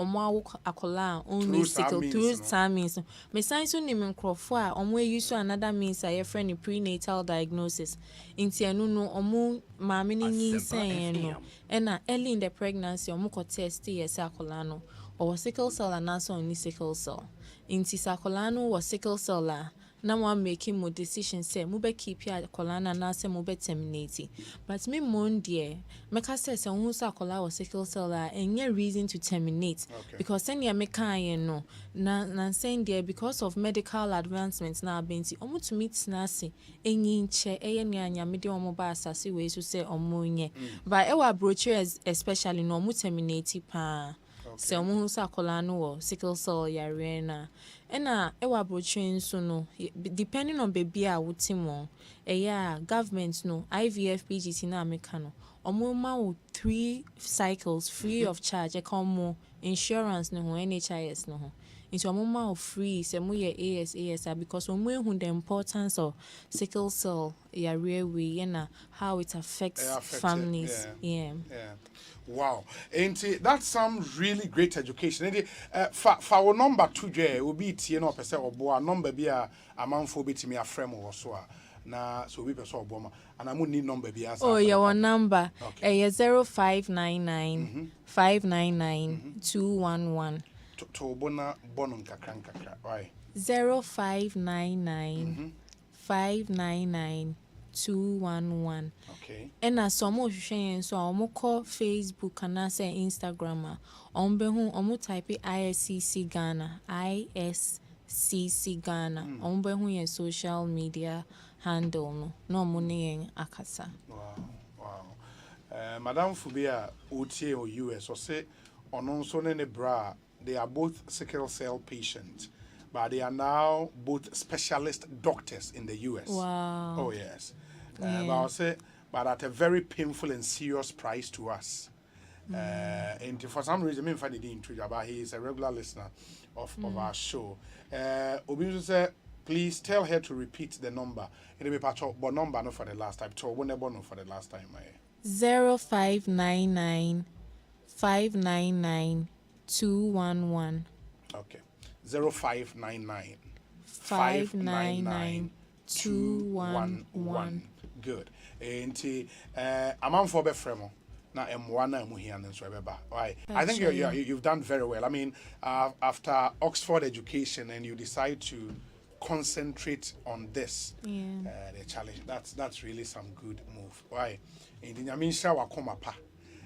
omo akola only sickle through some means. Me science on him crofwa omo use another means a friend prenatal diagnosis. Inti enu no omo mama ni say no. Ena early in the pregnancy omo ko test yes akola no or sickle cell and also only sickle cell. Inti sakola no was sickle cell la. Na one making more decision say mube keep ya kolana na se mube terminate. But me dear, meka says on who sakola or sickle cell any reason to terminate. Because then ya meka no na saying there because of medical advancements na benti omo to meet nasi enyi nche nya mede omo ba asase we so say omo nye. But ewa brochure especially no omo terminate pa. Se omo hu sakola no or sickle cell yare na. Ena ewa brochure nso no depending on baby a wutimo government no IVF PGT na America no omo ma 3 cycles free of charge e come insurance no NHIS no ho into omo ma free se mo ye AS because omo ehun the importance of sickle cell yare we na how it affects families. Yeah. Wow. And that's some really great education. And for our number 2 will be no per se or number be a man for bit me a frame or so. Na so we person oboma and I need number be as your number 0599 599 211 to bona bonum kakra right 0599 599 211. Okay. And as some of you so omo call Facebook and say Instagram ombehu omo type ISCC Ghana ombehu ye social media handle no money akasa. Wow. Madam Fubia OTA or US or say on so ne bra they are both sickle cell patients. But they are now both specialist doctors in the US. Wow. Oh, yes. But I'll say, but at a very painful and serious price to us. And for some reason, I didn't introduce, but he is a regular listener of our show. Obisu said, please tell her to repeat the number. It'll be part of the number for the last time. For the last time. 0599 599 211. Okay. 0599 599 211. Good. And I'm on for Befremo. Now M1 and so right. I think you've done very well. I mean, after Oxford education and you decide to concentrate on this, the challenge. That's really some good move. Why? And I mean,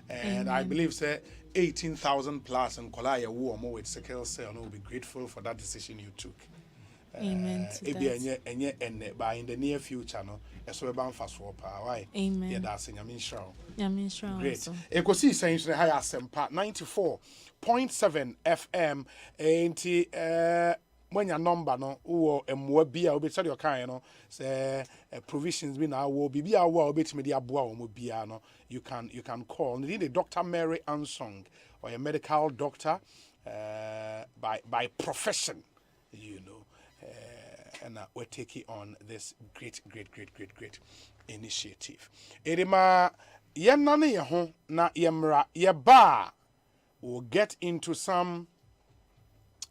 and I believe say 18,000 plus and Kolaya War with sickle cell will be grateful for that decision you took. Amen. And by in the near future, no, so about fast for power. Why? Amen. Yeah, that's in Yamin Shroud. Great. Ekosi saying the higher Asempa 94.7 FM and when your number no or bia obi tell your kind no say provisions be now will be a war bit media boa bia no you can call need a Dr. Mary Ansong or a medical doctor by profession, you know, and we're taking on this great initiative. Erima yenane ye ho na yemra ye ba will get into some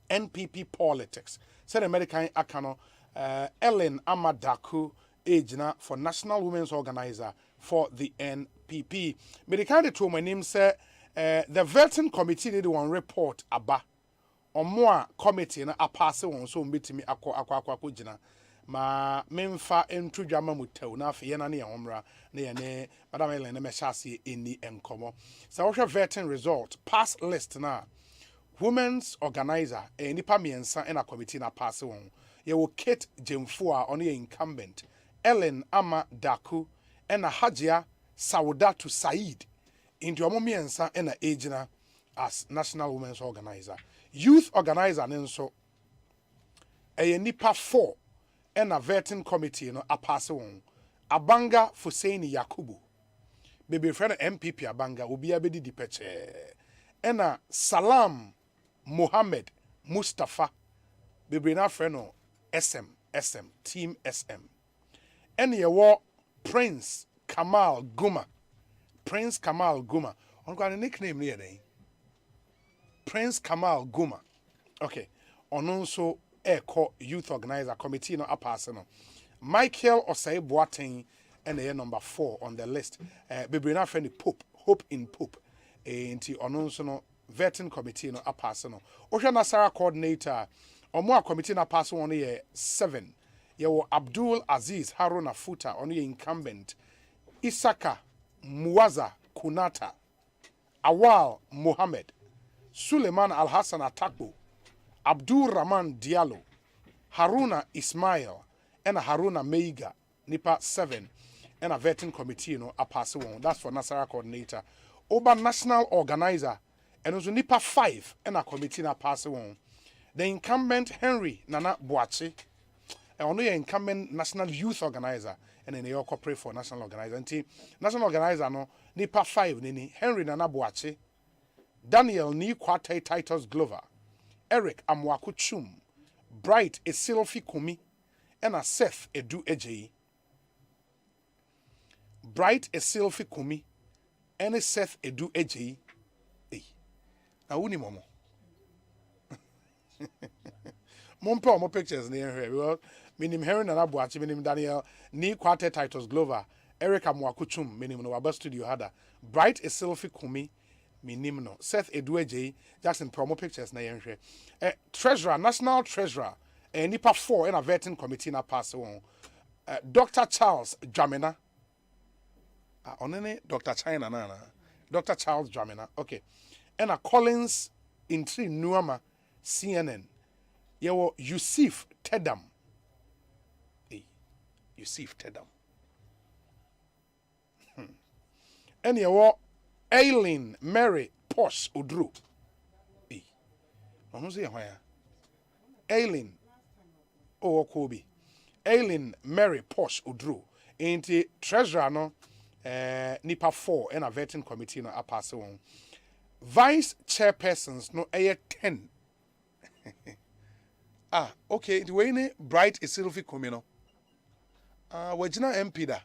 NPP politics. Said American Akano, Ellen Amadaku, Ejina for National Women's Organizer for the NPP. Medical to my name said the vetting committee did one report aba on more committee na apase on so mbetimi akwa jina ma memfa entru dwama mutaw na afi na ne omra na ye ne madam Ellen na me hyase eni enkomo. So we vetting result pass list na women's organizer nipa miensa in a committee na pass on. Ye will Kate Jemfua on the incumbent, Ellen Ama Daku, and a Hajia Saudatu Said into a miensa and a agena as national women's organizer. Youth organizer and so a nipa 4 and a vetting committee no a pass on. Abanga Fuseni Yakubu. Baby friend MPP Abanga will be a bedi dipeche. And a Salam Mohammed Mustafa Bibrina Freno SM Team SM. And ye war Prince Kamal Guma. On got a nickname near day. Prince Kamal Guma. Okay. Ononso Eko Youth Organizer Committee no apase no. Michael Osei Boateng and the number 4 on the list. Bebrina friend Pope, Hope in Pope. Nti ononso no vetting committee no apase no. Ohwa Nasara coordinator Omo committee na pass one ye 7. Yewo Abdul Aziz Haruna Futa on ye incumbent. Isaka Muwaza Kunata. Awal Mohammed. Suleiman Al Hassan Atakbo. Abdul Rahman Diallo. Haruna Ismail. And Haruna Meiga. Nipa 7. And a vetting committee no apase one. That's for Nasara coordinator. Oba national organizer. And also Nipa 5. And a committee na pass one. The incumbent Henry Nana Boache, and only incumbent national youth organizer, and then they all cooperate for national organizer. And national organizer no Nipa 5 nini Henry Nana Boache, Daniel Ni Kwate Titus Glover, Eric Amwaku Chum, Bright Esilfi Kumi, and a Seth Edu Eji. Bright Esilfi Kumi, and a Seth Edu Eji. Now uni momo. Mumpo more pictures near here. Well, minim Henry Nana Boache, minim Daniel Ni Kwate Titus Glover, Eric Amwakuchum, minim no Waba Studio Hada, Bright Esilfi Kumi, minim no Seth Edueje, Jackson promo pictures na here. Treasurer, National Treasurer, Nipa 4 in a vetting committee na pass on. Dr. Charles Jamina. Onene Dr. China nana. Dr. Charles Jamina. Okay. And a Collins Intri Nuama CNN. Yewo Yusuf Tedam. Yusuf Tedam. And yewo Aileen Mary Posh Udru. Who's here? Aileen. Oh, Kobe. Aileen Mary Posh Udru. Ain't treasurer no Nipa 4 and a vetting committee no apase one. Vice chairpersons no 10. Okay, the way ne Bright is Sylvie Comino. Wajina MP da.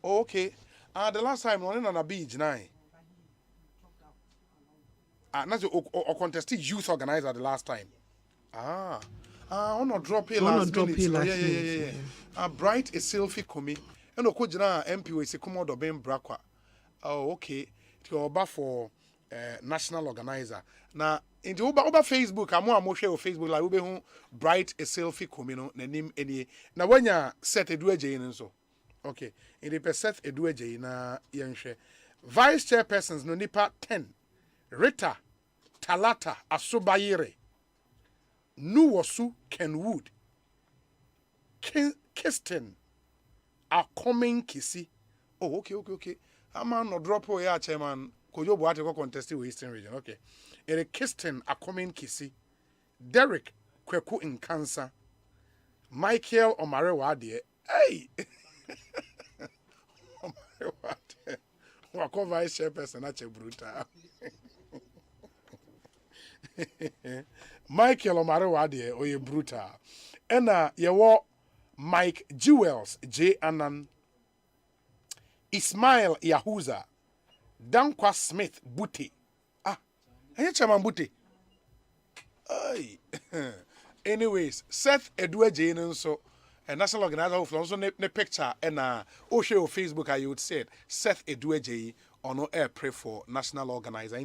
Okay. The last time on a beach nine. Not or contested youth organizer the last time. On a drop here last minute. Yeah. Bright is Sylvie Comi. And Okojina MP was a Komodo Ben Brakwa. Oh, okay. To oba for national organizer. Now, in the over Facebook, I'm more share of Facebook like we be Bright a selfie comino na nim any. Now when ya set a dueje in so. Okay. In the set a dueje na yenshare. Vice chairpersons no nipa 10. Rita Talata Asubayire. Nuwosu Kenwood. Kirsten Akoming Kisi. Oh, okay. I'm no drop here, chairman. Kojo Boate go contest with Eastern Region. Okay. Eric Kirsten Akoming Kisi. Derek Kweku in Cancer. Michael Omare Wade. Hey! Omare Wade. Wako vice chairperson ache brutal. Michael Omare Wade oye brutal. Ena yewo Mike Jewels J Anan. Ismail Yahuza, Dankwa Smith Buti. Hey, Chairman Buti. Anyways, Seth Edward Jane so a national organizer of also ne picture and Osei on Facebook I would say Seth Edward J on no air pray for national organizer.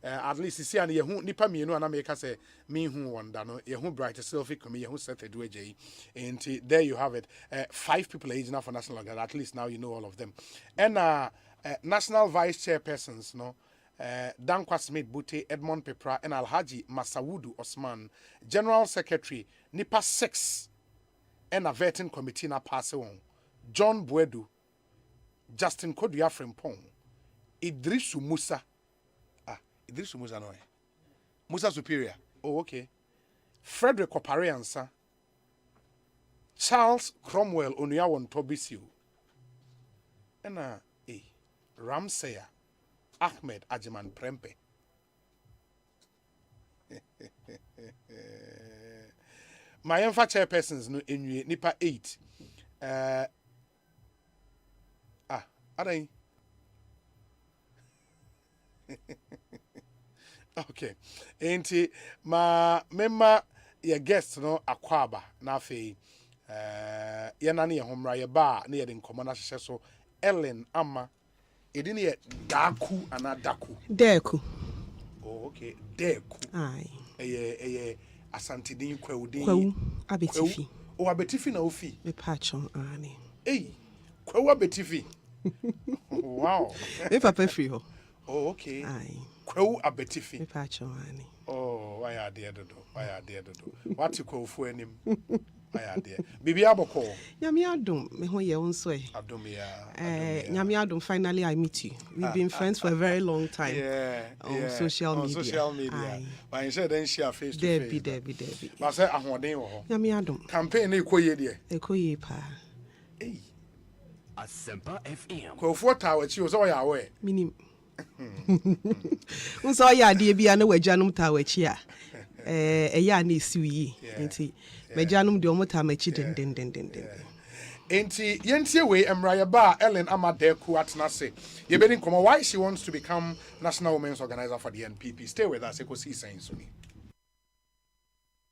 At least you see and you nipa me no America say me who wonder no you Bright selfie come you Seth Edward J. And there you have it. 5 people age now for national organizer. At least now you know all of them. And national vice chairpersons no. Dankwa Smith Bute, Edmond Pepra, and Alhaji Masawudu Osman, General Secretary, Nipa 6, and a vetting committee na pass on. John Buedu, Justin Kodua Frimpong, Idrisu Musa. Idrisu Musa no. Musa Superior. Oh, okay. Frederick Opariansa, Charles Cromwell Onuyawon Tobisiu, and Ramseya. Ahmed Ajiman Prempe. My Enfa chairpersons no in Nipa 8. Okay. Enti mema ye guest no akwaba na afei ye na ne ye homra ye ba na ye de nkoma na hye so Ellen Ama edin ye Daku ana Daku. Deku. Oh, okay. Deku. Aye. Eye asantidin kwawudin. Kwawu abetifi. Oh, abetifi na ofi. Me patchon ani. Hey. Kwawu abetifi. Wow. Me papa free ho. Oh, okay. Aye. Kwawu abetifi. Me patchon ani. Oh, why are there do? Why are there do? What you call for him? Why are there? Bibi aboko. Nyame adom me ho ye wonso e. Adom ya. Nyame adom finally I meet you. We've been friends for a very long time. On social media. On social media. Aye. But instead then share face to face. Debbie. But say ahoden wo ho. Nyame adom. Campaign e koye de. Ekoye pa. Hey. Asempa FM. Ko for tawo chi o so ya we. Minim. Unso ya de bia na wajanum tawachi a. Eya na esiwi. Nti mejanum de omota machi den. Enti yentie we emra ye ba Ellen Ama Deku atna se. Ye be nkomo why she wants to become National Women's Organizer for the NPP. Stay with us e ko see sense ni.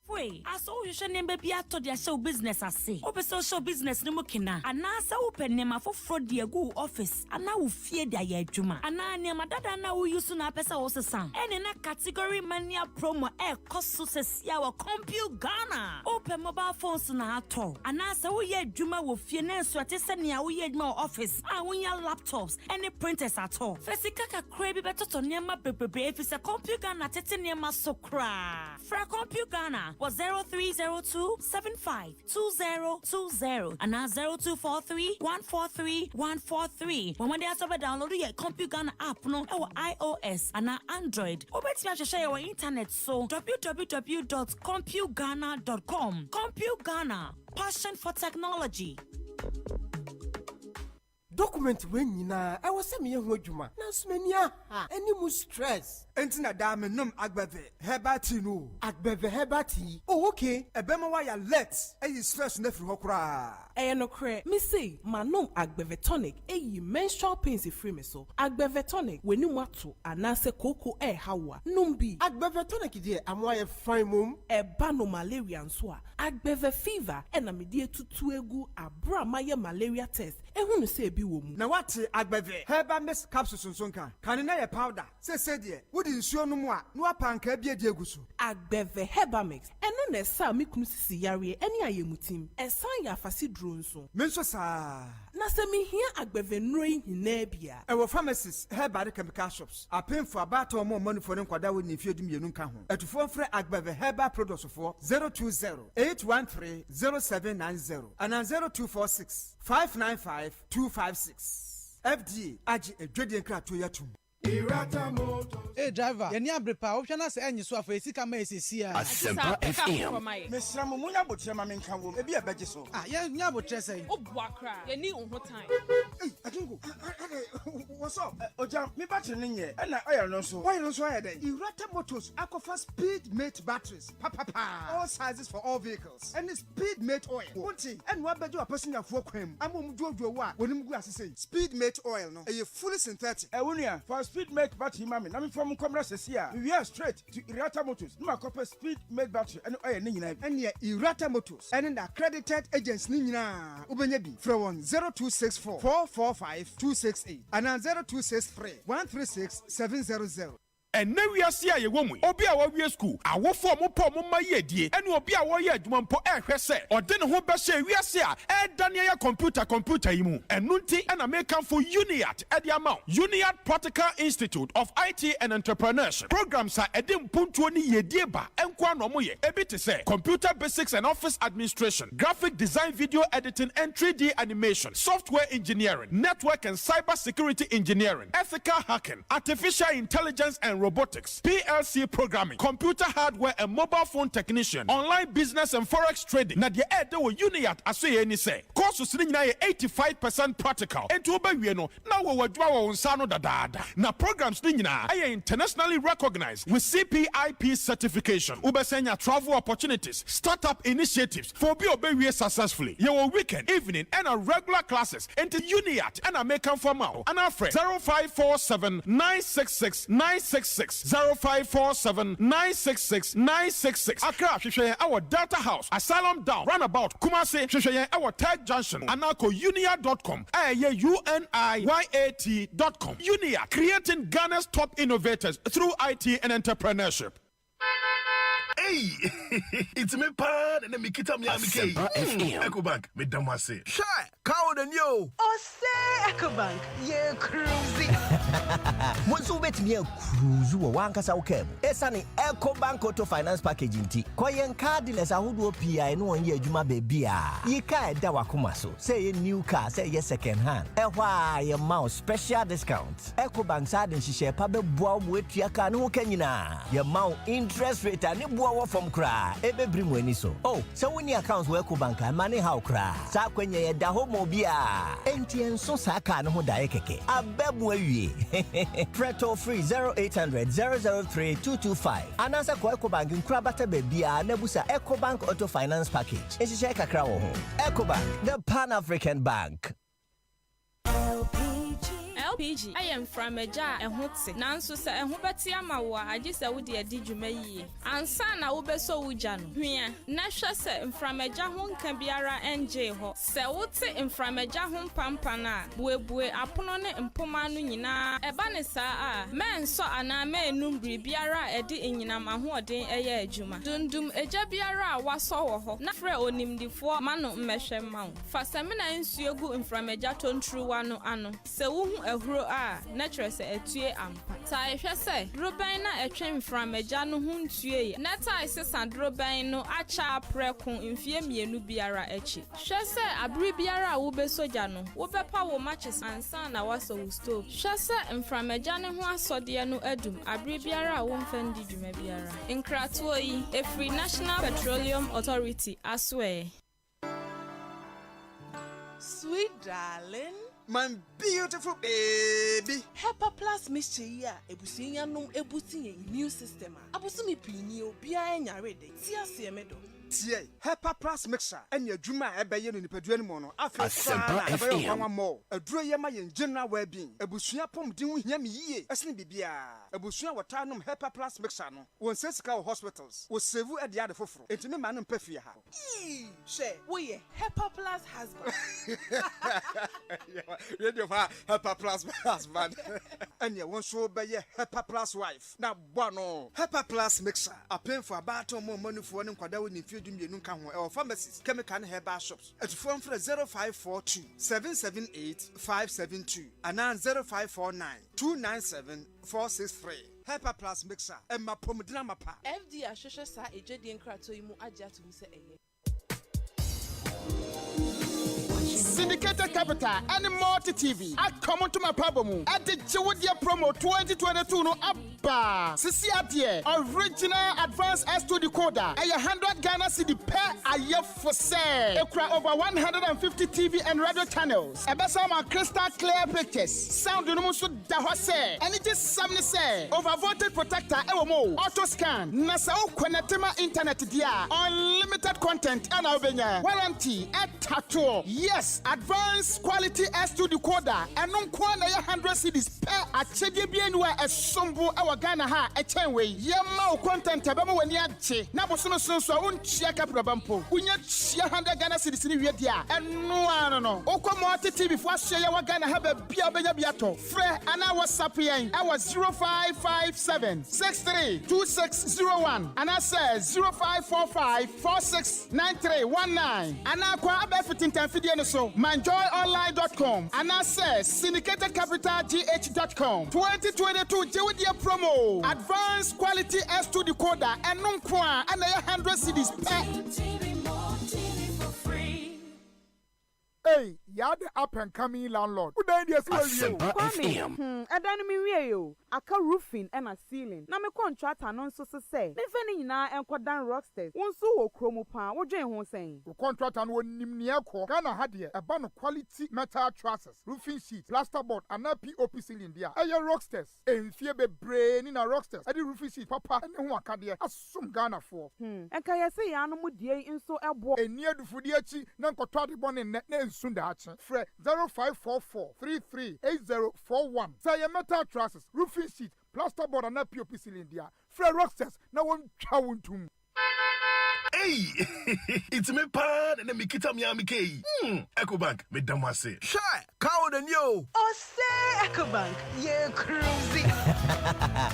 Wait, I saw you should never be at the show business. I say, open social business no mukina. And now so open nema for fraud the go office. And now we fear the juma. And now near my dada now we use na pesa also sang. And in a category mania promo air cost so says our compute Ghana. Open mobile phones na ato. And now so we juma will fear na swati send ya we more office. And we your laptops any printers at all. Fesikaka crabby better to near my baby if it's a compute Ghana tete near my sokra. Fra compute Ghana. Was 0302752020 and now 0243143143. When they are download your Compute Ghana app no our iOS and our Android. Obeti me share your internet so www.computeghana.com. Compute Ghana, passion for technology. Document when yina I was send me ho adwuma na smania any mu stress entina da me nom agbeve hebati no agbeve hebati oh okay ebema wa ya let e stress na firi ho kra no kre me say manom agbeve tonic menstrual pains free me so agbeve tonic weni mu ato anase koko hawa numbi agbeve tonic die amwa ye fine mum eba no malaria nso a agbeve fever na me die tutu egu abra maye malaria test ehunu say bi wo mu na wate agbeve heba miss capsules nso nka kan na ye powder say die wodi nsuo no mu a no apanka bia die egu so agbeve heba mix eno na esa me kunu sisi yare eni ayemutim esan ya afasi duro nso me nso sa na se me hia agbeve nro hina bia ewo pharmacies heba chemical shops apemfo abata mo manufo ne nkwada wo ne fiedum yenu nka ho etufo frɛ agbeve heba products for 020-813-0790 and 0246-595-256 FDA agi edwede nkrato yatum. Hey driver, you need a brepa. Option na say enyi so afọ esika ma esisi a. Asempa FM. Mesra mo munya botre ma menka wo. Ebi e beje so. Ye nya botre say. O boakra. Ye ni on time. Atungo. What's up? Oja, me battery ne nye. E na oil no so. Why no so aye den? Irata Motors Aquafa Speed Mate batteries. All sizes for all vehicles. And Speed Mate oil. Wonti, and wa beje aposanya fo kwam. Amom dwoodwo wa. Wonim gu asese. Speed Mate oil no. E fully synthetic. E wonia for Speed Mate battery mami na me from Komra Sesia. We are straight to Irata Motors. No copper Speed Mate battery and oil ni nyina. And ye Irata Motors and accredited agents ni nyina. Ubenye bi from 0264 445 268 and 0263 136 700. And now we are see a woman. Obi a we school. I wo for mo po mo maye die. And obi a wo ye adwuma mpo hwese. Odene ho be hye wi ase a daniel computer yimu. And nunti and American for Uniat at the amount. Uniat Practical Institute of IT and Entrepreneurship. Programs are edim puntuo ni yedie ba. Enkwa no mo ye. Ebi te say computer basics and office administration, graphic design, video editing and 3D animation, software engineering, network and cyber security engineering, ethical hacking, artificial intelligence and robotics, PLC programming, computer hardware and mobile phone technician, online business and forex trading. Na the ed wo Uniat asoye ni say. Courses ni nyina 85% practical. Enti obawie no na wo wadwa wo nsa no dadaada. Na programs ni nyina ay internationally recognized with CPIP certification. Ubesenya travel opportunities, startup initiatives for be obawie successfully. Your weekend, evening and a regular classes. Enti Uniat and American formal. And our friend 0547 966 966 966 0547 966 966. Accra, hwehwɛ our data house, Asylum Down, Runabout, Kumasi, hwehwɛ our Tech Junction, Anako Unia.com, UNIYAT.com. Unia, creating Ghana's top innovators through IT and entrepreneurship. Hey, it's me pan and me kita me amike. EcoBank, me damase. Shy, cow the new. Osei EcoBank, ye cruising. Bonsu bet me cruise wo wankasa wo kem. Esane EcoBank Auto Finance Package nti. Koyen cardless ahodo PI no won ye adwuma ba bia. Yi ka da wakoma so. Say ye new car, say ye second hand. Ehwa ye mouse special discount. EcoBank sa den hihye pa be boa mo etua ka no ho kanyina. Ye mouse interest rate ani boa from cry. Ebe brim weni so. Oh, so when your accounts work bank money how cry. Sa kwenye ye da ho mobia. Enti enso sa ka no ho da keke. Abebu awie. Preto free 0800 003 225. Anasa kwa EcoBank nkra bata bebia na busa EcoBank Auto Finance Package. Ehihye kakra wo ho. EcoBank, the Pan-African Bank. LPG. I am from a jar and hotse. Nanso sa and hubati amawa. I just would dear did you may ansa na ube so ujano. Here, Nasha said from a jahon can be ara NJ ho. Se wote in from a jahon pampana. Bue aponone and pomanu yina. Ebanesa men so ana me numbri biara edi in yinama ho den eye juma. Dundum eja biara waso ho. Na fre onim di fo mano meshe mount. Fasamina insuogu in from a jaton true wano ano. Se ehuro natural se etue ampa ta ehwe se droban na etwen from agya no ho ntue na ta ise sandroban no acha preko mfie mienu biara echi hwe se abri biara wo be soja no wo be pa wo matches ansa na waso wo stove hwe se from agya ne ho asode no adum abri biara wo mfandi dwuma biara nkratoyi yi free National Petroleum Authority aswe. Sweet darling, my beautiful baby. HEPA Plus mixture ya ebusinya num ebusi immune system. Abusumi pinni obia enya rede. Ti ase medo. Tie HEPA Plus mixture enya dwuma ebeye no nipadua ni mo no. Asempa FM. Aduro ye ma ye general well-being. Ebusua pom din ho hia me yie. Esene bibia. Ebusua wota nom HEPA Plus mixture no. Won sesika hospitals. Wo save e dia de foforo. Enti me ma no mpafie ha. She, we ye HEPA Plus husband. Radio HEPA Plus husband. Enya won so be ye HEPA Plus wife. Na bono. HEPA Plus mixture. Apen for about mo manufo ne kwada woni fi dumienu ka ho. E pharmacies, chemical and herbal shops. At phone for 0542 778 572 and 0549 297 463. HEPA Plus mixer. Emma pomodina mapa. FD ashosha sa ejedi nkrato imu aja to mi se eye. Syndicated Capital and Multi TV. I come to my problem. At the Jewodia promo 2022 no abba. Sisi adie original advanced S2 decoder. A 100 Ghana cedi per a year for sale. Ekra over 150 TV and radio channels. Ebesama crystal clear pictures. Sound no so da hose. And it is something say over voltage protector ewo auto scan. Nasa o connectema internet dia. Unlimited content and obenya. Warranty at tattoo. Yes, advanced quality S2 decoder and non kwana 100 cedis per a chedi bienwa a sombo our Ghana ha a chenwe yema content abama wani ache na bosono so unchia kapra bampo unya 100 Ghana cedis ni wedia eno no okwa multi TV for share wa Ghana ha ba bia benya biato frɛ ana WhatsApp yen our 0557 632601 ana say 0545 469319 ana kwa abefitin tanfidie no so manjoyonline.com and access syndicatedcapitalgh.com 2022 Jewidia promo advanced quality S2 decoder and non kwa and 100 CDs per. Hey, you're the up and coming landlord. Who died yesterday? Kwame, Adani mi wie aka roofing and a ceiling. Na me contractor non so say. Me feni na enkodan rocksters. Won so wo kromo pa, wo dwen ho sen. The contractor no nimni ekọ. Ghana ha de e ba no quality metal trusses, roofing sheet, plasterboard and POP ceiling dia. Eye rocksters. Enfie bebre ni na rocksters. E di roofing sheet papa ene ho aka de asum Ghana for. Enka yesi ya no mu die nso ebo. Eni adufudi achi na nkoto ade bone ne nsunda achi. Fre 0544 338041. Say metal trusses, roofing sheet, plasterboard and POP ceiling there. Fred Rocksters, now one chawuntum. Hey, it's me pan and me kita Miami K. Echo Bank, me damase. Shy, cow than you. Osei EcoBank, yeah, cruising.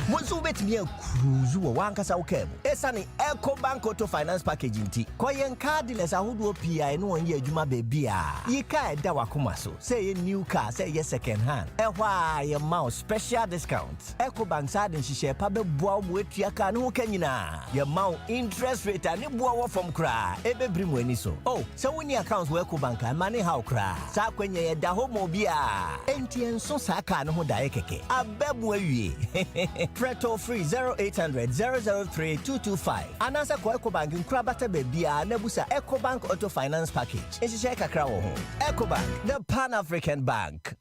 Bonsu bet me a cruise who wanka sa ukem. Esani EcoBank Auto Finance Packaging T. Koyen card dealers a hudu PI no one year juma baby. Ye ka da wakumaso. Say a new car, say ye second hand. Why your mouse special discounts. EcoBank side and she share pabe boa with your can who can you na. Your mount interest rate and from cry, ebe bring when so. Oh, so when your accounts work bank and money how cry. Sa when ye da homo bia. NTN so saka no dae keke. Abebwe. Preto free 0800 003 225. Anasa ko EcoBank nkrabata bebia nebusa EcoBank Auto Finance Package. Esi kakra wo ho. EcoBank, the Pan-African Bank.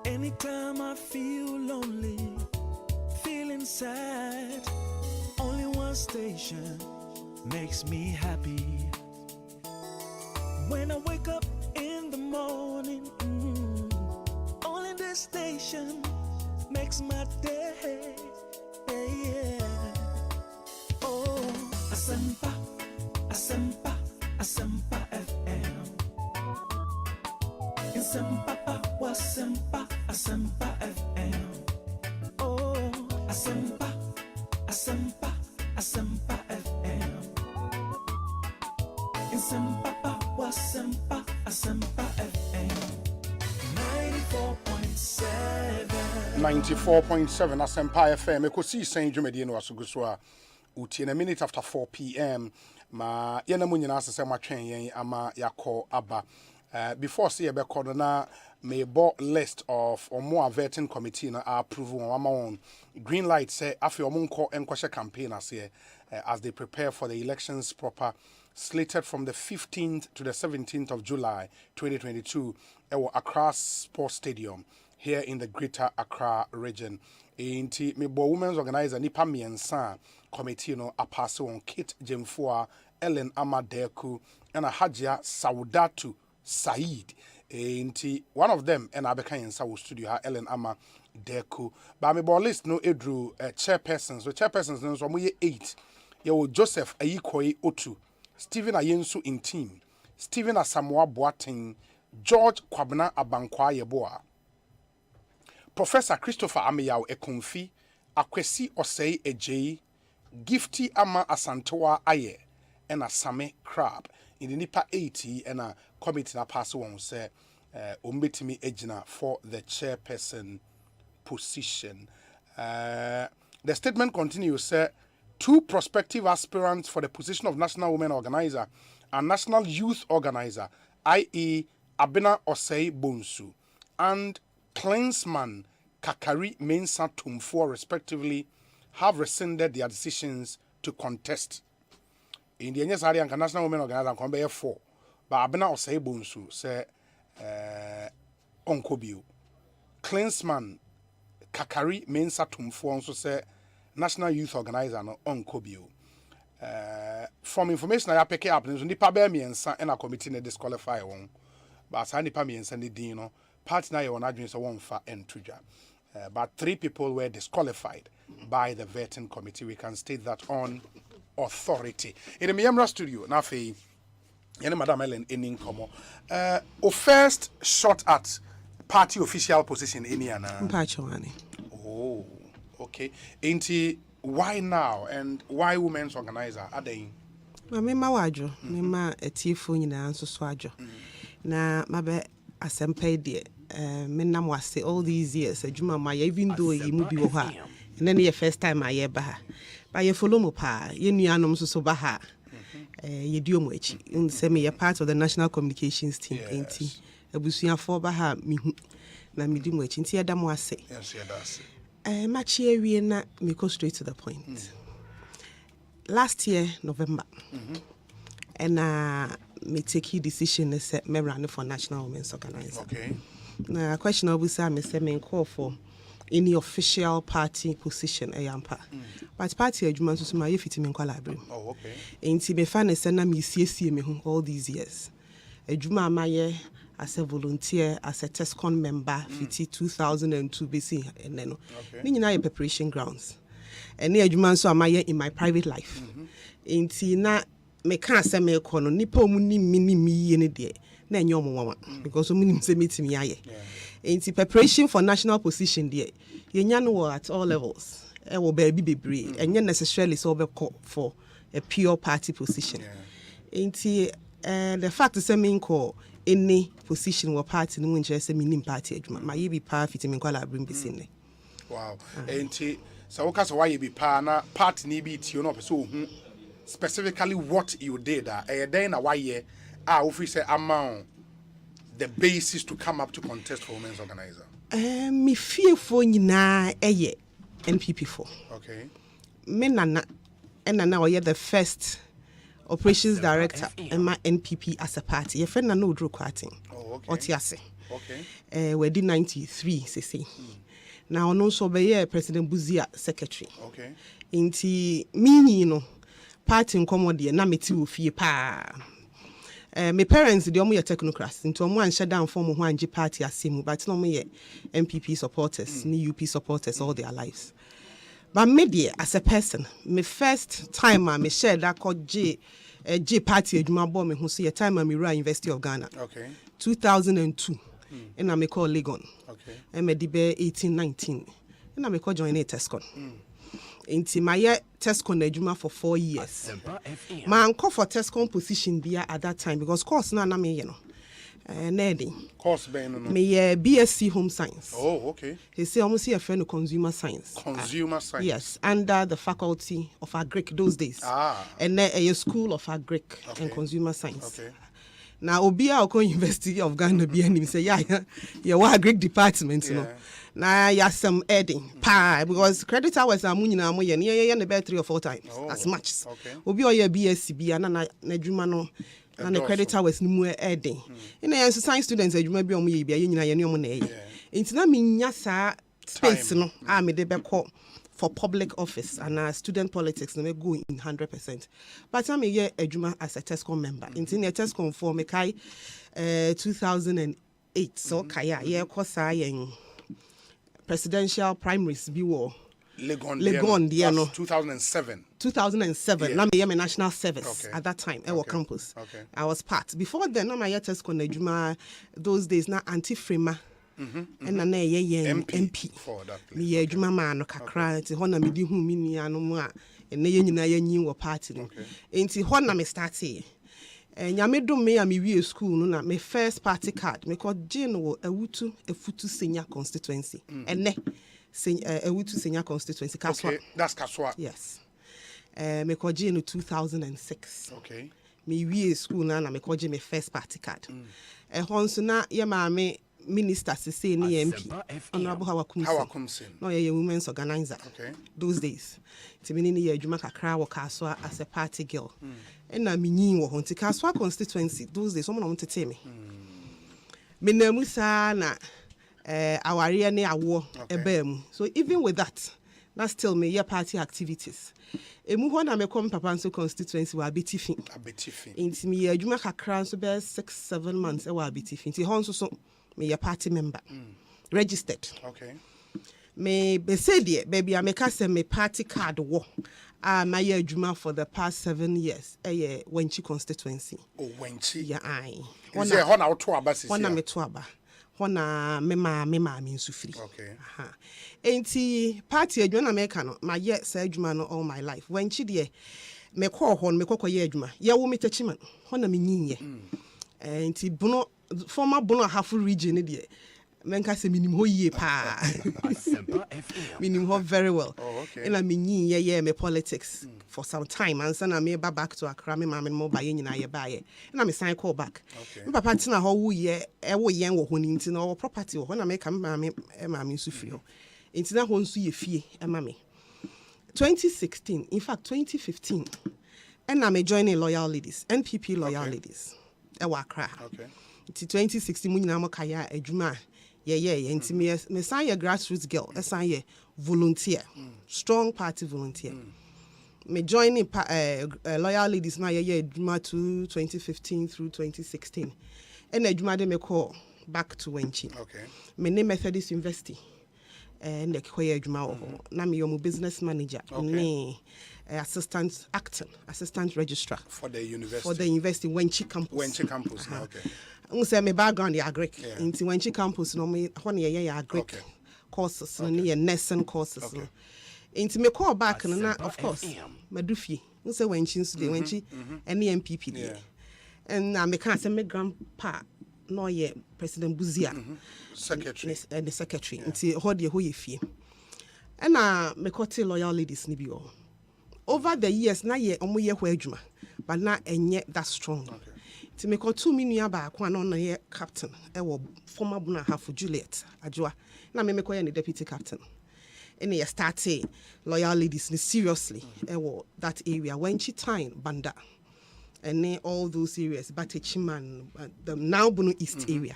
Anytime I feel lonely, feeling sad, only one station makes me happy. When I wake up in the morning, only this station makes my day. Yeah. Oh, Asempa, Asempa, Asempa FM. Asempa, Asempa, Asempa FM. Oh, Asempa, Asempa, Asempa FM. Asempa, Asempa, Asempa FM. 94.7 Asempa FM. Ekosi Saint Jumedi no asuguswa. Uti in a minute after 4 p.m. Ma yena munyina asese matwen yen ama yakọ aba. Before see ebe corner may bo list of or more vetting committee na approve on green light say afi omunko enkwashe campaign as they prepare for the elections proper slated from the 15th to the 17th of July 2022 at Accra Sports Stadium here in the Greater Accra region. Inti Mebo Women's Organizer Nipa Miensa committee no apasse on Kit Jemfua, Ellen Amadeku, and a Hajia Saudatu Said. Inti one of them and Abeka in South Studio Ellen Amadeku. But Mebo list no edru chairpersons. So chairpersons no so 8. Yo Joseph Ayikoi Otu, Stephen Ayensu in team, Stephen Asamoah Boateng, George Kwabena Abankwa Yeboa, Professor Christopher Ameyao Ekonfi, Akwesi Osei Ejei, Gifty Ama Asantoa Aye, and Asame Crab. In the Nipa 80 and a committee na pass on say Umbetimi Ejina for the chairperson position. The statement continues, say 2 prospective aspirants for the position of National Women Organizer and National Youth Organizer, i.e. Abena Osei Bonsu, and Klinsman Kakari Mensa Tumfo, respectively, have rescinded their decisions to contest. In the area and National Women Organizer, come by 4, but Abena Osei Bonsu say Onkobio. Klinsman Kakari Mensa Tumfo also say National Youth Organizer no Onkobio. From information I pick up, nipa be miensa and a committee na disqualify one. But sa nipa miensa ni din no party na yon adwin so one fa entruja. But 3 people were disqualified by the vetting committee. We can state that on authority. In the Miyamra studio, na fe yene Madam Ellen enin komo. First shot at party official position in yana. Mpachowani. Oh. Okay. Ain't why now and why women's organizer are they? Mama wajo, mama etifu nyina nso so ajo. Na mabe Asempa de menam wase all these years adwuma ma even though you mu bi wo ha. And then your first time I ba ha. Ba ye follow mo pa, ye nuanom so ba ha. Ye duo mo echi. Say me ye part of the national communications team enti. Abusuafo ba ha mihu. Na me di mo echi enti yeda mo ase. Yes, yeah, that's much here we na me go straight to the point. Last year November, and me take a decision to set me run for National Women's Organizer. Okay. Now question obviously me say me call for any official party position ayampa. But party adwuma so my fit me kwala abrim. Oh, okay. Enti me fa na say na me siesie me ho all these years. Adwuma amaye as a volunteer, as a TESCON member, 2002 BC, and then okay. Preparation grounds. And near Juman so am I in my private life. In Tina, me can't say me kono, nipo muni me any day. Na nyomo mama because muni say meet me aye. In preparation for national position there, you know at all levels. I will be brave, and not necessarily so for a pure party position. In the fact is, I mean, call any position or party no interest meaning party. My be part fit me call bring business. Wow. And so because why you be partner party ni be you know so specifically what you did then why ye officer amount the basis to come up to contest for women's organizer. Me fear for nyina eye NPP4. Okay. Me nana now the first operations director and my NPP as a party. Your friend na no draw quarting. Oh, okay. Otiase. Okay. We did 93 say. Now no so be President Buzia secretary. Okay. Inti me you know party nkomo de na meti wo fie pa. My parents they omo ye technocrats into omo an shut down form ho anje party asemu but no mo ye MPP supporters, ni UP supporters all their lives. But me as a person, my first time me share that called J party adwuma bo me ho so ye time me run University of Ghana. Okay. 2002. And I me call Legon. Okay. And me dibe 1819. And I me call join a TESCON. Inti my TESCON adwuma for 4 years. My uncle for TESCON position there at that time because course na me you know. Nedi. Course ben no. Me BSc Home Science. Oh, okay. He say almost a friend of Consumer Science. Consumer Science. Yes, under the Faculty of Agric those days. And then a School of Agric and Consumer Science. Okay. Now Obia Oko University of Ghana be and say yeah Agric department you know. Now ya some adding because credit hours are munina mo ye about 3 or 4 times as much. Okay. Obi o ye BSc bi na adwuma no and the credit hours ni mu adding. In the science students adwuma bi o mo ye bia ye nyina ye ne o mo na ye. Nti na minya sa space no me de be call for public office and student politics no me go in 100%. But I'm a adwuma as a TESCON member. Nti na TESCON for me kai 2008 so kaya ye kosa yen presidential primaries bi wo Legon there no 2007 yeah. Na me national service at that time at campus. I was part before then na my TESCON adwuma those days na anti-framer and na ye MP for that place. Me adwuma ma no kakra nti ho na me di hu mi nua no mu a ene ye nyina ye nyin wo party no nti ho na me start e nyame dom me a me wie school no na me first party card me called Jane wo awutu efutu senior constituency ene awutu senior constituency Kaswa. Okay, that's Kaswa. Yes. Me called Jane 2006. Okay. Me wie school na me called Jane me first party card. Honso na ye ma me minister say ni MP honorable Hawakumsin. No ye women's organizer. Okay. Those days. Timini ni ye adwuma kakra wo Kaswa as a party girl. And na minyin wo ho nti Kaswa constituency those days someone want to tell me. Me na musa na aware ne awo ebem. So even with that, that's still me your party activities. Emu ho na me come papa nso constituency wa abetifi. Nti me adwuma kakra nso be 6-7 months e wa abetifi. Nti ho nso so me your party member. Registered. Okay. Me be say there baby I make say me party card wo. My adwuma for the past 7 years. Wenchi constituency. Oh, Wenchi. Yeah, aye. Is there hona to aba sisi? Hona me to aba. Hona me ma me nsu free. Okay. Enti party adwuma na meka no my year say adwuma no all my life. Wenchi de me call hon me kokoye adwuma. Ye wo me tachiman. Hona me nyinye. Enti bono former bono half region de menka se minim ho yie pa minim ho very well. And I mean yeah me politics for some time and then I me back to Accra me mama mo ba ye nyina ye ba ye and I me sign call back me papa tina ho wo ye e wo yen wo ho ni nti na property wo na me ka mama nsu free ho nti na ho nsu ye fie e mama 2016 in fact 2015 and I me joining loyal ladies NPP loyal ladies e wa Accra 2016 mu nyina mo kaya adwuma yeah. Nti me sign a grassroots girl, I sign a volunteer, strong party volunteer. Me joining loyal ladies now yeah 2015 through 2016. And adwuma de me call back to Wenchi. Okay. Me name Methodist University. And the Koya adwuma na me yomu business manager. Ne assistant registrar for the university. For the university Wenchi campus. Wenchi campus. Okay. Say my background is agric. Into Wenchi campus no me when you agric courses no ne nursing courses no. Into me call back na of course madufi. Say Wenchi so the Wenchi and MPP there. And I can say my grandpa no ye President Buzia secretary and the secretary until hold ye who ye fee. And me call loyal ladies ni bi over the years na ye omo ye hwa adwuma but na enye that strong. Ti me call 2 minua ba kwa na ye captain e wo former Buna half Juliet Ajwa na me call ye the deputy captain. And ye started loyal ladies ni seriously e wo that area when she time banda and all those areas Batechiman the now Bunu East area.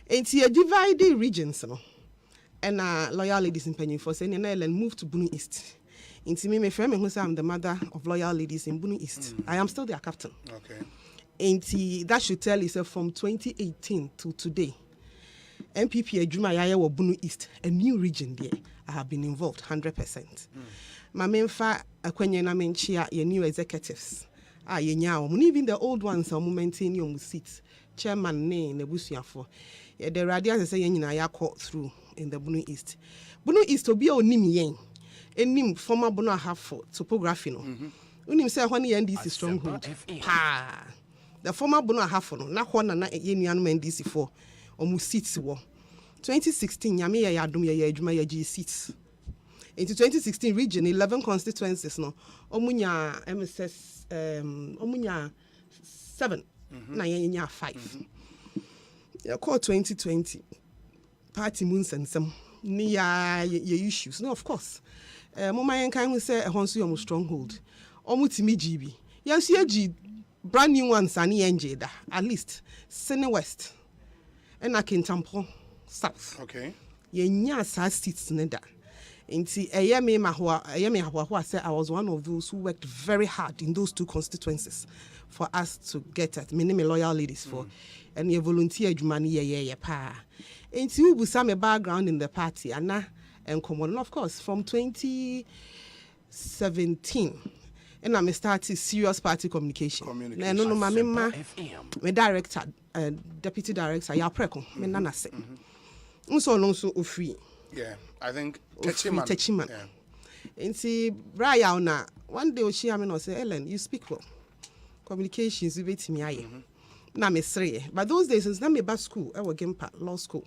And ti divided regions no. And loyal ladies in Penny for saying and move to Bunu East. Into me, my friend, who say I'm the mother of loyal ladies in Bunu East. I am still their captain. Okay. And that should tell you from 2018 to today, MPP Ejuma wa Bunu East, a new region there. I have been involved 100%. My main fa akwenye na menchia ye new executives. Ye nyawo. Even the old ones are maintain your seats. Chairman ne nebusuafo. The radias say ye nyina ya caught through in the Bunu East. Bunu East obi onim yen. Enim former Bunu half topography no. Unim say when NDC stronghold. Pa. The former Bunu half no na ho na ye nuanu NDC for omu seats wo. 2016 nyame ye adom ye adwuma ye gi seats. Into 2016 region 11 constituencies no omunya MSS omunya 7 na ye nya 5. Ya call 2020 party moons and some near ye issues. No, of course. Mama yen kan say e hon so your stronghold. Omutimi GB. Yes ye G brand new ones ani enje da. At least Sene West. And Akintampo South. Okay. Ye nya sa seats ne da. Inti eyeme mahwa say I was one of those who worked very hard in those 2 constituencies for us to get at many loyal ladies for and ye volunteer jumani ye pa. Inti we busa me background in the party and common of course from 2017 and I started serious party communication. No my director deputy director ya preko me nana se. Nso no so ofri. Yeah, I think Techiman. Yeah. And see, Brian, now one day she and say, Ellen, you speak well. Communications, you wait me. Now, Miss Ray. But those days, since me back school, I was getting law school.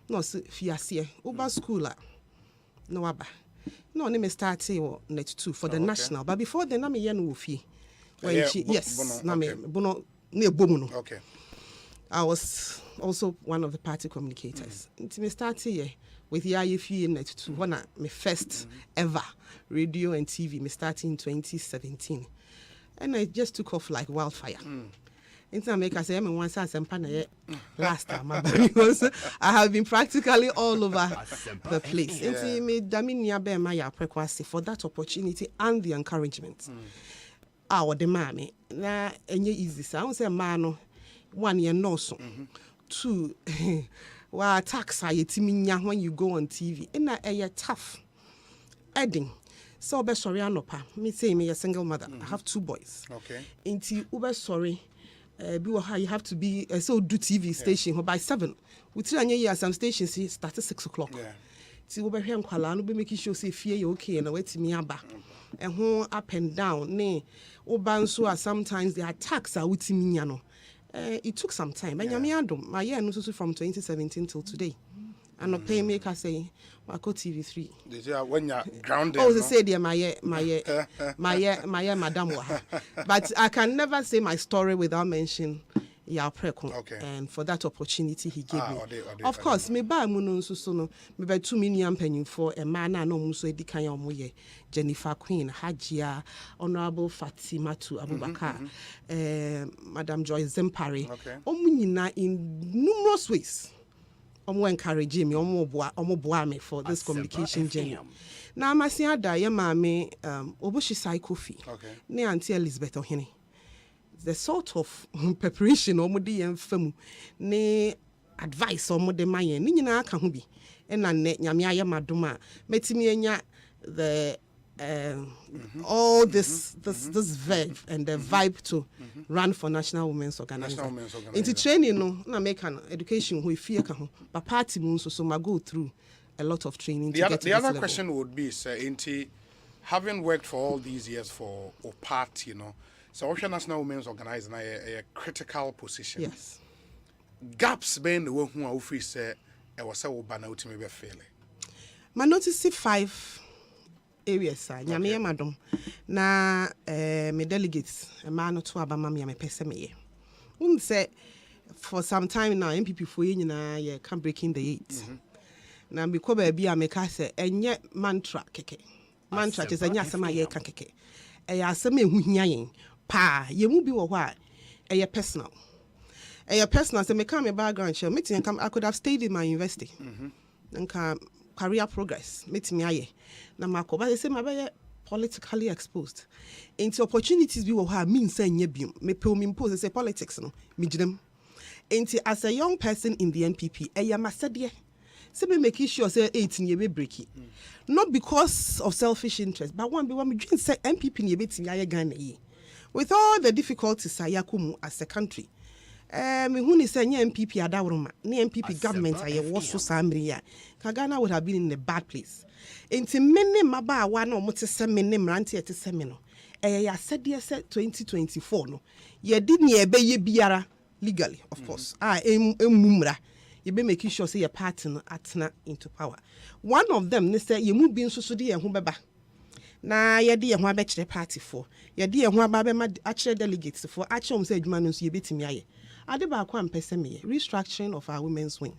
No, fiasia, over school. No, abba. No, me start net 2 for the national. But before then, I'm a young woofy. When she, yes, Bono near Bomuno. Okay. I was also one of the party communicators. Until me start here with the IFE net 2, one of my first ever radio and TV. Me starting in 2017, and I just took off like wildfire. In some make I say I'm one Asempa last time, because I have been practically all over the place. And see me daminia be my prequasi for that opportunity and the encouragement. Our the mammy na enye easy. So I won't say man 1 year no so. 2 wa tax ayetiminya when you go on TV. And a tough adding. So be sorry anopa. Me say me a single mother. I have 2 boys. Okay. Inti ube sorry. You have to be so do TV station by 7. We try and some stations start at 6 o'clock. Yeah. See we be here nkwala no be making sure say fear you okay and wait me aba. And ho up and down. Ne Bonsu are sometimes the attacks are with me no. It took some time. And yami my year no so from 2017 till today. And no pay maker say Wako TV3. When you're grounded. Oh, they say dear my madam. But I can never say my story without mentioning ya preko. Okay. And for that opportunity he gave me. Of course, me ba muno so no me ba 2 million penny for a man na no muso edikan ya omoye Jennifer Queen, Hajia, Honorable Fatima to Abubakar, Madam Joy Zempari. Okay. Omunyina in numerous ways. Encourage me me for this communication journey. Now my sister ya mame oboshi sai Kofi. Okay. Ne auntie Elizabeth Ohene. the sort of preparation or modi and famu ne advice or mode my ni nyina ka ho bi na ne nyame aye madoma metimi enya the all this vibe and the vibe to run for National Women's Organization. Into training no na make an education who fear ka ho but party mun so ma go through a lot of training to get to this level. The other question would be sir into having worked for all these years for OPAT, you know, so Ocean National Women's Organization a critical position. Yes. Gaps being the one who are free say I was so bad now to me be failing. Ma notice 5 areas sir. Nyame madam na me delegates a man to abama me pese me. Say for some time now MPP for nyina ye can breaking the 8. Na because baby ameka say enye mantra keke. Mantra is enya asema ye ka keke. E asema ehu hia yen pa ye mu bi wo ho a e personal. Personal say me come my background share meeting I could have stayed in my university. Nka career progress meeting aye. Na makoba they say my politically exposed. Into opportunities bi wo ho a mean say nya biom. Me pe me impose say politics no me ginem. Into as a young person in the NPP masede. Say me make sure say 18 year be break it. Not because of selfish interest, but one me dream say MPP ni betimi aye Ghana yi. With all the difficulties ayakumu as a country. Me hu ni say MPP adawroma. Ni MPP government aye wo so samri ya. Ghana would have been in a bad place. Enti mene maba wa na omote se mene mrante ete se me no. Ya sede se 2024 no. Ye di ni ebe ye biara legally of course. Emumra. You be making sure say your party atna into power. One of them, they say you move being so de ho beba. Na ye de ho abekire party for. Ye de ho aba ma actual delegates for actual say adwuma no so ye betimi aye. Ade ba kwa mpese me restructuring of our women's wing.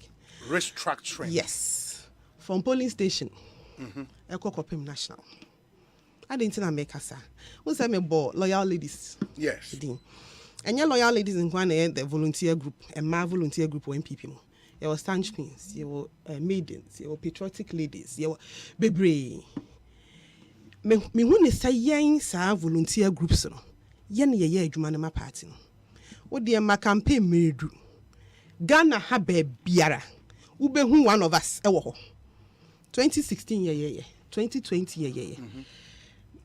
Restructuring. Yes. From polling station. Ekokopim national. I didn't na make asa. We say me bo loyal ladies. Yes. And your loyal ladies in one the volunteer group and my volunteer group or NPP. You were stanch queens, you were maidens, you were patriotic ladies, you were bebre. Me when say yen sa volunteer groups no. Yen ye adwuma na ma party no. Wo de ma campaign medu. Ghana ha be biara. Ube hu one of us ewo ho. 2016 ye. 2020 ye.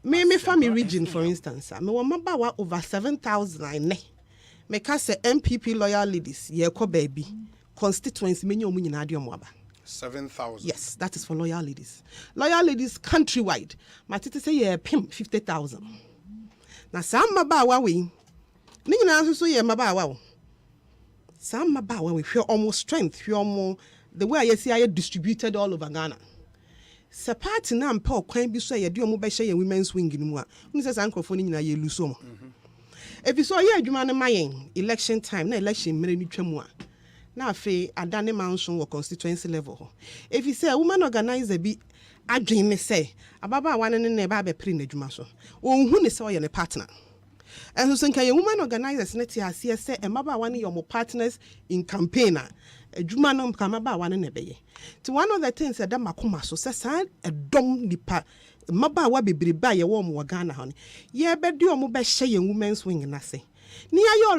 Me family region for instance, me wa maba over 7,000 ine. Me ka say MPP loyal ladies ye ko baby. Constituency many omu nyina ade omo aba 7,000. Yes, that is for loyal ladies countrywide. Matete say ye pim 50,000. Na some mabawa we ni nyina so ye mabawa wo. Some mabawa we hwe omo strength, hwe omo the way I see I distributed all over Ghana. Se party na mpa okwan bi so ye de omo be hye ye women's wing ni mu a. Uni say sankrofo ni nyina ye luso mo. If you so ye adwuma ne mayen election time na election mere ni twam a. Na fe adane mansion wo constituency level. If you say a woman organizer bi adwen me say ababa wane ne ba be pre na adwuma so. Onhu ne say o ye ne partner. And so nka ye woman organizers ne ti ase say e maba wane your partners in campaigner. Adwuma no kama ba wane ne be ye. To one of the things that makoma so say san e dom nipa maba wa bebreba ye wo mo Ghana ho. Ye be de o mo be hye ye women's wing na se. Ni ayo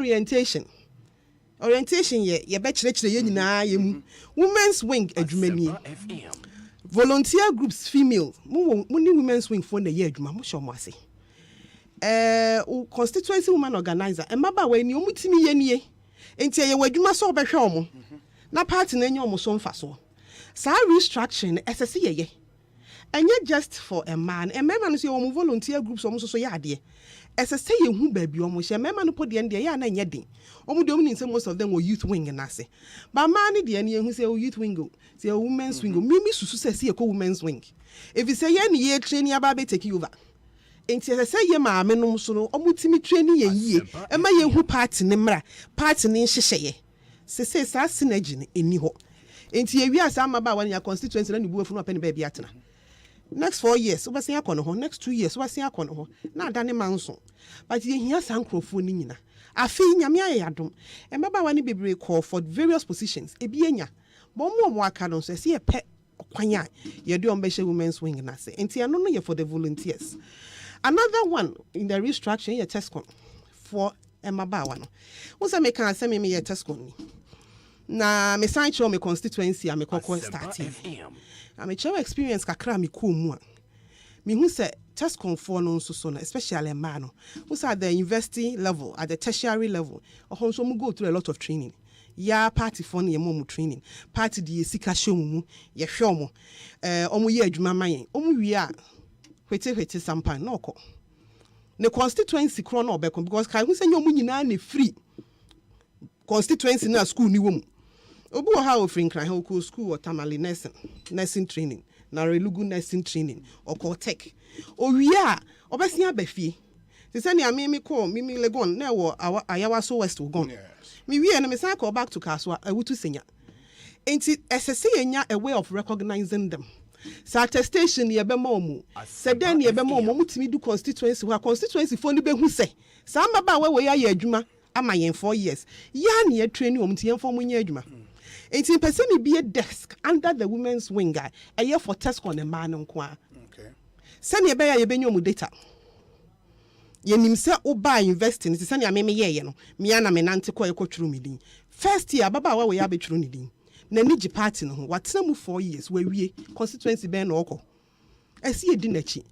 orientation ye be chire ye nyina ye mu women's wing adwumani volunteer groups female mu ni women's wing for na ye adwuma mo hye mo ase constituency woman organizer e maba wa ni omutimi ye nie enti ye wadwuma so obehwe omo na party na nya omo so mfa so sa restructuring SSC ye enye just for a man no so omo volunteer groups omo so ye ade SSC ye hu ba bi omo hye mema no podi ende ye na nya den omo de omo say most of them were youth wing na se ba man ni de ene hu say youth wing go say women's wing go mimi susu say say women's wing if you say ye ni ye train ya ba be take over enti SSC ye ma amenom so no omo timi train ye yie e ma ye hu party ne mra party ne hyehye ye say sa synergy ne eni ho enti ye wi asa ma ba wan ya constituency na ni buafu no apɛ ne ba bi atena next 4 years obasia akono ho next 2 years obasia akono ho na adane manso but ye hia sankrofo ni nyina afi nyame ayadom e maba wani bebre call for various positions e bi enya bo mo aka no so se ye pe kwanya ye do ombe women's wing na se enti ano no ye for the volunteers. Another one in the restructuring ye test for Emma Bawano. What's a make send me a test ni. Na me sign show me constituency and me koko starting. I'm a show experience kakra mi cool mua. Me who say test conform no so especially man. Who's at the university level, at the tertiary level, or also go through a lot of training. Ya party fun ye momu training. Party di sika show mu ye show omu ye adwuma mayen. Omu wi a hwete sampan no ko. Ne constituency kro no obekon because kai hu say nyomu nyina na free. Constituency na school ni wom. Obu ha ofrin kran ha ko school or tamale nursing training. Na relugu nursing training or ko tech. O wi a obesia bafie. They say na me call me legon na wo ayawa so west wo gon. Me we na me say call back to Kaswa awutu senya. Enti SSC enya a way of recognizing them. Sa attestation ye be mamu. Se den ye be mamu mutimi du constituency wa constituency fo ni be hu se. Sa maba we ya ye adwuma ama yen 4 years. Ya na ye train wo mutiyen fo munye adwuma. Enti person me be a desk under the women's wing guy. A year for test on a man nko a. Okay. Send ye be ya ye be nyomu data. Ye nimse oba investing ti sani ameme ye no me ana me nante kwa ekotwuru midin first year baba wa we ya betwuru ni din na niji party no ho watena mu 4 years we wie constituency ben no okọ esi edi nachi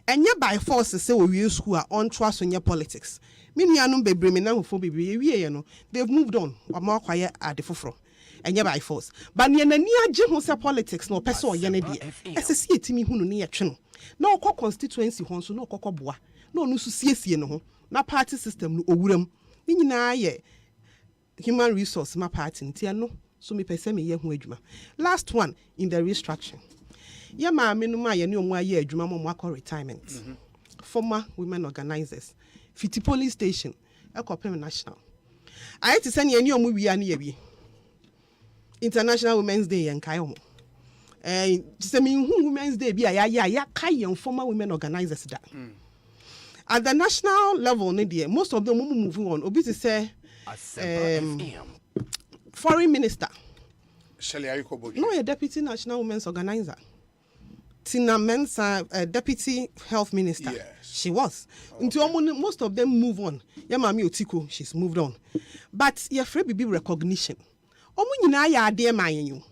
enye by force se we wie school a on trust on your politics me nuanom bebre me na hofo bebre ye wie ye no they've moved on ama kwaye ade foforo enye by force but ne nani age ho se politics no person ye ne de esesi etimi hunu ne ye twe no na okọ constituency ho so na okọ boa no no so siesie no ho na party system no owuram ni nyina ye human resource ma party ntia no so me pese me ye ho adwuma last one in the restructuring ye ma me no ma ye ne omu aye adwuma mo akọ retirement former women organizers fiti police station ekopem national I to send ye ne omu wi ane ye wi International Women's Day yen kai omo se me hu Women's Day bi ya kai yen former women organizers da at the national level, most of them moving on. Obi to say, foreign minister. No, a deputy national women's organizer. Tina Mensa, deputy health minister. Yes. She was. Okay. Most of them move on. Yamami Otiko, she's moved on. But your free baby recognition. Omu nyina ya ade ma yen.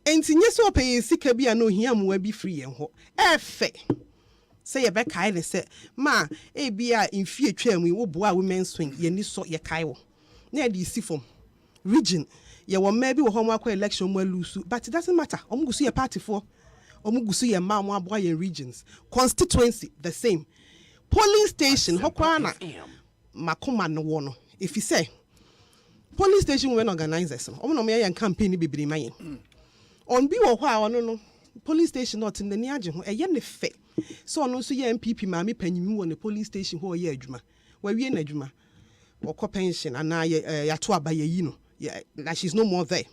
Enti nyeso pay sika bi ano hiam we bi free en ho. Efe. Say ye be kai le say ma e bia infie twam wo boa women swing ye ni so ye kai wo na dey see from region ye wo maybe wo home akwa election mo lose but it doesn't matter omugusu ye party for omugusu ye ma mo aboa ye regions constituency the same polling station hokwa na makoma no wo no if you say polling station when organizers omo no me ye campaign ni bebre mayen on bi wo ho a ono no police station not in the niage ho eye ne fe so no so ye MPP ma me panyimu won the police station ho ye adwuma wa wie na adwuma okọ pension ana ya to aba ye yi no that she's no more there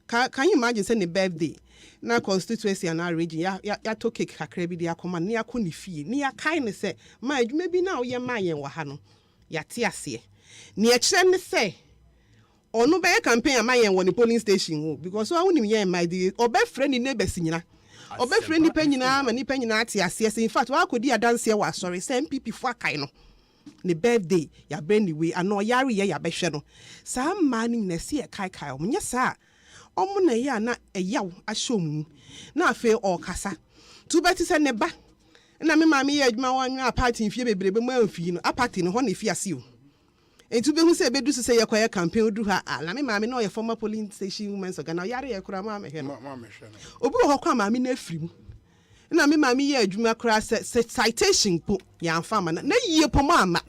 can you imagine say ne birthday na constituency ana region ya to cake kakra bi dia akoma ne akọ ne fie ne ya kai ne say ma adwuma bi na ye ma yen wa ha no ya te ase ne e kire ne say onu be campaign amayen won the polling station ho because so awunim yen my the obe friend ni neighbors nyina obe friend ni panyina ma ni panyina ate ase in fact wa akodi adanse wa sorry say MPP fo akai no ne birthday ya brand the way ano yare ye ya behwe no sa man ni na se e kai omnya sa omo na ye na eyaw ahom na afa o kasa tu beti se ne ba na me ma me ye adwuma wanwa party fie bebrebe mo amfi no a party no ho na fie ase o enti be hu se be du se ye kwaya campaign du ha ala me maame na o ye former polling station women's organ yare ye kura ma me hwe no obi ho kwa maame na afiri mu na me maame ye adwuma kura se citation po ya amfa ma na yie po ma ama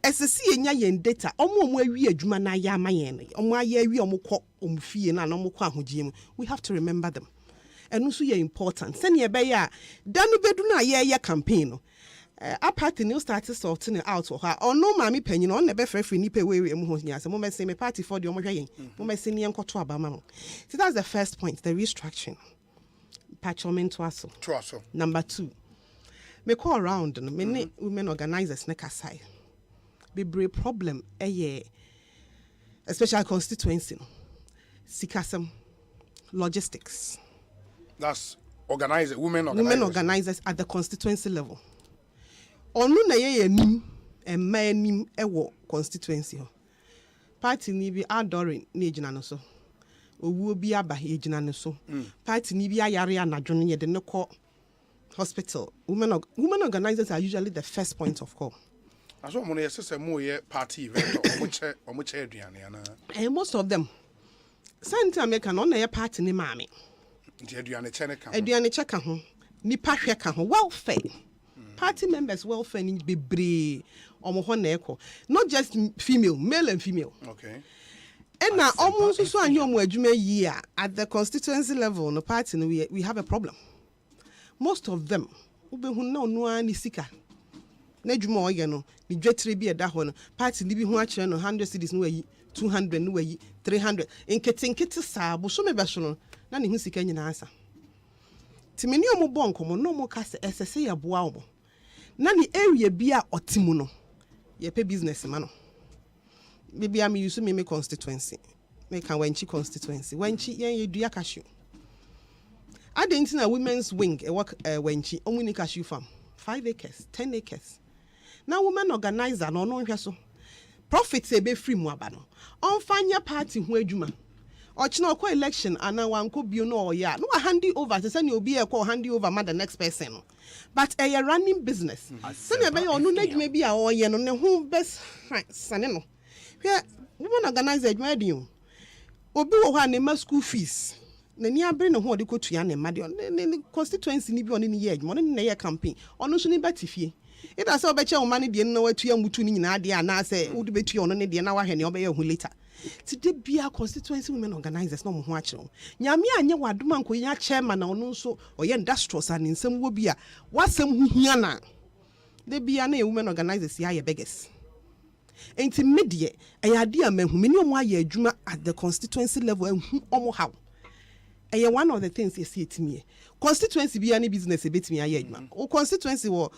esese ye nya ye data omo awi adwuma na ya ama ye no omo aye awi omo kọ omo fie na omo kọ ahogie mu we have to remember them and also ye important se ne be ya danu bedu na ye campaign no a party new started sorting out for her or no mammy penny on the best free nipe way mo say me party for the omo mo me say ni enkoto abama mo. So that's the first point, the restructuring patchment to aso. Number 2, me call around many women organizers ne kasai be brave problem especially constituency sikasem logistics. That's organizers, women organizers at the constituency level. Onu na ye nim emma nim ewo constituency party ni bi adoring na ejina no so owuo bi aba ejina no so party ni bi ayare anadwo no ye de ne call hospital. Women organizers are usually the first point of call. As one money say more party event or much and most of them Santa America no na party ni mami. Aduane cheka ho nipa hwe ka ho welfare. Party members welfare ni bebre omo ho na eko. Not just female, male and female. Okay. And now almost so anyo mo adwuma yi at the constituency level no party no we have a problem. Most of them ubehu na onu ani sika na adwuma oye no ni dwetire bi eda ho no party ni bi ho a kire no 100 cedis no wayi 200 no wayi 300 nkete saa bo so me be so no na ne hu sika nyina asa timeni omo bonko mo no mo ka se esese ye boa omo na ne area bi a otimu no ye pe business ma no bibi am use me constituency me kan wanchi constituency wanchi ye dua cashew Adentina women's wing e work wenchi omuni cashew farm 5 acres 10 acres. Now women organizer no hwe so profits e be free mu aba no on fanya party ho adwuma ochina ko election ana wanko bio no oya no hand over say na obi e ko hand over ma the next person no but a running business say na be onu na adwuma bi a oye no ne ho best sane no hwe women organizer adwuma din obi wo ha ne ma school fees na ni abre ne ho de kotua ne ma de ne constituency ni bi oni ne ye adwuma ne ye campaign ono so ni batifie it as obeche o mani de no watua mutu ni nyina de ana say wo de betua ono ne de na wa hwe ne obeye hu later today bia constituency women organizers no mo ho a kire nyame anye wadoma nko ya chairman na ono so oye industrials an nsem wo bia wasem hu hia na de bia na women organizers ya ye beggars enti medie ayade amahu meni omo aye adwuma at the constituency level ehu omo how one of the things you see it me constituency be any business betimi aye adwuma o constituency wo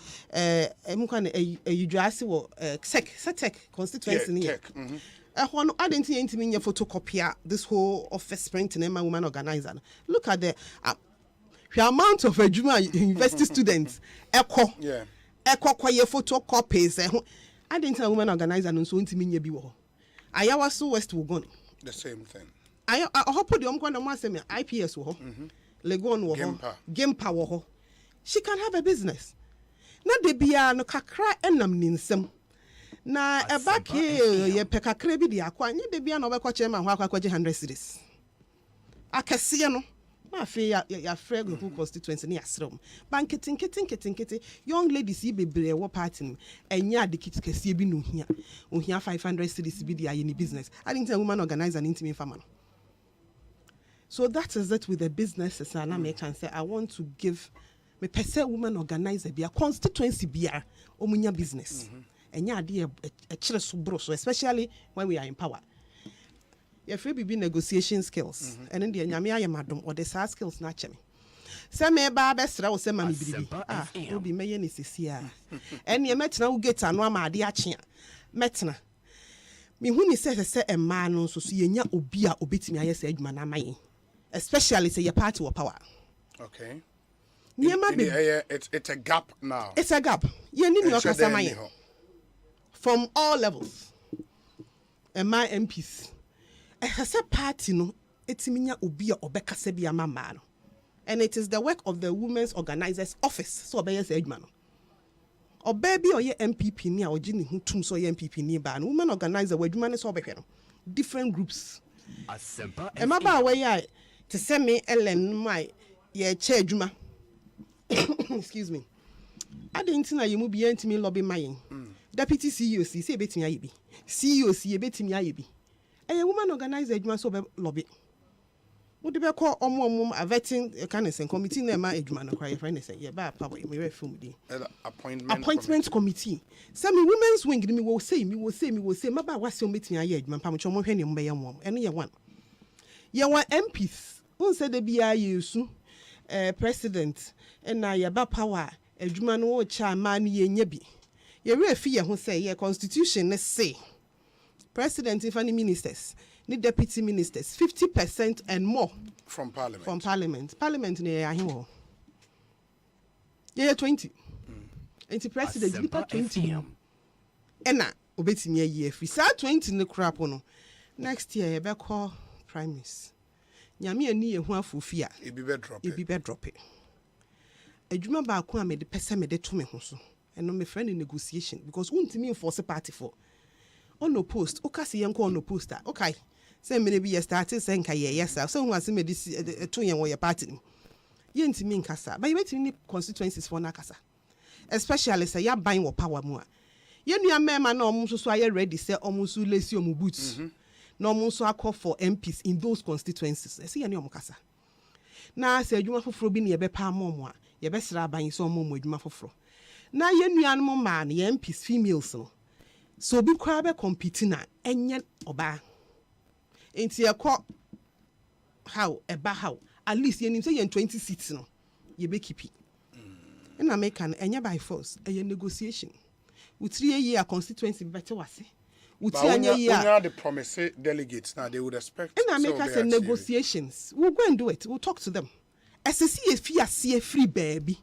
emukane yidwase wo sec constituency ni no I didn't see anything in your photocopy this whole office print and woman organizer. Look at the amount of university students echo kwa your photocopies. I didn't tell woman organizer no so intimi nya bi wo. Ayawa so west will go. The same thing. I hope the omkwana mo asem IPS wo ho. Legon wo ho. Gempa wo ho. She can have a business. Na de bia no kakra enam ni nsem. Na back here ye pekakra bi de akwa nye de bia na obekwa chairman ho akwa 100 cedis. Akese no ma fe ya frag no constituency ni asrem. Banketin young ladies yi bebre wo party enya adikit kese bi no hia. Ohia 500 cedis bi de aye ni business. I didn't tell woman organizer an intimate farmer. So that is it with the businesses and I can say I want to give me person woman organizer be a constituency be a omunya business. And yeah, dear a chile so especially when we are in power. Your free be negotiation skills and in the nyamia madam or the SAR skills naturally. Some may barbestra or some money will be mayor is here. And your metna will get an one dear chia. Metna. Me when he says a set a man so see ya obia obit me I said manamai. Especially say your party or power. Okay. It's a gap now. It's a gap. You need your customer from all levels. And my MPs. As a party, no, it's minya ubia obeka sebia mama. And it is the work of the women's organizers office. So obey say man. Or baby or your MPP ni or jini who tum so your MPP ni ban. Women organizer where women is obeka. Different groups. Asempa. And my ba where to send me Ellen my ye chair juma. Excuse me. I didn't know you be me lobby mine. Deputy CEO say betimi ayebi. CEO say betimi ayebi. A woman organizer juma so lobby. Would be call a vetting canvassing committee na ma adwuma no cry friend say ye ba pa we reform di. Appointment committee. Some women's wing me will say ma ba wase o betimi aye adwuma pa mo cho mo hwe ne mo be ye mo. Eno ye one. Ye one MPs. Who said the BIU president and na ye ba power adwuma no wo cha ma ne ye nya bi. Ye refi ye ho say ye constitution ne say president if any ministers need deputy ministers 50% and more from parliament. Parliament ne ya hin wo. Ye 20. Enti president nipa 20. Ena obetimi ayi afri sa 20 ne crap no next year ye be call primaries nyame ani ye hu afofia ebi be drop it adwuma ba ko a me de pese me de to me ho so eno me friend negotiation because untimi enforce party for on no post o kase yen ko on no poster okay say me be started say nka ye yes so hu ase me de to yen wo ye party ye ntimi nkasa ba ye betimi constituencies for na kasa especially say ya ban wo power mu a ye nua mema na omo so aye ready say omo so lesi omo boots na omo so akọ for MPs in those constituencies say ye ne omo kasa na say adwuma foforo bi ne ye be pa amomo a ye be sra ban so omo adwuma foforo na ye nua no ma na ye MPs females no so bi kwa be compete na enye oba enti ye kọ how at least ye nim say ye 20 seats no ye be keep in American enya by force a negotiation with 3 year constituency better was with 3 year the promise delegates now they would expect in America say negotiations we'll go and do it we'll talk to them SSC see free baby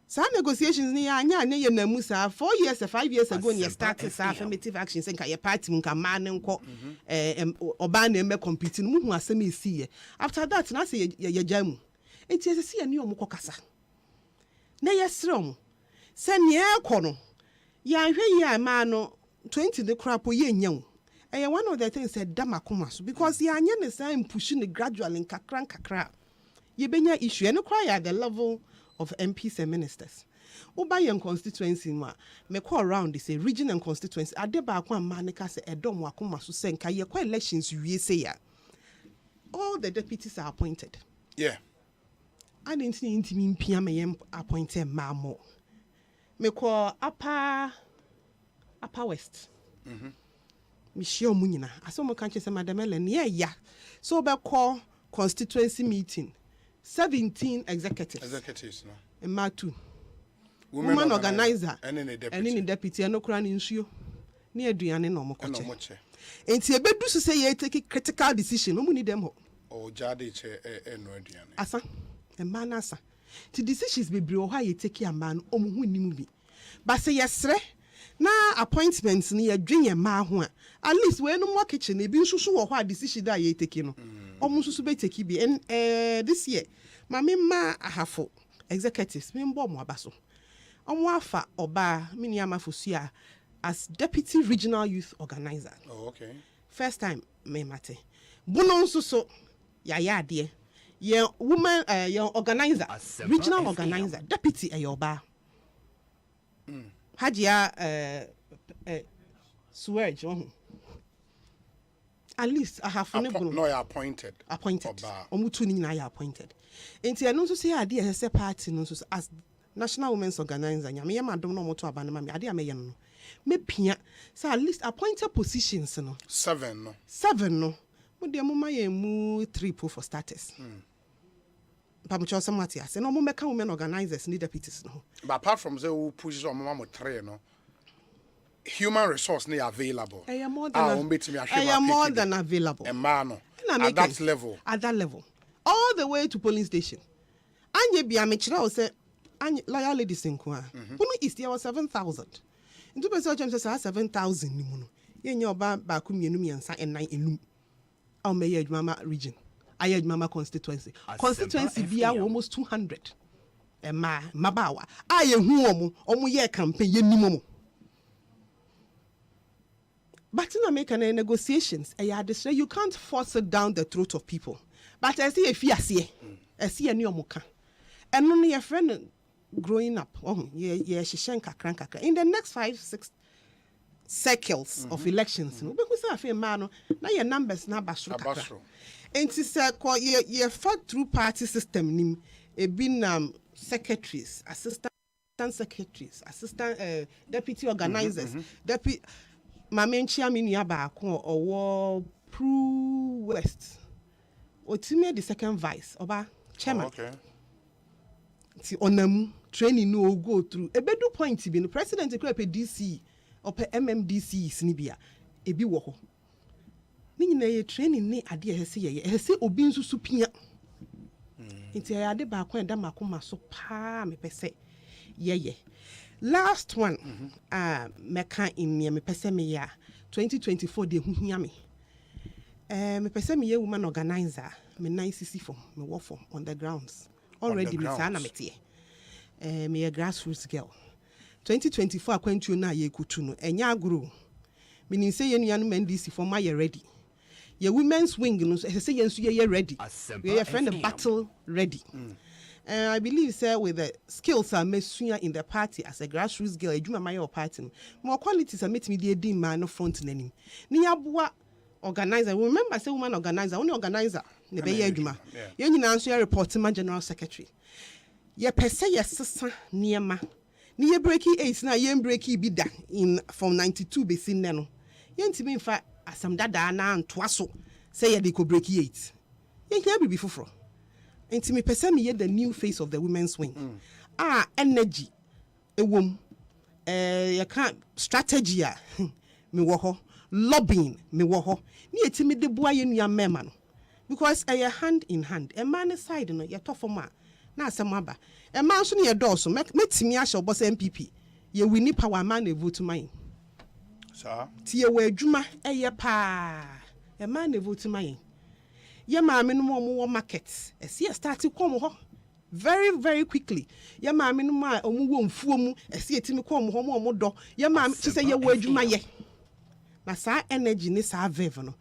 some negotiations ni anya na ye na musa 4 years or 5 years ago you started affirmative action say ka ye party nka man nko oba na embe compete mu hu asem esi after that na say ye jamu enti SSC ani omko kasa na yesrom se ne ekono ya hwe ya ma no 20 the crap ye nyaw one of the things said damakoma so because ya anya ne say push ne gradually nkakra ye benya issue and cry at the level of MPs and ministers uba yen constituency ma me call around this region and constituency ade ba kwa manika se edom wakoma so se nka ye kwa elections wie say ya all the deputies are appointed yeah. I didn't see intimi mpia me appointed mamo. Me call upper west. Me share munina. Aso mo kanche se madam Ellen yeah. So be call constituency meeting. 17 executives no. And ma 2. Woman organizer. And any deputy no kra ni nsuo. Ni aduane no mo koche. Enti ebedu so say ye take critical decision. No mu ni dem ho. O jade che no aduane. Asa Manasa. The decisions be bro how you take your man hu nimu bi. But say yesre na appointments ni ye dwen ye ma ho a at least we no mo kitchen e bi nsusu wo ho decision that ye take no. Nsusu be take bi and this year mama ma ahafo executives me mbo mo abaso. Omo afa oba mini amafosua as deputy regional youth organizer. Oh okay. First time me mate. Bono nsusu ya ade ye woman your organizer Asempa regional organizer deputy ayoba hajia swear at least I have no appointed omutu ni na appointed enti eno so say ade e se party no so as national women's organizer nyame ye madom no moto aba na me ade ameye no me pia so at least appointed positions no 7 no mo de mo maye mu 3 for starters Pamucho Samatia, and no more women organizers need deputies. No. But apart from the who pushes on Mamma 3, no human resource ne available. I am more than available. And man, at that level. At that level. All the way to polling station. Anye be a mature say loyal ladies in Kwa. Who is there was 7,000. Into person says 7,000 nimuno. Yen your bakum yenumiansa and 9 ilum. Our mayor mama region. Ayed mama constituency be almost 200 mabawa aye hu omo ye campaign ye nimomo but in American negotiations you can't force it down the throat of people but I see if you see any omoka and no your friend growing up kakra in the next 5-6 cycles of elections no because I feel man na your numbers na basro and to say ye fought through party system nim e bin secretaries assistant deputy organizers deputy mama chairman ya ba ko owo Pru West otime the second vice oba chairman okay ti onam training no go through e bedu point bi no president kra pe DC or pe MMDC sinibia e bi wo ho ni na ye training ni ade ye se obi nsusu pia nti ade ba ko enda makoma so pa me pese Yeah. Last one, meka in me pese me ya 2024 de hu hia me. Me pese me ye woman organizer, me 9cc form, me work for on the grounds. Already me sana metie. Me a grassroots girl. 2024 akwantu na ye kutu no enya agro. Meaning say ye nuanu NDC for my ready. Ye women's wing no say ye nso ye ready. We are friend the battle ready. I believe sir with the skills are mesuya in the party as a grassroots girl edwuma my party. More qualities are met me the dim man no front nanim. Ni aboa organizer. Remember say woman organizer, only organizer ne be ye edwuma. Ye nyina nso ye report ma general secretary. Ye pese ye sesa niema. Ni ye breaking 8 na ye breaking bi da in from 92 be sin no. Ye ntimi mfa asam dada na antoa so say ye dey ko break 8. Ye hia bibi foforo. Ntimi pese me ye the new face of the women's wing. Energy ewom. Ye kan strategy a me wo ho, lobbying me wo ho. Ni etimi de boa ye nua mema no. Because a hand in hand. A man side no ye to form na asem aba. A man so ne ye do so metimi a hye boss MPP. Ye wini power man e vote mine. Sir. Ti ye wa adwuma eye pa. A man e vote mine. Ye maame no mo market. Esi start come ho. Very very quickly. Ye maame no ma omu wo mfuo mu esi etimi come ho mo do. Ye maame ti say ye wa adwuma ye. Na sa energy ni sa vive no.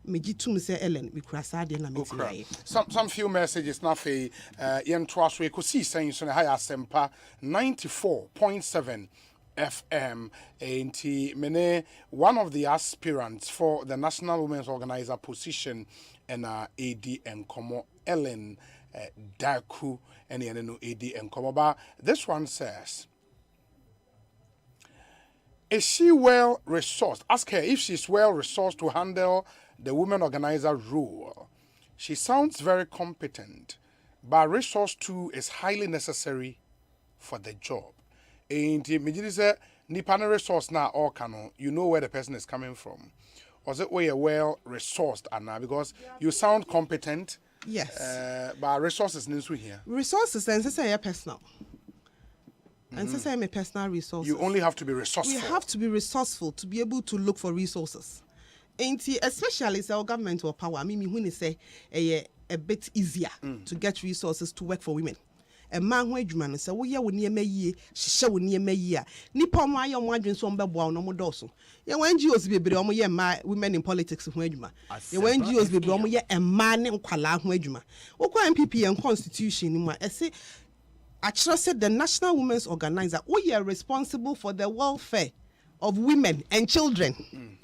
Mejitum say Ellen mikrasa de na metia. Some few messages na fe yen twaso e ko si saying so na high Asempa 94.7 FM enti mene one of the aspirants for the National Women's Organizer position and AD Nkomo Ellen Daku and no AD Nkomo. But this one says, is she well resourced? Ask her if she's well resourced to handle the women organizer role. She sounds very competent, but resource too is highly necessary for the job. And nipa resource na all canon, you know where the person is coming from. Was it where you're well resourced, Anna? Because you sound competent. Yes. But resources nisu here. Resources and say personal. And say I'm a personal resource. You only have to be resourceful. We have to be resourceful to be able to look for resources. Especially as our government or power, I mean, when they say a bit easier to get resources to work for women. A man who man say, "Oh yeah, we near me she will near me Nipa ma ya mwadwen so mbebo no modoso. Ye wan NGOs bebre omo ye ma women in politics ho adwuma. Ye wan NGOs bebre omo ye emma ne nkwala ho adwuma. Okwa MPP and constitution ni ma ese actually said the National Women's Organizer, we are responsible for the welfare of women and children.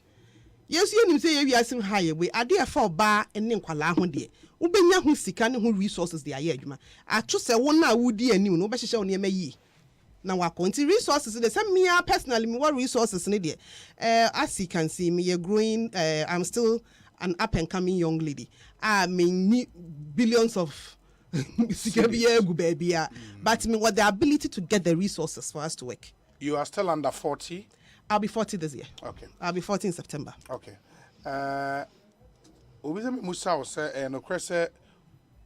Yes, you say we are some higher way. Are there for bar and nkwala ho de. Ubenya hu sika ne hu resources de aye adwuma. Atwo se won na wudi ani no be hye wo ne mayi. Na wakonti resources de say me personally me what resources ne de. As you can see me growing I'm still an up and coming young lady. I mean billions of but me what the ability to get the resources for us to work. You are still under 40? I'll be 40 this year. Okay. I'll be 40 in September. Okay. Obizemi Musa was no krese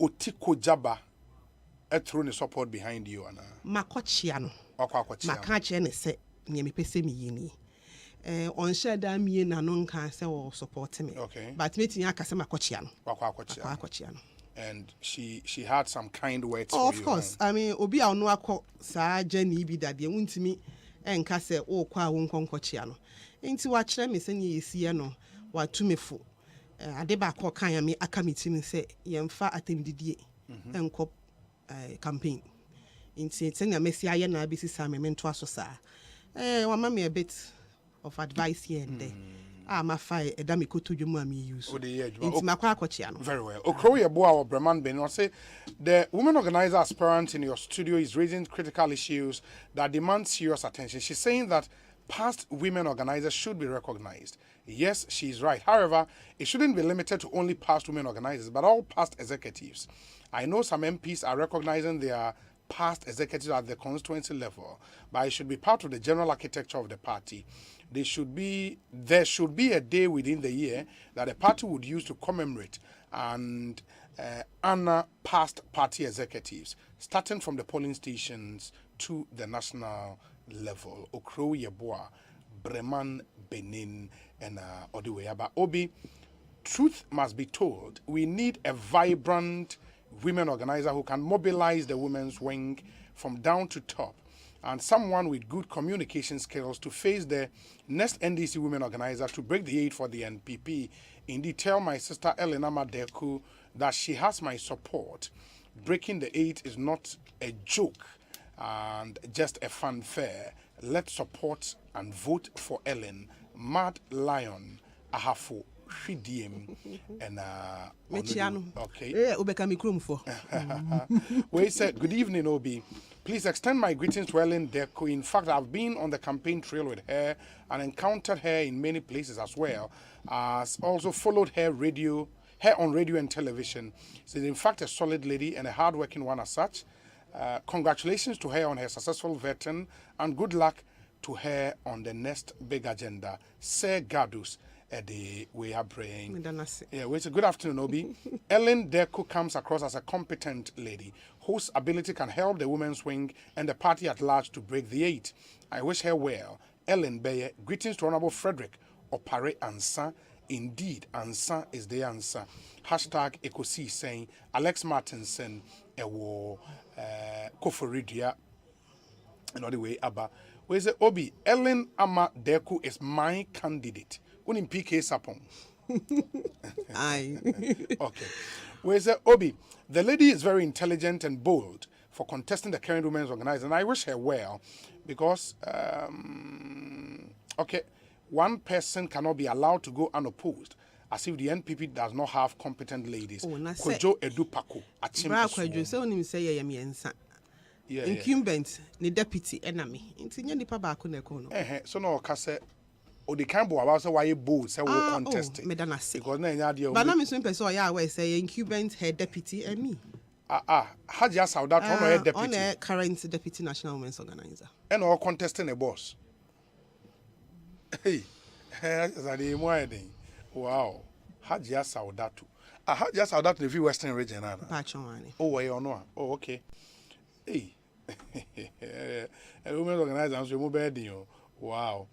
otiko jaba through the support behind you ana. Makochiano. Akwakochiano. Makache ne se me pese me yini. On share da me na no nka se wo support me. Okay. But me tinya akase makochiano. Akwakochiano. And she had some kind words for you. Of course. I mean, obi a no akọ sa journey bi da de wuntimi enka se wo kwa wo nkonkochia no. Enti wa kire me se ne yesi no wa tumefo. Ade ba akọ kan ya me aka meeting se yemfa atemdidie enko campaign. Enti tenya mesi aye na abisi sa me mento aso sa. Wa ma me a bit of advice here and there. My fire a damn to you, mommy use. Very well. Okroye Boa or Breman Ben say the women organizer aspirant in your studio is raising critical issues that demand serious attention. She's saying that past women organizers should be recognized. Yes, she's right. However, it shouldn't be limited to only past women organizers, but all past executives. I know some MPs are recognizing their past executives at the constituency level, but it should be part of the general architecture of the party. There should be a day within the year that the party would use to commemorate and honor past party executives, starting from the polling stations to the national level. Okro Yeboah, Breman, Benin, and Odiweyaba. Obi, truth must be told. We need a vibrant women organizer who can mobilize the women's wing from down to top, and someone with good communication skills to face the next NDC women organizer to break the 8 for the NPP. Indeed, tell my sister Elena Madeku that she has my support. Breaking the 8 is not a joke and just a fanfare. Let's support and vote for Ellen. Mad Lion, Ahafo, Shidiem, and okay. We said, good evening, Obi. Please extend my greetings to Ellen Deco. In fact, I've been on the campaign trail with her and encountered her in many places as well. As also followed her on radio and television. She's in fact a solid lady and a hardworking one as such. Congratulations to her on her successful veteran and good luck to her on the next big agenda. Sir Gadus, we are praying. Yeah, we say good afternoon, Obi. Ellen Deco comes across as a competent lady whose ability can help the women's wing and the party at large to break the 8. I wish her well. Ellen Baye, greetings to Honorable Frederick Opare Ansa. Indeed, Ansa is the answer. Hashtag Ekosi saying Alex Martinson, Ewo Koforidia, and all the way Abba. We say Obi, Ellen Ama Deku is my candidate. Unim PK Sapong. Aye. Okay. We say Obi, the lady is very intelligent and bold for contesting the current women's organizer, and I wish her well because okay. One person cannot be allowed to go unopposed, as if the NPP does not have competent ladies. Kojo Edupako, incumbent, the deputy enemy. So no, Kase, or the Cambo about why you both say we contest. Because but I'm assuming person I say incumbent, her deputy, and me. Haja Saudat, her deputy. On a current deputy national women's organizer. And all contesting a boss. Hey, wow. Hajia Saudatu. Hajia Saudatu in the Western region. Oh, I know. Oh, okay. Hey, a women organizer. Wow.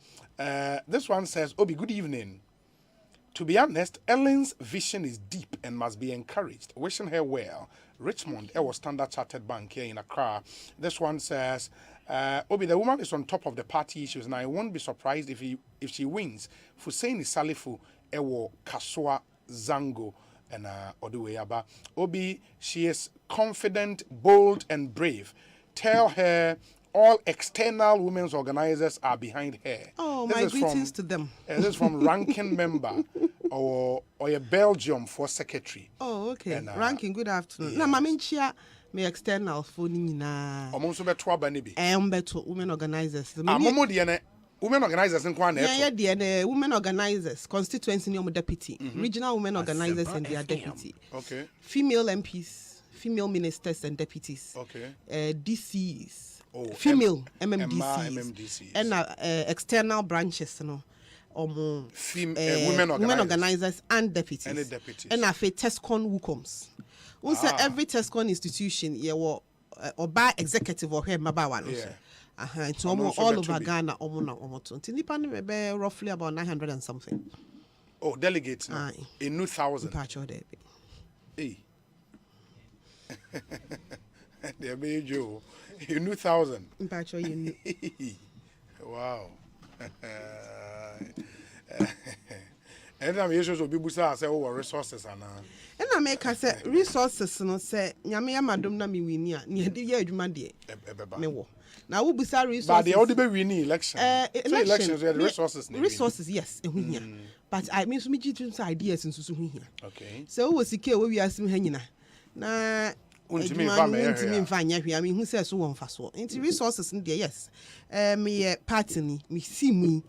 This one says, Obi, good evening. To be honest, Ellen's vision is deep and must be encouraged. Wishing her well. Richmond, Ewa Standard Chartered Bank here in Accra. This one says, Obi, the woman is on top of the party issues, and I won't be surprised if she wins. Fusaini Salifu, Ewo Kaswa Zango, and Oduweyaba. Obi, she is confident, bold, and brave. Tell her all external women's organizers are behind her. Oh, my greetings to them. This is from ranking member or a Belgium for secretary. Oh, okay. And, ranking, good afternoon. Na maminchia me external for nina. Omonso beto abanibi. Beto women organizers. Momo diene women organizers in Kwan. Yeah, women organizers, constituency ni deputy, regional women organizers and their deputy. Okay. Female MPs, female ministers and deputies. Okay. DCs. Female MMDCs. And external branches, women organizers and deputies. And I say TESCON WUCOMs. We say every TESCON institution, or by executive or here, it's almost all over Ghana, roughly about 900 and something. Oh, delegates now. A new 1,000. Hey. They're made you. You knew 1,000. Wow. And I'm usually so people say resources and I make us say resources no say nyame madam na me wini a ne de ye adwuma de me wo na wo busa resources but they already be winning election so elections where the resources yes ehu hia but I mean so me give some ideas nso so hu hia okay so wo sike wo wiase ha nyina na untimi mfa nya hwia me hu say so won fa so nti resources no de yes me party ni me si mu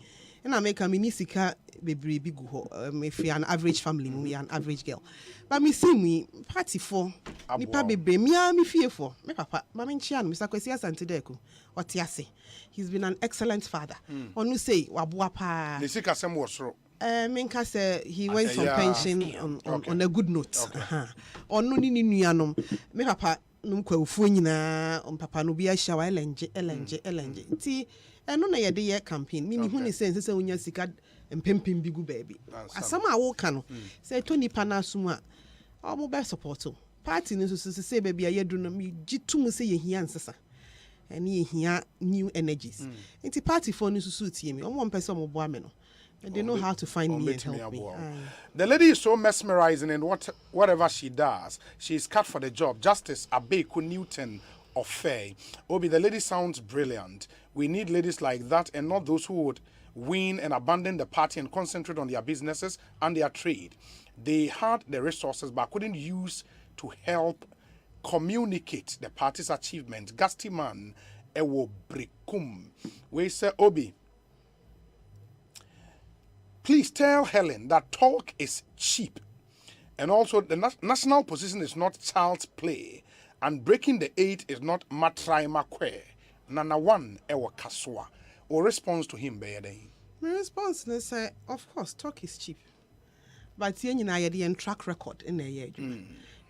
na make am ni sika bebre bi gu ho me fi an average family me an average girl but me see me party for nipa bebre me a me fie for me papa ma me nchia no Mr. Kwesi Asante Deku otiase he's been an excellent father onu say waboa pa the sika sem wo soro me nka say he went on pension on a good note onu ni nuanom me papa nkwafuo nyinaa papa no bi ahya wa elenje nti eno na yede ye campaign mi hu ni sense se wonya sika mpempem bi gu baabi asam a wo ka no se to nipa na asom a omo be support party ni so se baabi ayedu no mi gitum se ye hia nsesa ene ye hia new energies nti party for ni so tie mi omo mpese omo bo ame no. And they know how to find me and help me. The lady is so mesmerizing in whatever she does. She is cut for the job. Justice Abeku Newton of Faye. Obi, the lady sounds brilliant. We need ladies like that and not those who would win and abandon the party and concentrate on their businesses and their trade. They had the resources but couldn't use to help communicate the party's achievement. Gasti man, ewo brekum. We say, Obi, please tell Helen that talk is cheap. And also, the national position is not child's play. And breaking the 8 is not matrai makwe. Nana one ewa kaswa. Or response to him, Bayade? My response is, of course, talk is cheap. But you know, I track record in a year.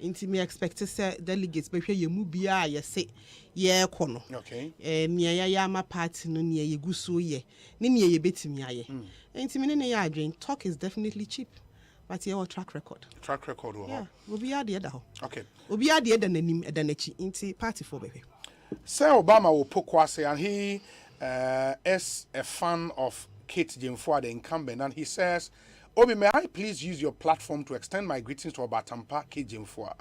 Inti me expect to say delegates be hwe yemu bia ye se ye kono okay nia ya ma party no nia ye guso ye ne nia ye betimi aye inti me ne ya adwen talk is definitely cheap but your track record wo yeah obi ade da ho okay obi ade da nanim da nachi inti party for bebe say Obama will pokwase and he is a fan of Kate Jemfo, the incumbent, and he says, Obi, may I please use your platform to extend my greetings to Obatampa Kate Jemfo.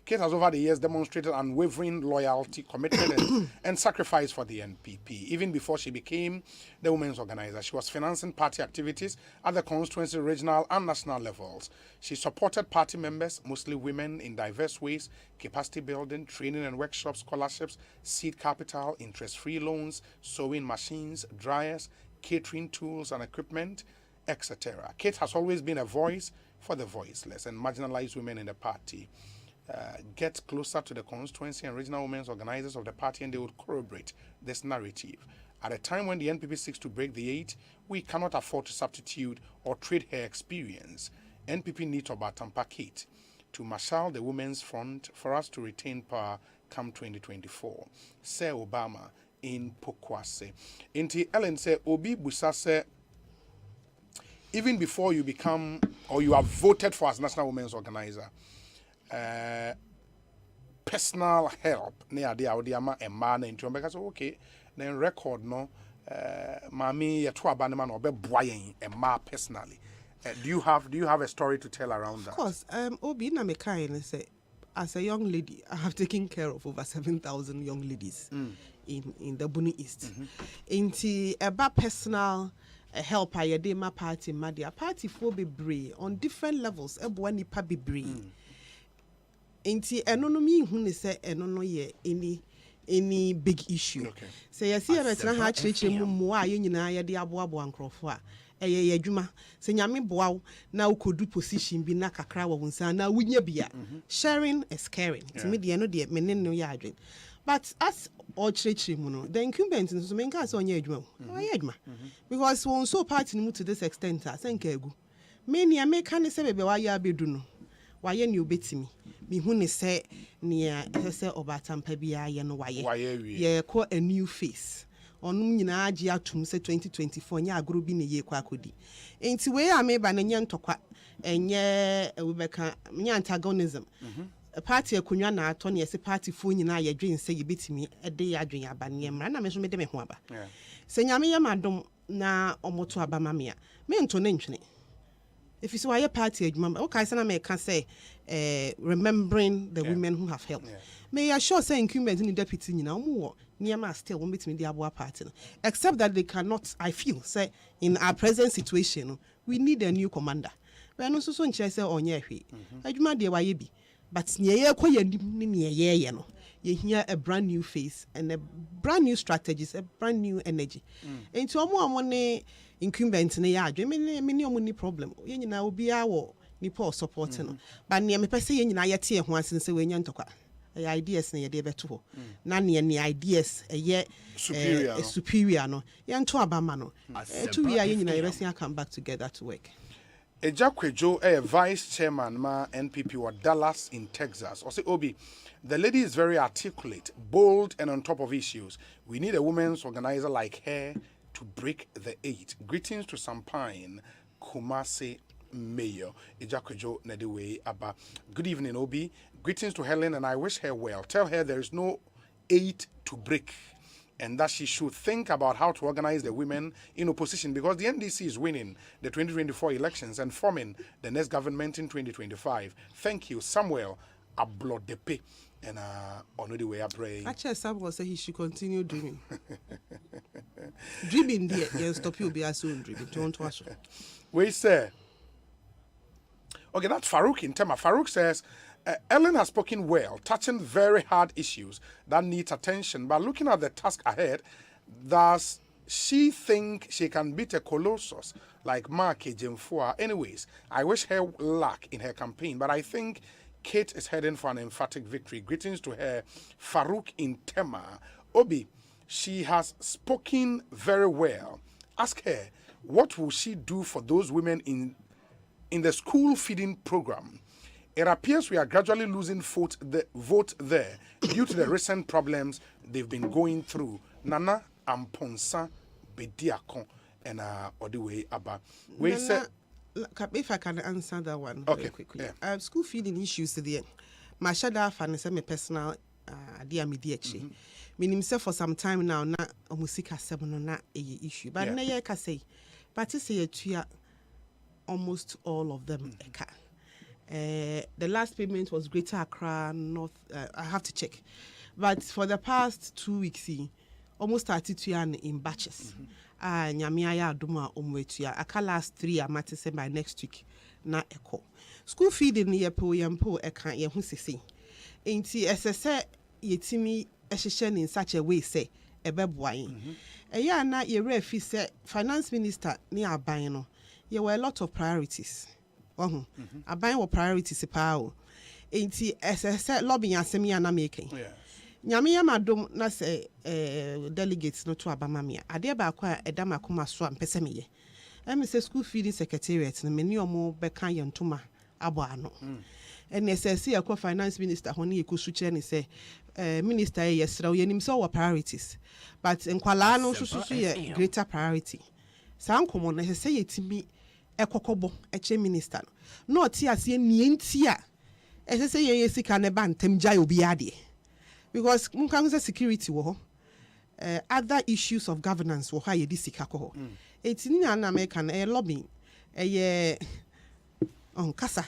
Kate has over the years demonstrated unwavering loyalty, commitment, and sacrifice for the NPP. Even before she became the women's organizer, she was financing party activities at the constituency, regional, and national levels. She supported party members, mostly women, in diverse ways: capacity building, training and workshops, scholarships, seed capital, interest-free loans, sewing machines, dryers, catering tools and equipment, etc. Kate has always been a voice for the voiceless and marginalized women in the party. Get closer to the constituency and regional women's organizers of the party and they would corroborate this narrative. At a time when the NPP seeks to break the 8, we cannot afford to substitute or trade her experience. NPP needs Obatampa Kate to marshal the women's front for us to retain power come 2024. Say Obama in Pokwase. Inti Ellen say Obi Busa say even before you become or you are voted for as National Women's Organizer, personal help near the Audiama and man into because okay, then record no mami ya twa banman or be boying and ma personally. Do you have a story to tell around that? Of course. Obi na me kind say as a young lady, I have taken care of over 7,000 young ladies in the Buni East. Inti about personal help I dey my party media party for bebre on different levels ebo nipa bebre. Inti eno no mi hu ne say eno no ye any big issue. Okay. Say you see e betra ha chirechire mu mo a ye nyina ye de aboabo ankrofo a eye adwuma se nyame boa na ukodu position bi na kakra wo nsa na wunya bia sharing is caring to me de no de me no ya adwen but as all church mu no the incumbent so me nka say onye adwuma onye adwuma because won so party mu to this extent a senka agu me nia me kan se bebe wa ya bedu no wa ye ne obetimi me hu ne se nia se Obatampa bia ye no wa ye ko a new face onum nyina agi atum se 2024 nya agoro bi ne ye kwa akodi enti we ameba na nya ntokwa enye webeka nya antagonism party akunwa na ato ne se party fo nyina ye dwen se ye betimi ede ya dwen aba ne mra na me so me de me ho aba se nyame ye madom na omoto aba mamia me nto ne ntwene if you see why party adwuma okay say na me can say remembering the women who have helped may assure say incumbent in deputy nyina omo Niama still won't meet me the Abua party. Except that they cannot, I feel, say in our present situation, we need a new commander. We are not so soon say on ye. I do not dear why be. But near ye no. You hear a brand new face and a brand new strategies, a brand new energy. And to more money incumbent in a yard, many problem. You know, will be our Nipo supporting. But near me per se in I tear once and say when you talk. Ideas na yede beto na ne ideas ye superior no ye nto abama no 2 years ye nyina ye besi come back together to work. Ejakwejo, a vice chairman, ma NPP or Dallas in Texas. Osei Obi, the lady is very articulate, bold, and on top of issues. We need a women's organizer like her to break the 8. Greetings to Sampine, Kumasi Mayor. Ejakwejo Nediwe Abba. Good evening, Obi. Greetings to Helen, and I wish her well. Tell her there is no 8 to break, and that she should think about how to organize the women in opposition, because the NDC is winning the 2024 elections and forming the next government in 2025. Thank you, Samuel Ablodepe. And on the way, I pray. Actually, Samuel said he should continue dreaming. Dreaming there, yeah, stop you be as soon dreaming. Don't watch. We say, okay, that's Farouk in Tema. Farouk says, Ellen has spoken well, touching very hard issues that need attention. But looking at the task ahead, does she think she can beat a colossus like Mark Ejimfua? Anyways, I wish her luck in her campaign, but I think Kate is heading for an emphatic victory. Greetings to her, Farouk in Tema. Obi, she has spoken very well. Ask her, what will she do for those women in the school feeding program? It appears we are gradually losing vote there due to the recent problems they've been going through. Nana Amponsa Bediakon and Odiwe Abba. We said, if I can answer that one okay, very quickly. Yeah. School feeding issues today. My shadow fan is my personal idea mediachi. Meaning for some time now, na musika seven na a issue. But na ye ka say, but say to almost all of them eka. The last payment was Greater Accra North. I have to check, but for the past 2 weeks, almost 32 in batches. Nyamiaya Duma Umwetia. Aka last 3 I might say by next week. Na echo. School feeding ye po yampo eka ye husisi. Inti SSA yetimi eshishen in such a way say ebebwain. Ya na ye refi say finance minister ni abayno. There were a lot of priorities. Abayno were priorities pao. Inti SSA lobbying asemi na making. Nyamiya madom na se delegates no to abamamia. Ade ba kwa edama kuma so ampese meye. Emi se school feeding secretariat na meni omo beka yentoma abo ano. NSSC akwa finance minister honi ekusu che ni se minister yesra yenim so priorities. But nkwala no susu ye greater priority. Sa nkomo na se yetimi ekokobo eche minister no ti ase nie ntia. Se ye sika ne ba ntem jai obi ade. Because munkanza security wo other issues of governance wo ha ye disika ko etini na America na lobbying on kasa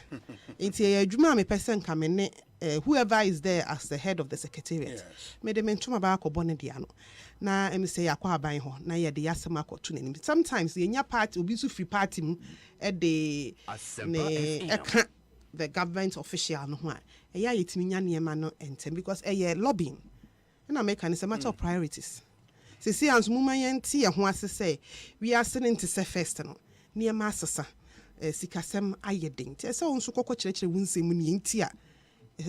enti adwuma me person kamene whoever is there as the head of the secretariat me de mentuma ba akobɔ ne dia no na em say akwa aban ho na ye de yasema akoto nanim sometimes ye nya party obi so free party mu de ne eka the government official no ho a yetimi nya niema no entem because lobbying and America is a matter of priorities. See as muma yenti ye ho ase say we are sitting to say first no niema asesa sikasem ayedin te say onso kokko kirekire wunsem ni yenti a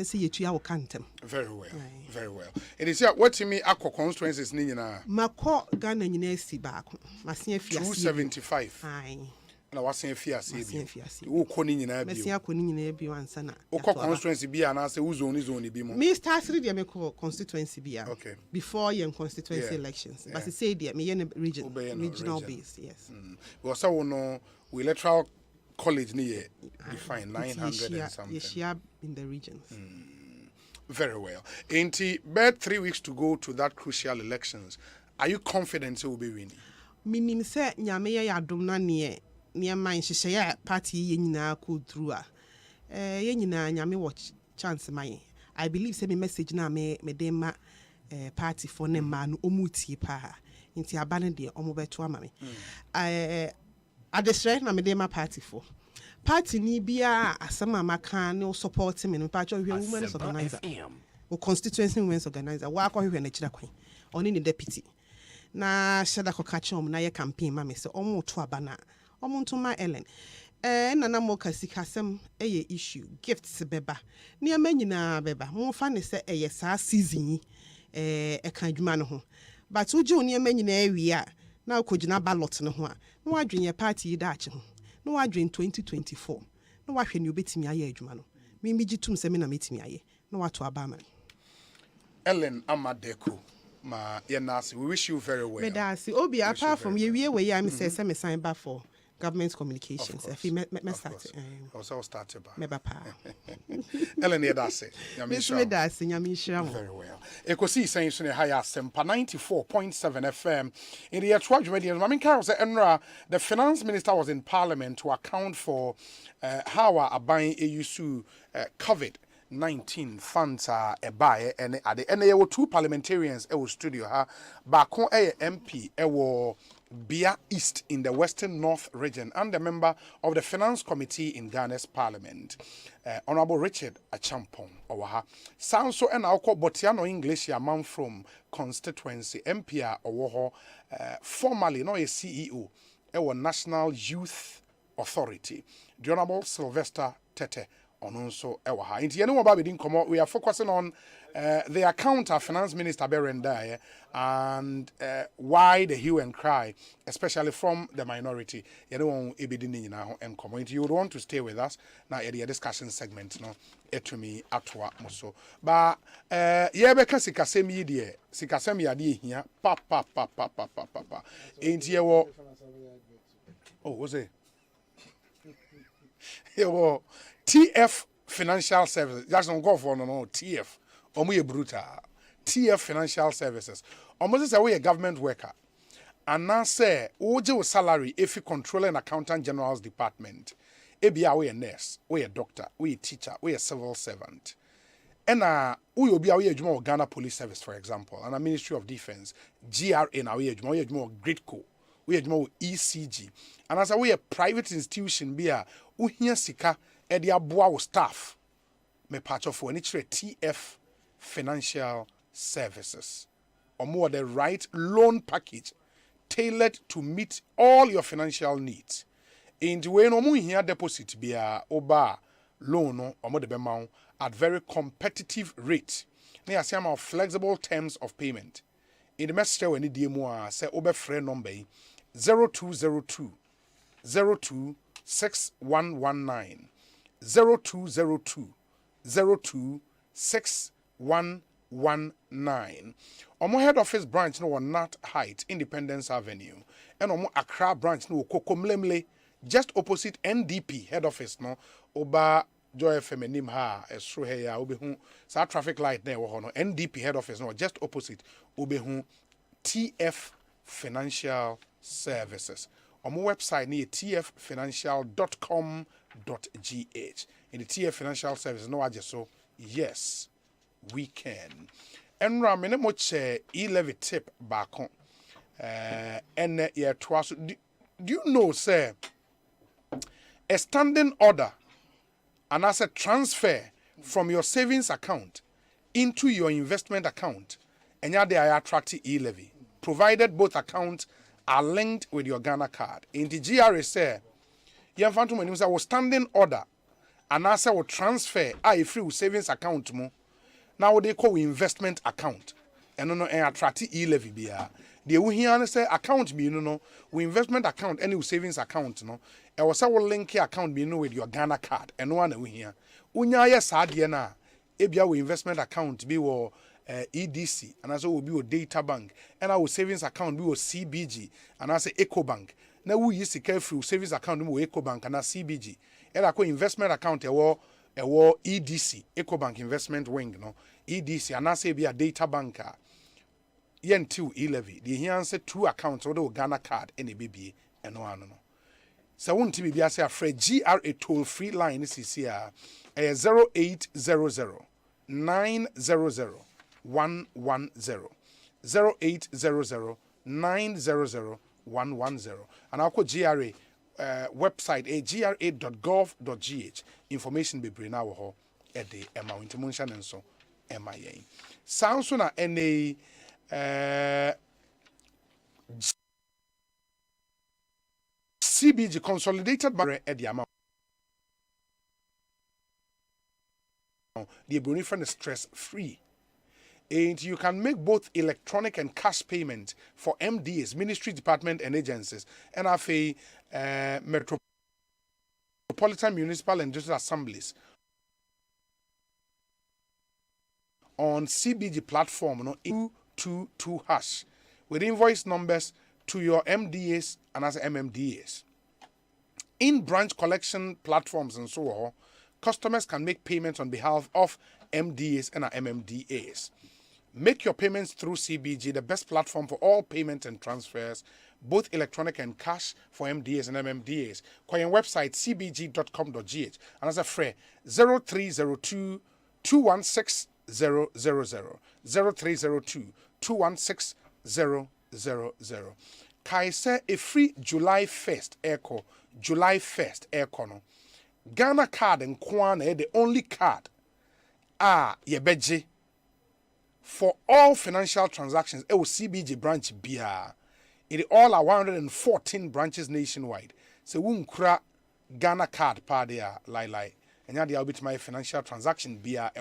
say yetua wo kantem. Very well. Right. Very well. It is here what me akọ constituencies ni nyina makọ Ghana nyina si baako masen afia 275. Aye. Na wasen afia se bi wo kọ ni nyina bi mesia kọ ni nyina bi wansa na wo kọ constituency bi ana say wo zone bi mo me start read me kọ constituency bi a okay before your constituency elections but say there me yen regional base yes we say no we electoral college ni define 900 and something yeah in the regions. Very well. Ain't but 3 weeks to go to that crucial elections. Are you confident you will be winning? Minim say nyame ya adom na ne man hyehyɛ ya party ye nyina ko through a ye nyina nyame watch chance man. I believe say me message na me dem ma party for ne ma no omutie pa nti aba ne de omo beto ama me adesre na me dem ma party for party ni bia asema maka ne support me no pa cho hwe women's organizer o constituency women's organizer wa akọ hwe na kira kwan oni ne deputy na shada ko kachom na ye campaign ma me se omo to aba na omo nto ma Ellen na na mo kasikasem eye issue gifts beba ne amanyina beba mo fa ne se eye saa season ka adwuma no ho but uji oni amanyina awie a na okogina ballot no ho a na wadwenye party yi da ache ho no adwin 2024 no wahwe ne obetimi aye adwuma no me gitum se me na metimi aye no wato abama Ellen Amadeko ma yenasi, we wish you very well. Medasi obi apart from ye we am say me sign back for government communications. If you start also started me ba pa Ellen Yedase Yamisha very well. Ekosi saying so higher Asempa 94.7 FM in the Atwaj Mamin Carol said Enra, the finance minister was in parliament to account for how aban eusu COVID-19 funds are a buy and there were two parliamentarians in studio ha Bakon MP Bia East in the Western North region and a member of the Finance Committee in Ghana's Parliament, Honorable Richard Achampong Owaha. Sounds so and Alco Botiano English ya man from constituency MPR Owoho, formerly no a CEO, our National Youth Authority, the Honorable Sylvester Tete. Also, we are focusing on the account of Finance Minister Berenda and why the hue and cry, especially from the minority. You would want to stay with us now at the discussion segment. No, to me atwa muso. But yebeka sikasemi die, sikasemi adi here. Pa. Ain't you? Oh, Osei. TF Financial Services. That's not go for no TF. Omuye brutal. TF Financial Services. Almost say we a government worker. And now say oje salary if you control an accountant general's department. Ebia we a nurse, we a doctor, we a teacher, we a civil servant. And we will be a Ghana Police Service, for example, and a Ministry of Defense, GRA now we a GRIDCO, we a ECG. And as we a private institution be a uhia sika Edia Boa staff me patch of for TF Financial Services. Or more the right loan package tailored to meet all your financial needs. In the way no mu here deposit be a oba loan or more the amount at very competitive rate. They are some of flexible terms of payment. In the message when the DMO say oba friend number 0202 026119 0202 026119. Omo head office branch no Nat Height, Independence Avenue. And omo Accra branch no Kokomlemle, just opposite NDP head office no Oba Joy FM nim ha esro he ya obehu sa traffic light there wo no NDP head office no just opposite obehu TF Financial Services. Omo website ni tffinancial.com.gh. In the TF Financial Service, no aje so yes, we can. Enra mene mo che e-levy tip back on. And yeah, twice. Do you know, sir, a standing order and as a transfer from your savings account into your investment account, and yeah, they are attracting e-levy, provided both accounts are linked with your Ghana card. In the GRA, sir, you have found to me, was standing order. And as I will transfer a free savings account mo. Now they call investment account. And no attract e-levy bia. They will hear say account be no we investment account any savings account no. I was will link your account be no with your Ghana card and no one we hear. Unya yes adie na ebia we investment account be wo EDC and as will be a data bank and our savings account be wo CBG and as EcoBank. Now we use the careful savings account we EcoBank and CBG. And I investment account a EDC, EcoBank Investment Wing, no EDC, and I say be a data banker. Yen 2 e-levy. The here answer 2 accounts or the Ghana card and a BB and no. So won't be a say a Fred GRA toll free line is here 0800 900 110 0800 900 110 and I'll call GRA website gra.gov.gh information be bring now ho e de ema intimuntion nso ema yen sounds na any CBG consolidated by e de amount the Bruni friend is stress free. And you can make both electronic and cash payment for MDs, ministry department and agencies. And I Metro metropolitan municipal and district assemblies on CBG platform, 222 hash with invoice numbers to your MDAs and as MMDAs. In branch collection platforms and so on, customers can make payments on behalf of MDAs and MMDAs. Make your payments through CBG, the best platform for all payment and transfers, both electronic and cash for MDAs and MMDAs. Call your website cbg.com.gh and as a free 0302 216 000 0302 216 000. Kai say a free July 1st echo. July 1st echo no. Ghana card and Kwana the only card. Yebeje. For all financial transactions, it was CBG branch BR. It all are 114 branches nationwide. So wunkra Ghana card pa there like. And ya the my financial transaction BR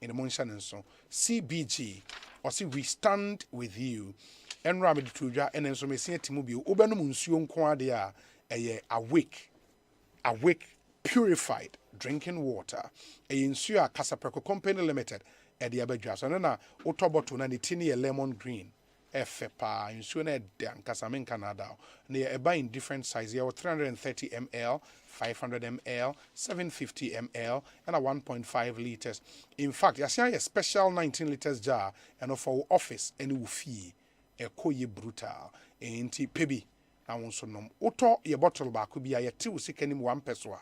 in the Monshan and so CBG or see we stand with you. And Ramid Tuja and then so me see Timubi Ubanu Munsion Kwa there awake purified drinking water. A insure Casapreco Company Limited at the Abedras. And then Otoboto na tini lemon green. Efepa insure dan Casamin Canada. They are buying different sizes. There 330 ml, 500 ml, 750 ml, and a 1.5 liters. In fact, I see a special 19 liters jar and for office and fee. A koye brutal. Enti pebi. I want to know. Oto ye bottle ba could be a 2 sikenim 1 peswa.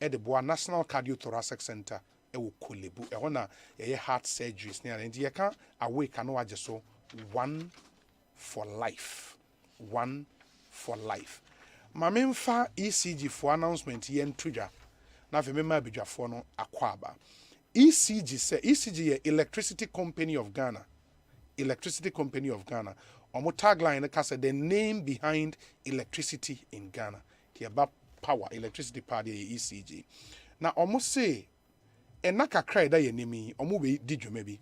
At the Boa National Cardiothoracic Center. Ewo kolebu. Ehona ye heart surgeries near and ye can awake and no so 1 for life. 1 for life. Mamemfa ECG for announcement yen tuja. Na fe mema bidwa for no akwaba. ECG say ECG Electricity Company of Ghana. Electricity Company of Ghana. Omo tagline ka say the name behind electricity in Ghana. Ki about power, electricity power the ECG. Na omo say enaka cry da ye nimi omo be di dwuma bi.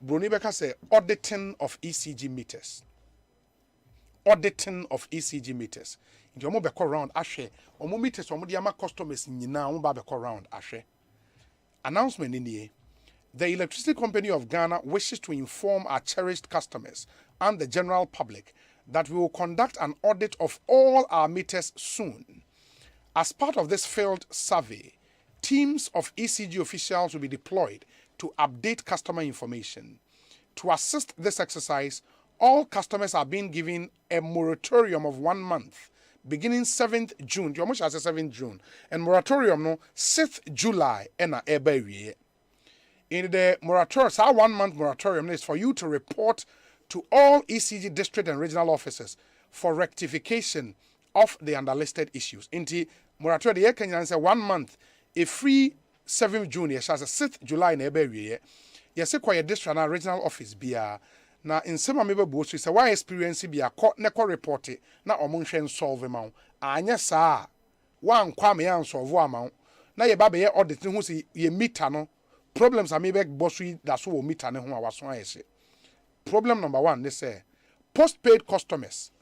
Broni beka say auditing of ECG meters. Auditing of ECG meters. Nti omo be call round ahwe. Omo meters omo di ama customers nyina omo ba be call round ahwe. Announcement in the The Electricity Company of Ghana wishes to inform our cherished customers and the general public that we will conduct an audit of all our meters soon. As part of this field survey, teams of ECG officials will be deployed to update customer information. To assist this exercise, all customers are being given a moratorium of 1 month beginning 7th June. You almost say 7th June. And moratorium no 6th July and ebe in the moratorium, our 1 month moratorium is for you to report to all ECG district and regional offices for rectification of the underlisted issues. In the moratorium, the can say 1 month, a free 7th June, yes, as a 6th July in Ebe, yes, a quiet district and regional office be now in some ameba Bonsu say why experience be a court neko report it na omunhwe solve amount anya saa wan kwame yan solve amount na ye ba be ye audit hu say ye meter no problems ameba Bonsu da so wo meter ne ho a waso ayese. Problem number 1 they say postpaid customers.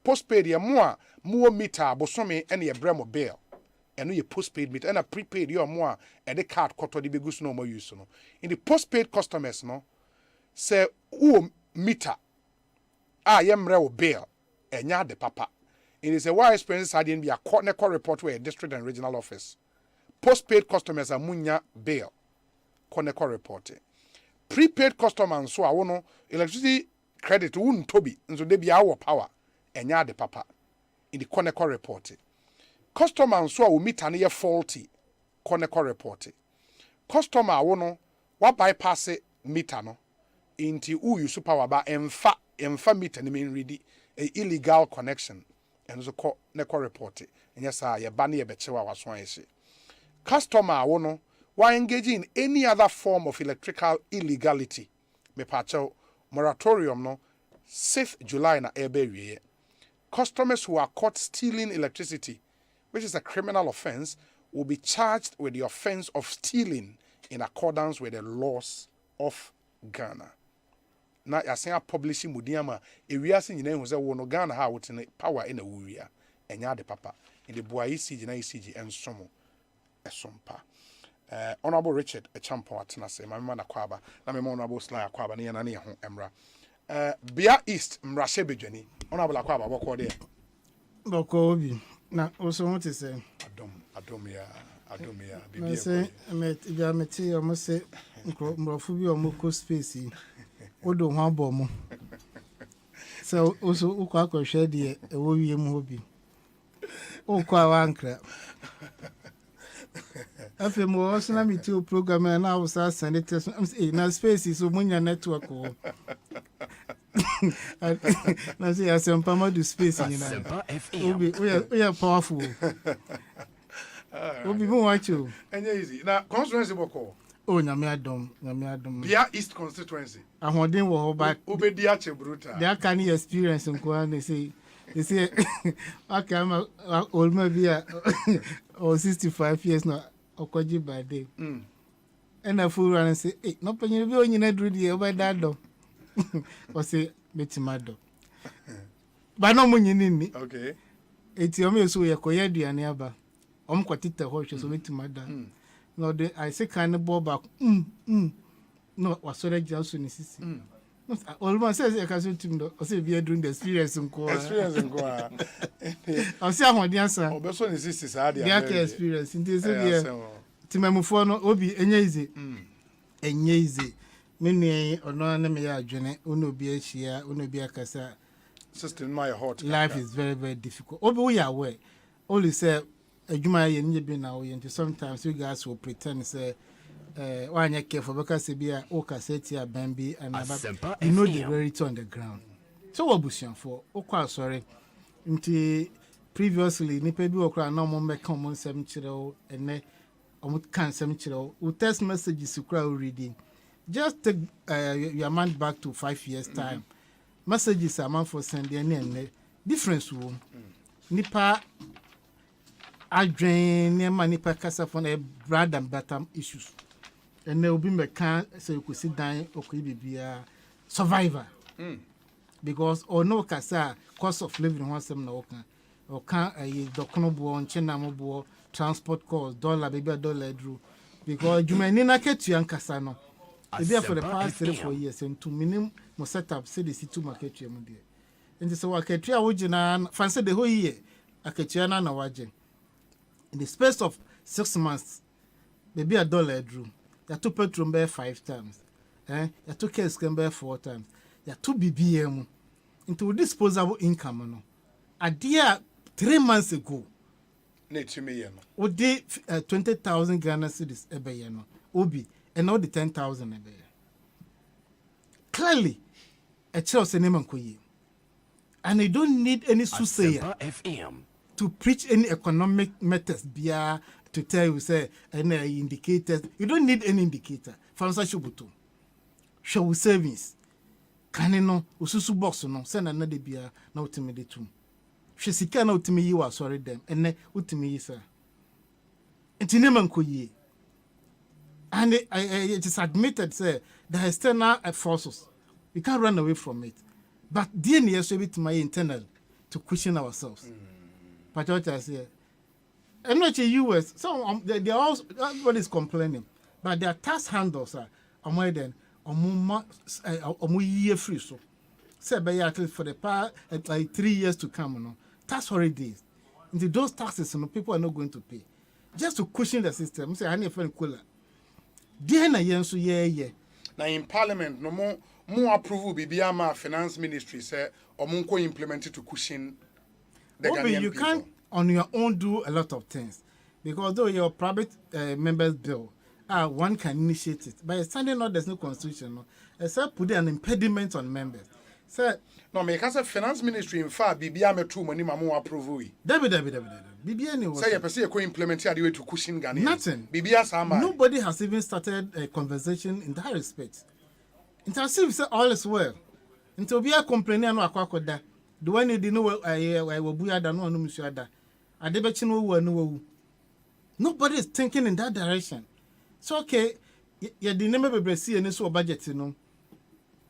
Postpaid ye mo a mo meter abosome ene ye bremo bill eno ye postpaid meter and a prepaid ye mo a e de card koto de begus no mo use no. In the postpaid customers no say who meter yemre wo bill enya de papa. It is a wide experience I didn't be a court report where a district and regional office. Postpaid customers are munya bill koneko report. Prepaid customers so I want electricity credit wouldn't toby and so they be our power enya de papa in the koneko report. Customers so will meet an faulty koneko report. Customer wono what bypass it meter no into who you power ba emfa meter ni mean ready a illegal connection and so call neko report it and yes ya bani ebechewa waswan ese. Customer wono why engaging in any other form of electrical illegality me pacho moratorium no 6th July na ebe. Customers who are caught stealing electricity, which is a criminal offense, will be charged with the offense of stealing in accordance with the laws of Ghana. Na yasen publishing mudiama ewiase nyina hu se wo no Ghana ha wotene power in a wuria enya de papa in the boy ECG na ECG and somo Asempa. Honorable Richard Echampo atena se my man akwaba na me honorable Sly akwaba na ne ho emra. Bia East mrashe bedwani honorable akwaba boko there. Boko obi na also want to say Adomia bibi say ya meti o mo say mrofu bi o mo ko space odo ho abo mo so also ukwa akwhwe de e wo wie mu obi ukwa wankra afi mo osna meti o program na awusa sanitary na space so munya network o na say Asempa ma do space ni na obi we are powerful obi mo watch you enye easy na constituency boko oh nyame adom Bia East constituency ahoden wo ho ba obedi ache bruta they can experience nko they say okay am old man bia or 65 years na okoji by day and I fool and say eh no panyin bi onyina duru die obeda do o say betimado ba no munyini ni okay eti o me so ye koye duane aba om kwatita ho hwe so betimada no de I say kan bo back no wasore janso ni sisi almost says I can say to me o say be during the experience nko o say ahodi ansa o be so ni sisi sa dia the experience nti say be timamufo no obi enye ize menu ono na me ya adwene ono bi ahia ono bi akasa system my hot life is very very difficult obi we are aware only say adwuma ye nye bi na we nti sometimes you guys will pretend say wanya careful because be a o cassette bambi and you know the reality on the ground so obusian for okwa sorry nti previously nipa bi okra na mo make common sem chiro ene omo kan sem chiro o text messages okra reading just take your mind back to 5 years time messages are man for send ene difference wo nipa adwen ne manipa kasa for na bread and butter issues and there will be mekan so you could sit down okay bibia survivor because or no kasa cost of living one sem na okan or can dokono bo nchena mo bo transport cost dollar baby dollar drew because jumani na ketu yankasa no be for the past 3-4 years and to minimum mo set up say the situ market you there and so waketu a wogina fancy the whole year aketu na waje in the space of 6 months baby $1 drew ya to petrol be 5 times ya to case can be 4 times ya to BBM into disposable income no adia 3 months ago na etime ye no o de 20,000 Ghana cedis ebe ye no obi and all the 10,000 ebe ye clearly a chelsea name koyi and you don't need any soothsayer to preach any economic methods bia to tell you say any indicators you don't need any indicator fansa shubuto show savings kanino ususu box no send na de bia na utimi de tum hwe sika na utimi yi wa sorry dem ene utimi yi sa entine man koyi and it is admitted say there is external forces we can't run away from it but DNA so bit my internal to question ourselves but what I say I'm not in US so they are also everybody's complaining but their tax handles are more than omo year free so say by at least for the past like 3 years to come no tax holidays into those taxes no people are not going to pay just to cushion the system say any friend cooler there na yen so yeah na in parliament no mo approve bibia ma finance ministry say omo nko implement it to cushion the Ghanaian you people. Can't on your own do a lot of things because though your private members bill one can initiate it by standing out there's no constitution no except put an impediment on members so no me can say finance ministry in fact bibia metu money ma mo approve we bibia ni say you person you implement it way to cushion Ghanaians nothing bibia sama nobody has even started a conversation in that respect intensive say all is well until we are complaining no akwakoda the one you know I will buya da no musu ada adebechi no wu anu wu nobody is thinking in that direction so okay you the name bebre see any so budget no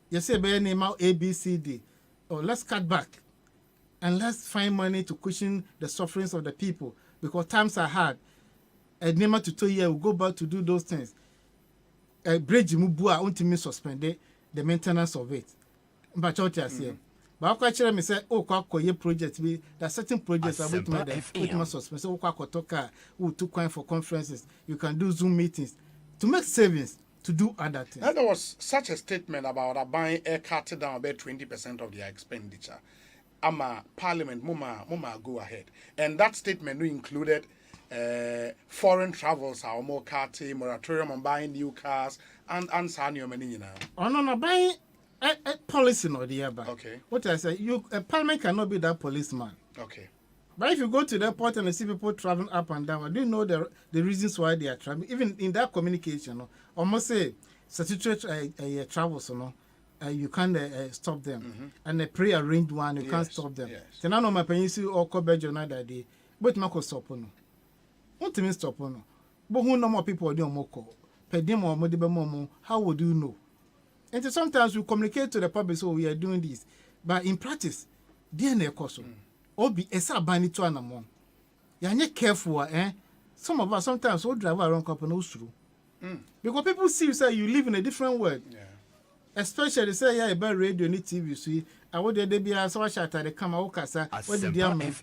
you say be name ABCD oh let's cut back and let's find money to cushion the sufferings of the people because times are hard. And never to 2 years, we'll go back to do those things. A bridge mubua ultimately suspended the maintenance of it. But what you say? But I actually me say, oh, kwa project be that certain projects are with my suspend. So kwa toka, who took coin for conferences. You can do Zoom meetings to make savings to do other things. And there was such a statement about buying air cut down about 20% of their expenditure. Parliament, muma go ahead. And that statement included foreign travels, our more carte, moratorium on buying new cars, and sanyo money now. Oh no, buying a policy no the other. Okay. What I say, Parliament cannot be that policeman. Okay. But if you go to the port and see people traveling up and down, do you know the reasons why they are traveling? Even in that communication, almost say statutory travels, you can't stop them. And a pre-arranged one, you can't stop them. So now my parents or coverage another day, but Marco stop no. What mean stop no? But who no more people do moko? Per them or more, how would you know? And so sometimes we communicate to the public, so we are doing this, but in practice, DNA cost. Obi esa bani to anamon. You are careful, eh? Some of us sometimes will drive around company through. Because people see you say you live in a different world. Yeah. Especially say yeah about radio ni TV see. I would there be a so shot at the camera okasa. What did you mean?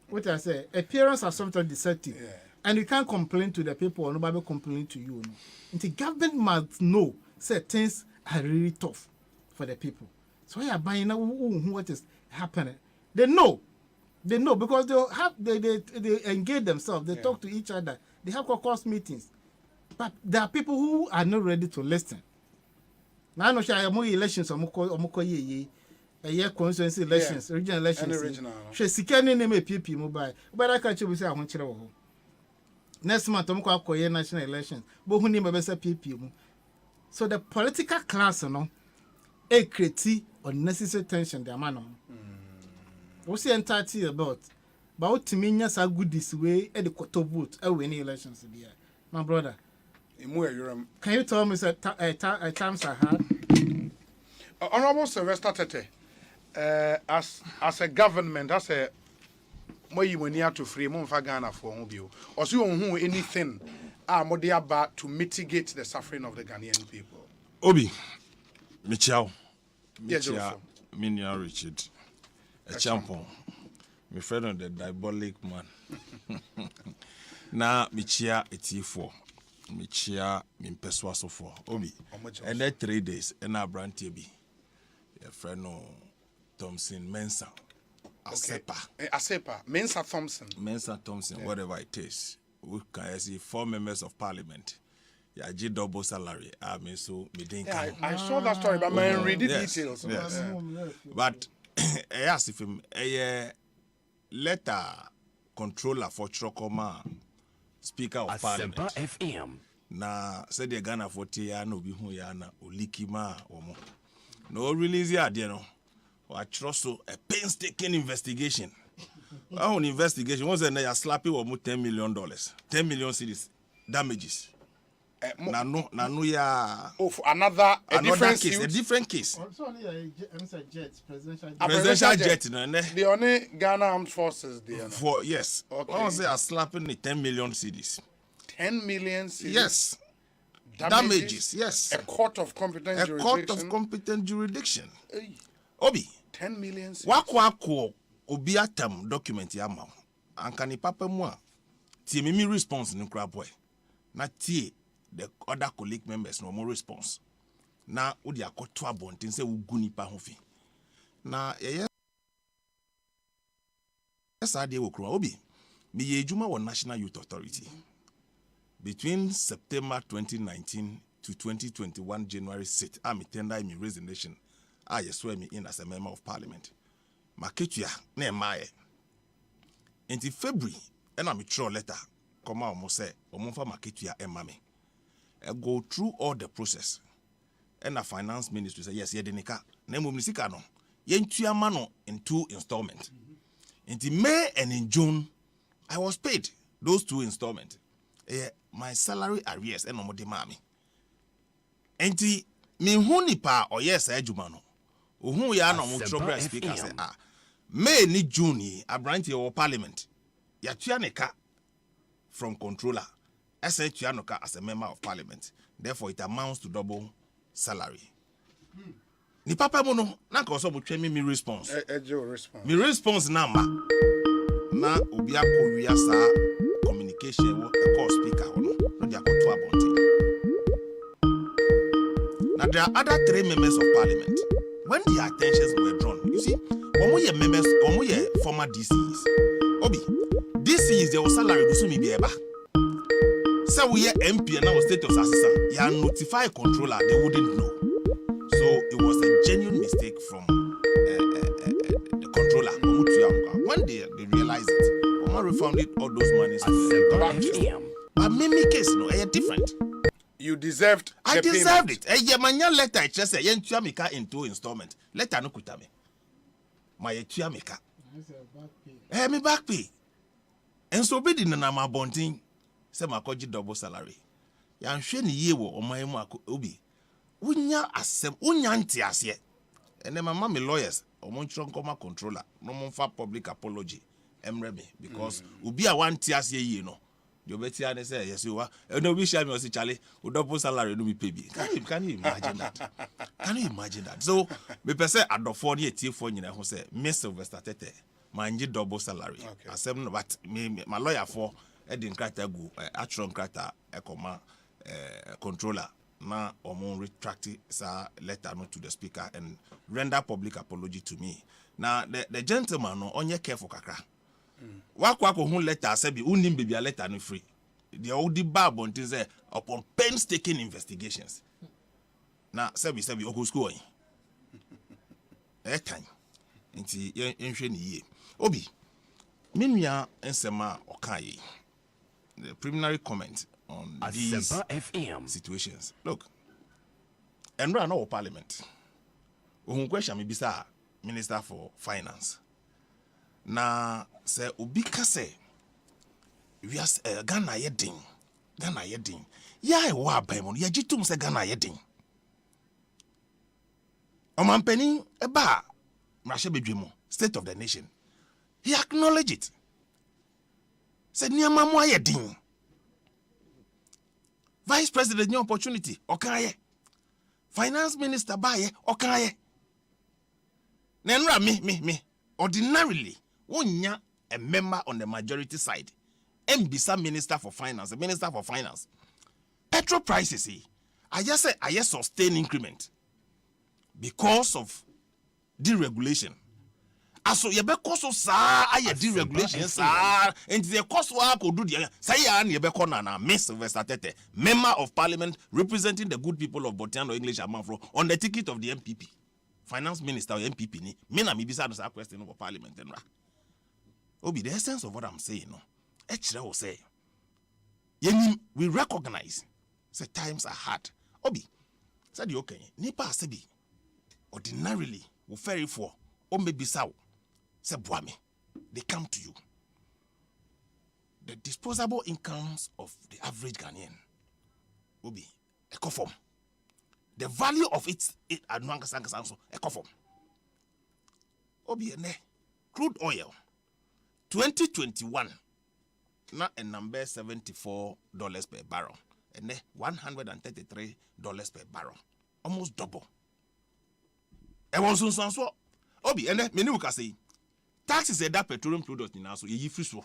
What I say, appearance are sometimes deceptive. Yeah. And you can't complain to the people or nobody complain to you. No. And the government must know say things are really tough for the people. So you are buying what is happening. They know because they engage themselves. They talk to each other. They have caucus meetings. But there are people who are not ready to listen. Now I know there are more elections a year constituency elections, regional elections. She sikani name PP mobile. But I can't say I want you. Next month I'm going to national elections. But who name a PP? So the political class, a critique unnecessary tension the man on. What's the entirety about? But what to me is a good this way at the quarter vote any elections here. My brother. Can you tell me that times are hard? Honorable Sylvester Tete, as a government, as a more you near to free Ghana for you, or so you anything about to mitigate the suffering of the Ghanaian people. Obi, Michao, Minia Richard, a champion, my friend of the diabolic man. Now, Michia, it's for. Michia, Mimpeswaso for Obi, and that 3 days, and our brand TB. Your friend Thompson Mensa, Asempa. Asempa, Mensa Thompson, whatever it is. We can see 4 members of parliament. Yeah, G double salary. I mean, so I saw that story, but I read the details. Yes. But I asked if him a letter controller for Chokoma, Speaker of Parliament. FM. Na said the Ghana 40 years no be who yana olikima omo. No release ya no. I trust so a painstaking investigation. An investigation was a slapping or $10 million. 10 million cedis damages. No ya. Oh, for another different case. Also, presidential jet. The only Ghana Armed Forces there. For yes. Okay. I was say a slapping the 10 million cedis. 10 million cedis. Yes. Damages. Yes. A court of competent jurisdiction. Obi. 10 million cedis. Wako obi atam document yama. Ankani papa mwa. Tie mimi response ni kra boy. Na tie the other colleague members no more response. Na odi akoto abonten se ugu nipa ho fi. Na yes ade wo kro obi. Me ye ejuma wo National Youth Authority. Between September 2019 to 2021 January 6th, I'm tender my resignation. I swear me in as a member of parliament. Maketua na emaye. Until February, and I'm a letter. Come out, say, Omonfa Maketua emame. I go through all the process. And the finance ministry say, yes, yedenika. Nemo misika no. Yentua mano in 2 installments. Until May and in June, I was paid those 2 installments. My salary arrears and no mami. Enti mi huni pa or yes ejuma no. Who ya no mutrobe speaker say May ni June abranti or parliament. Ya tuaneka from controller. Ese tuanoka as a member of parliament. Therefore it amounts to double salary. Ni papa mo no na ka so botwe me response. Response. Me response number. Na obi akọ sa communication wo e call speaker no dey akoto abonte. Now there are other 3 members of parliament. When their attentions were drawn, you see, omo members, omo former DCs. Obi, DCs their salary go so me be eba. So we MP and now state of assistant, you notify controller, they wouldn't know. So it was a genuine mistake from the controller. When they realized it, Omo refunded all those monies. But me case no, different. You deserved I deserved it. A manya letter I just say yen tuamika in 2 installment. Letter no kutame. My tuamika. Me back pay. And so be na ma bonting say makoji double salary. Ya nhwe ni ye wo oman mu obi. Unya asem, unya nti ase. And my mama lawyers, omonchro nkoma controller, no monfa public apology. Emrebe because ubi a wan ti ase ye no. You better and say yes you are. No be shame us Charlie. We double salary no be pay. Can you imagine that? Can you imagine that? So me person at the 48 for nyina who say Miss Sylvester Tete manji double salary. Asem no but me my lawyer for Edin Krata go Atron Krata ekoma controller na omo retract sa letter no to the speaker and render public apology to me. Now the gentleman no onye careful kakra. Wakwa ko hun letter say bi unim baby letter no free. The old bab on say upon painstaking investigations. Na sebi oku school yin. Time. Nti enhwe ni ye. Obi. Minua ensema okaye. The preliminary comment on these situations. Look. Enra no parliament. Ohun question me bisa Minister for Finance. Na se obi ka se wias Ghana yedin ya e wa ban mo ya gitum se Ghana yedin omampani eba mrahye bedwemu state of the nation he acknowledge it se niama mo ayedin vice president new opportunity okaye finance minister baye okaye na nra me ordinarily Unya a member on the majority side. Mbisa Minister for Finance, Petrol prices, I just say I sustain increment because of deregulation. Aso yebe koso sa aye deregulation sa and the cost wa ko do the say ya na yebe ko na Miss Sylvester Tete, member of parliament representing the good people of Botiano English Amanfro on the ticket of the MPP. Finance Minister or MPP ni me na me bisa no question of parliament enra. Obi, the essence of what I'm saying, no. Echira will say, we recognize the times are hard. Obi, said okay, nipa sebi, ordinarily, we ferry for, or maybe sao, se boame, they come to you. The disposable incomes of the average Ghanaian, Obi, a conform. The value of it anuangasangasanso, a conform. Obi, crude oil. 2021 na a number $74 per barrel and then $133 per barrel, almost double. And one soon so obi and then many will say taxes that petroleum products now so ye free so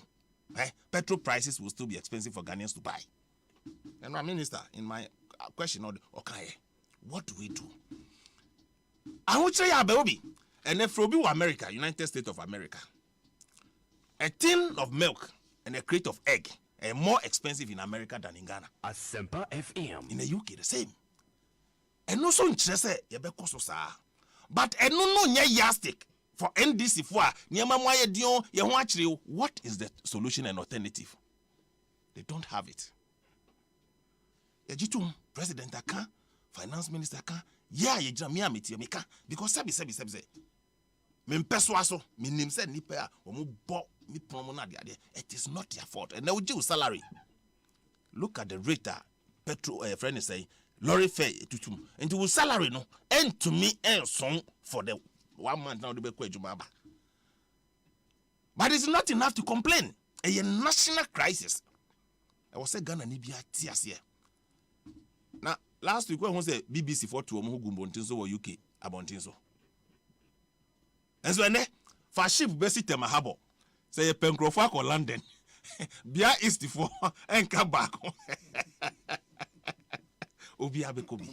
petrol prices will still be expensive for Ghanaians to buy. And my minister in my question okay, what do we do? I would say obi and then from America, United States of America. A tin of milk and a crate of egg are more expensive in America than in Ghana. Asempa FM. In the UK, the same. And no so interest yebeko sa. But no yastic for NDC for niamamwaye dion ye ho akire. What is the solution and alternative? They don't have it. Yajitum president aka, finance minister aka, ya ye jira me ameti me ka because sabi me mpeso aso me nim se nipa a omo bo me promo na de it is not their fault and now you salary. Look at the rate petrol friend is saying lorry fare tutum into wo salary no and to me and song for the 1 month now the be kwa adwuma ba. But it's not enough to complain. A national crisis. I was saying Ghana ni bia tias here. Now last week when we say BBC for two who gumbontinso or UK abontinso. And so for ship besi tema habo. Say Pencrofa or London. Bia east for and come back. Obi abeko bi.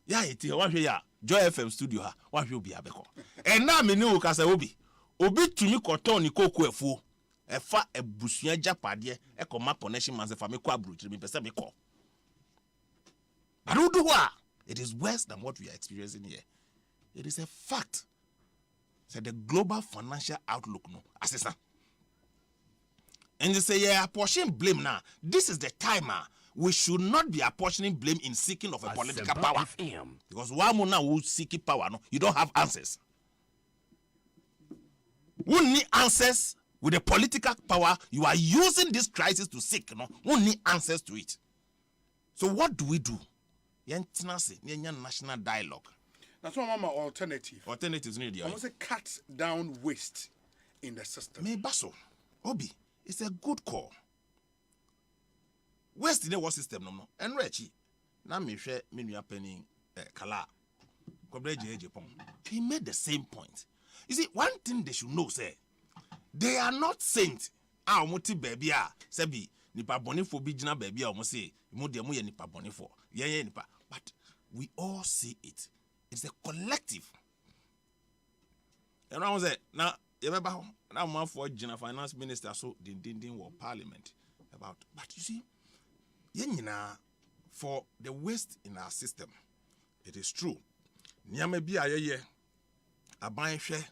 Yeah, it is one here. Joy FM studio ha. One will be abeko. And now me know kasa obi. Obi tumi koton ni koko efu. Efa ebusua japade e koma connection man se fa me kwa broach me pese me call. But who do what? It is worse than what we are experiencing here. It is a fact. So the global financial outlook no assessor. And they say yeah, apportion blame now. This is the timer. We should not be apportioning blame in seeking of a political power. Because one more now who seeking power no, you don't have answers. We need answers with the political power you are using this crisis to seek. No, we need answers to it. So what do we do? National dialogue. That's one of my alternative. Alternatives need you. I must say cut down waste in the system. Me baso, Obi, it's a good call. Waste in the water system no. And Rechi, na me share me nua penny kala. He made the same point. You see, one thing they should know, say, they are not saints. Ah, moti baby ah, sebi nipa boni for bijina baby ah, say mo de mo ye nipa boni for. Yeah, nipa. But we all see it. It's a collective. And I was say, now you remember now man for Gina finance minister so din war parliament about. But you see, yenina for the waste in our system, it is true. Nyame bi ayeye aban hwe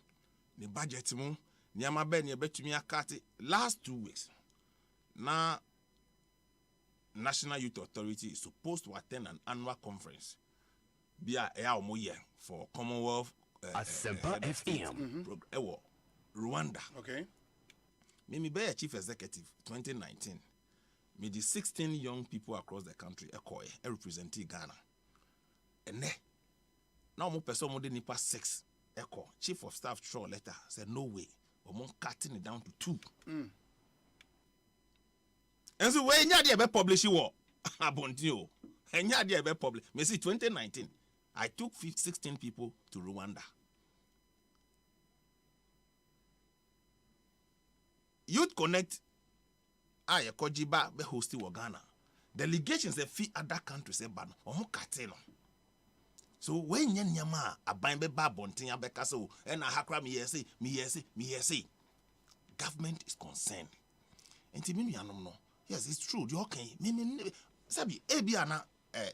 ni budget mu nyama be ni betumi akate last 2 weeks. Now National Youth Authority is supposed to attend an annual conference bia omoye for Commonwealth Asempa FM Rwanda. Okay. Me be a chief executive 2019. Me the 16 young people across the country representing Ghana. And now mo person mo de nipa 6 chief of staff throw letter said no way or mo cutting it down to 2. And so when you be publish you abonti o and you be publish me see 2019 I took 16 people to Rwanda. Youth Connect I kojiba be hosting Ghana. Delegations they fee other countries ban or mo kateno. So when yen nyama aban be ba bontin abeka so and ahakra me yesi government is concerned. Enti me nuanom no. Yes, it's true. You okay? Me sabi ebiana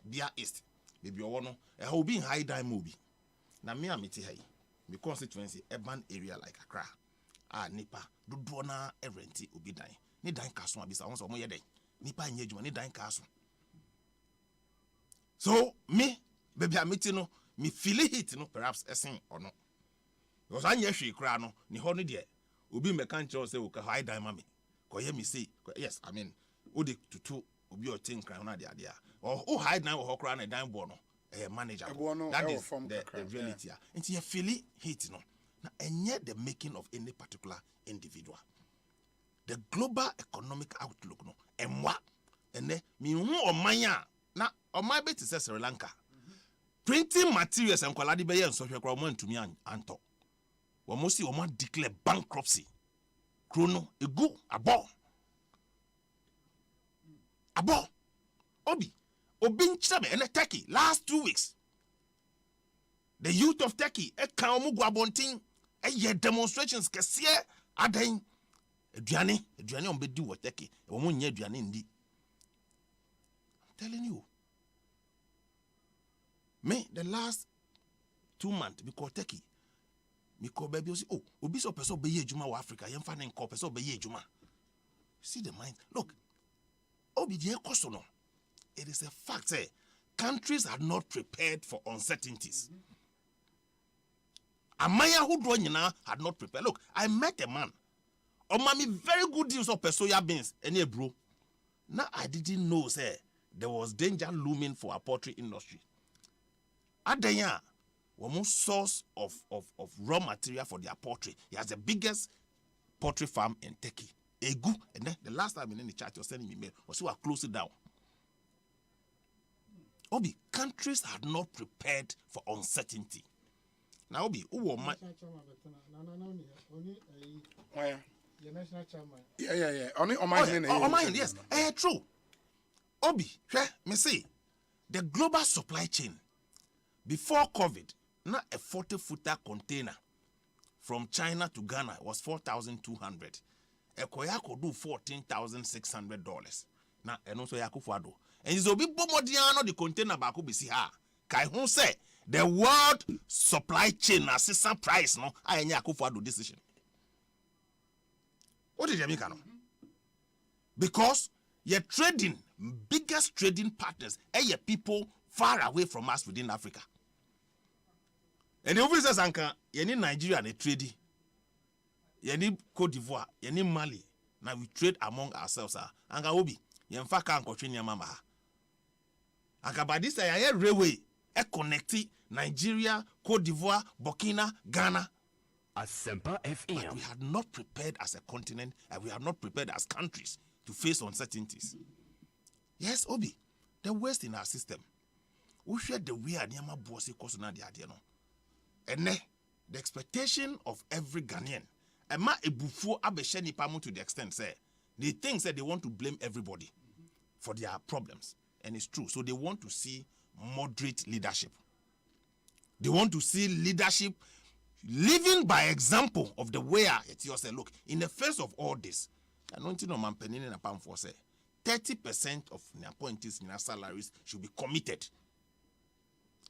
Bia East. Baby owo no e ho bi high dime mobi. Na me amiti hai. Me constituency urban area like Accra. Nipa dodo na renti obi dan. Ni dan kaso abisa won so mo ye den. Nipa nya adwuma ni dan kaso. So me baby amiti no me feel it no perhaps esen or no. Because anya hwe kra no ni ho no de obi meka nche say o ka high dime mami. Ko ye me say yes, I mean odi tutu obi o tin kra na de ade a. Oh high dime ho kra na dan bo no manager. That is the reality. Nti ye feel it no. Na enye the making of any particular individual. The global economic outlook no emwa ene mi hu omanya na omai be ti Sri Lanka 20 materials and kwalade be ye nso hwe kra mo ntumi anto wo mo si wo ma declare bankruptcy krono egu abo obi nchebe ene Turkey last 2 weeks the youth of Turkey e kan omu guabontin e ye demonstrations kese adan aduane on be di wo Turkey wo mo nya aduane ndi. I'm telling you, me the last 2 months because Turkey me call baby say oh obi so person be ye ejuma wa Africa yem fa ne call person be ye ejuma. See the mind. Look, obi dey koso no. It is a fact say countries are not prepared for uncertainties. Amaya who do nyina had not prepared. Look, I met a man. Oh, mommy, very good deals of soya beans and bro. Now I didn't know, say there was danger looming for our poultry industry. Adenya, one source of raw material for their poultry. He has the biggest poultry farm in Turkey. Egu, and then the last time in the chat, you're sending me mail, was we are close it down. Obi, countries are not prepared for uncertainty. Now, Obi, who will my yeah. Only on my yes. True. Obi, me say, the global supply chain before COVID, not a 40-footer container from China to Ghana was $4,200. A koya could do $14,600. Now, and also Yakufuado. And it's obi bomodiano the container back be see ha. Kai hon say the world supply chain assistant price no I Yakufuado decision. What did you make? Because you're trading biggest trading partners and people far away from us within Africa. And the officers anka you need Nigeria and trading. You need Cote d'Ivoire, you need Mali. Now we trade among ourselves. Anga obi, you mfaka ankochini mama. Anga by this I railway e connecti Nigeria, Cote d'Ivoire, Burkina, Ghana. Asempa FM. But we had not prepared as a continent and we are not prepared as countries to face uncertainties. Yes, Obi, the West in our system. We share the way Adiyama Bosi Kosuna di Adiyano. And the expectation of every Ghanaian. Ema ebufu abesheni pamu to the extent say they think that they want to blame everybody for their problems, and it's true. So they want to see moderate leadership. They want to see leadership living by example of the way it's yours. Look, in the face of all this, I don't know man penny in a palm for say 30% of the appointees in our salaries should be committed.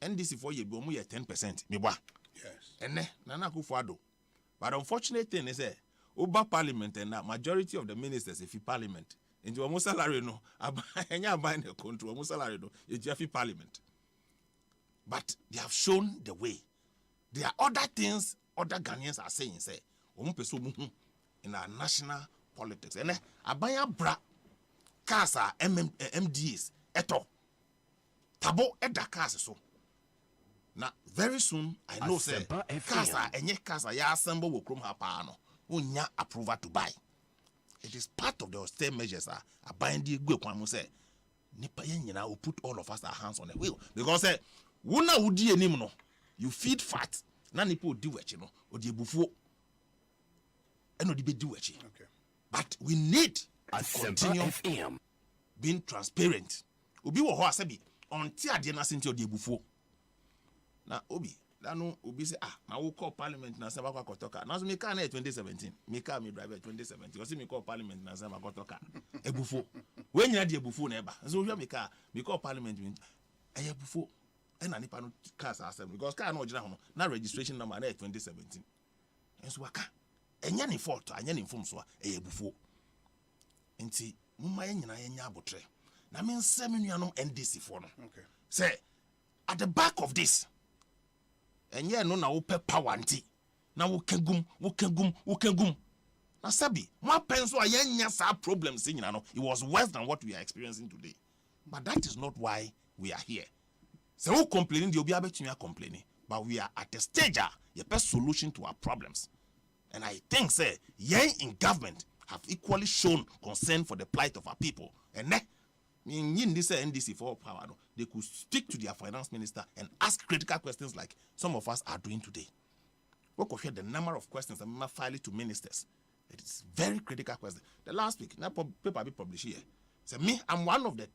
And this is for you 10%. Yes. And Nana Kufuado. But the unfortunate thing is that over parliament and the majority of the ministers if parliament into a salary no buying the control salary no it's parliament. But they have shown the way. There are other things other Ghanaians are saying say in our national politics. And abaya bra kasa MDs eto tabo eda kasa so. Now, very soon, I know, say, Casa, and Casa, ya assemble will come hapano, unya approval to buy. It is part of the austere measures, a binding good one, say, Nipa will put all of us our hands on the wheel. Because, Wuna udi enimno, you feed fat, nani po do it, you know, or the buffo, and the be do it. Okay. But we need to continue being transparent. Ubi wo ho asabi, until the nasinti or the buffo. Na obi dano obi say na we call parliament na sema kwa kotoka na so me car na 2017 me car me drive 2017 because me call parliament na sema kotoka ebufo we nyina de ebufo na eba so hwe me call parliament ebufo e na nipa no cars assembly because car na ogina ho na registration number na 2017 enso waka enya ni fault anya ni inform so ebufo enti mumma nyina nya abotre na me nsem nuanom NDC for no okay say at the back of this and yeah, no, na upe power anti. Na wukengum. Na sabi, my penso ayenya problems in it was worse than what we are experiencing today. But that is not why we are here. So who complaining, the obiabe to complaining, but we are at a stage the best solution to our problems. And I think say, in government have equally shown concern for the plight of our people. And in this NDC for power, they could speak to their finance minister and ask critical questions like some of us are doing today. We could hear the number of questions that we file it to ministers. It is very critical question. The last week, that paper be published here. So me, I'm one of the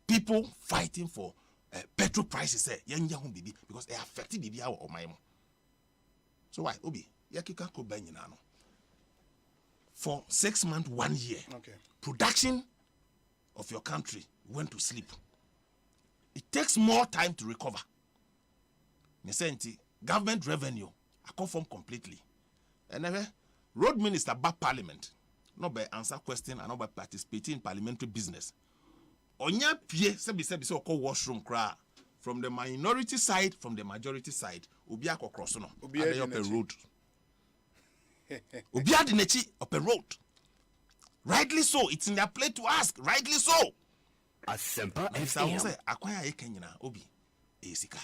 people fighting for petrol prices. Because they affected the hour of my mom. So why, Obi? For 6 months, 1 year, okay. Production of your country went to sleep. It takes more time to recover. Government revenue I confirm completely. And road minister back parliament, not by answer question and not by participating in parliamentary business. Onya pie sebi so call washroom cry from the minority side, from the majority side. Ubia ko cross no. Ubia up a road. Ubia dinechi up a road. Rightly so. It's in their plate to ask. Rightly so. Asempa I will say FM. acquire Kenya obi esika.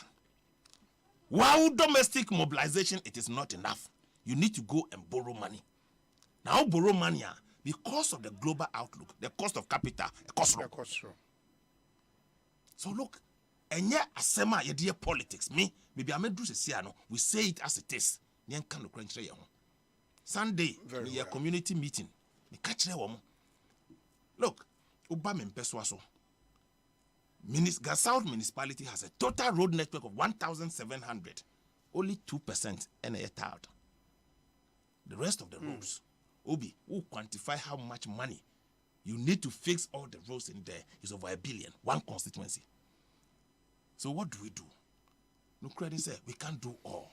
While domestic mobilization it is not enough. You need to go and borrow money. Now borrow money because of the global outlook, the cost of capital, the cost of. So look, and yeah, asema ye dear politics. Maybe I may do no. We say it as it is. Sunday, we community meeting. We catch them. Look, Obama Mpeswaso. South municipality has a total road network of 1,700. Only 2% and a third. The rest of the roads, Obi, who quantify how much money you need to fix all the roads in there is over $1 billion, one constituency. So what do? No credit say we can't do all.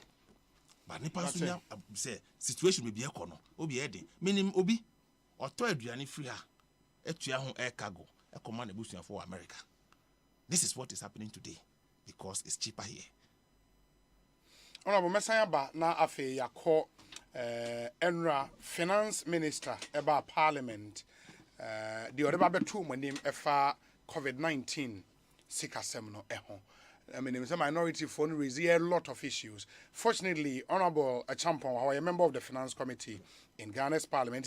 But Nipa say situation will be econo. Obi edi. Meaning Obi or to eduani free ha. Etua ho air cargo. E command the bush for America. This is what is happening today because it's cheaper here. Honorable Messiah ba na afe yakọ Enra Finance Minister eba Parliament the oreba betu manim efa COVID-19 sikasem no eho. I mean, it's a minority phone raise a lot of issues. Fortunately, Honorable Asempa, who is a member of the Finance Committee in Ghana's Parliament,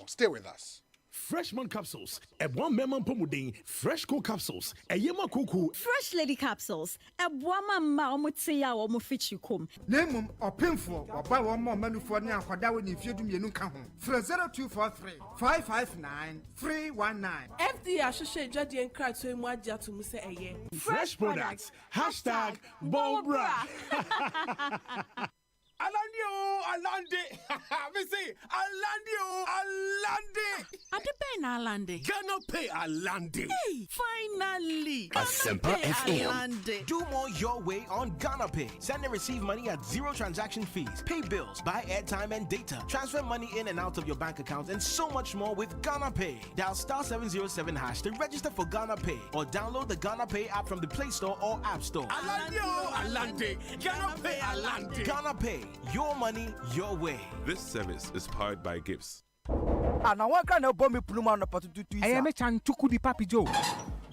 stay with us. Freshman capsules, a one memon pomudin, fresh cool capsules, a yema cuckoo, fresh lady capsules, a woman maumutia or mufichukum. Name or painful or buy one more menu for now for that when you feed me no come home. For 0243 559 319. FDA associate judge and cry to him what to Muse a year. Fresh products, hashtag Bobra. Alande. Me say Alande. Adepen Alande. Gonna pay Alande. Hey, finally. Asempa FM. Do more your way on Ghana Pay. Send and receive money at zero transaction fees. Pay bills, buy airtime and data. Transfer money in and out of your bank account and so much more with Ghana Pay. Dial *707# to register for Ghana Pay or download the Ghana Pay app from the Play Store or App Store. Alande. Ghana Pay Alande. Ghana Pay. Your money, your way. This service is powered by Gifts. And I want to bomb me pluma no patu. I am a chan chuku di papi Joe.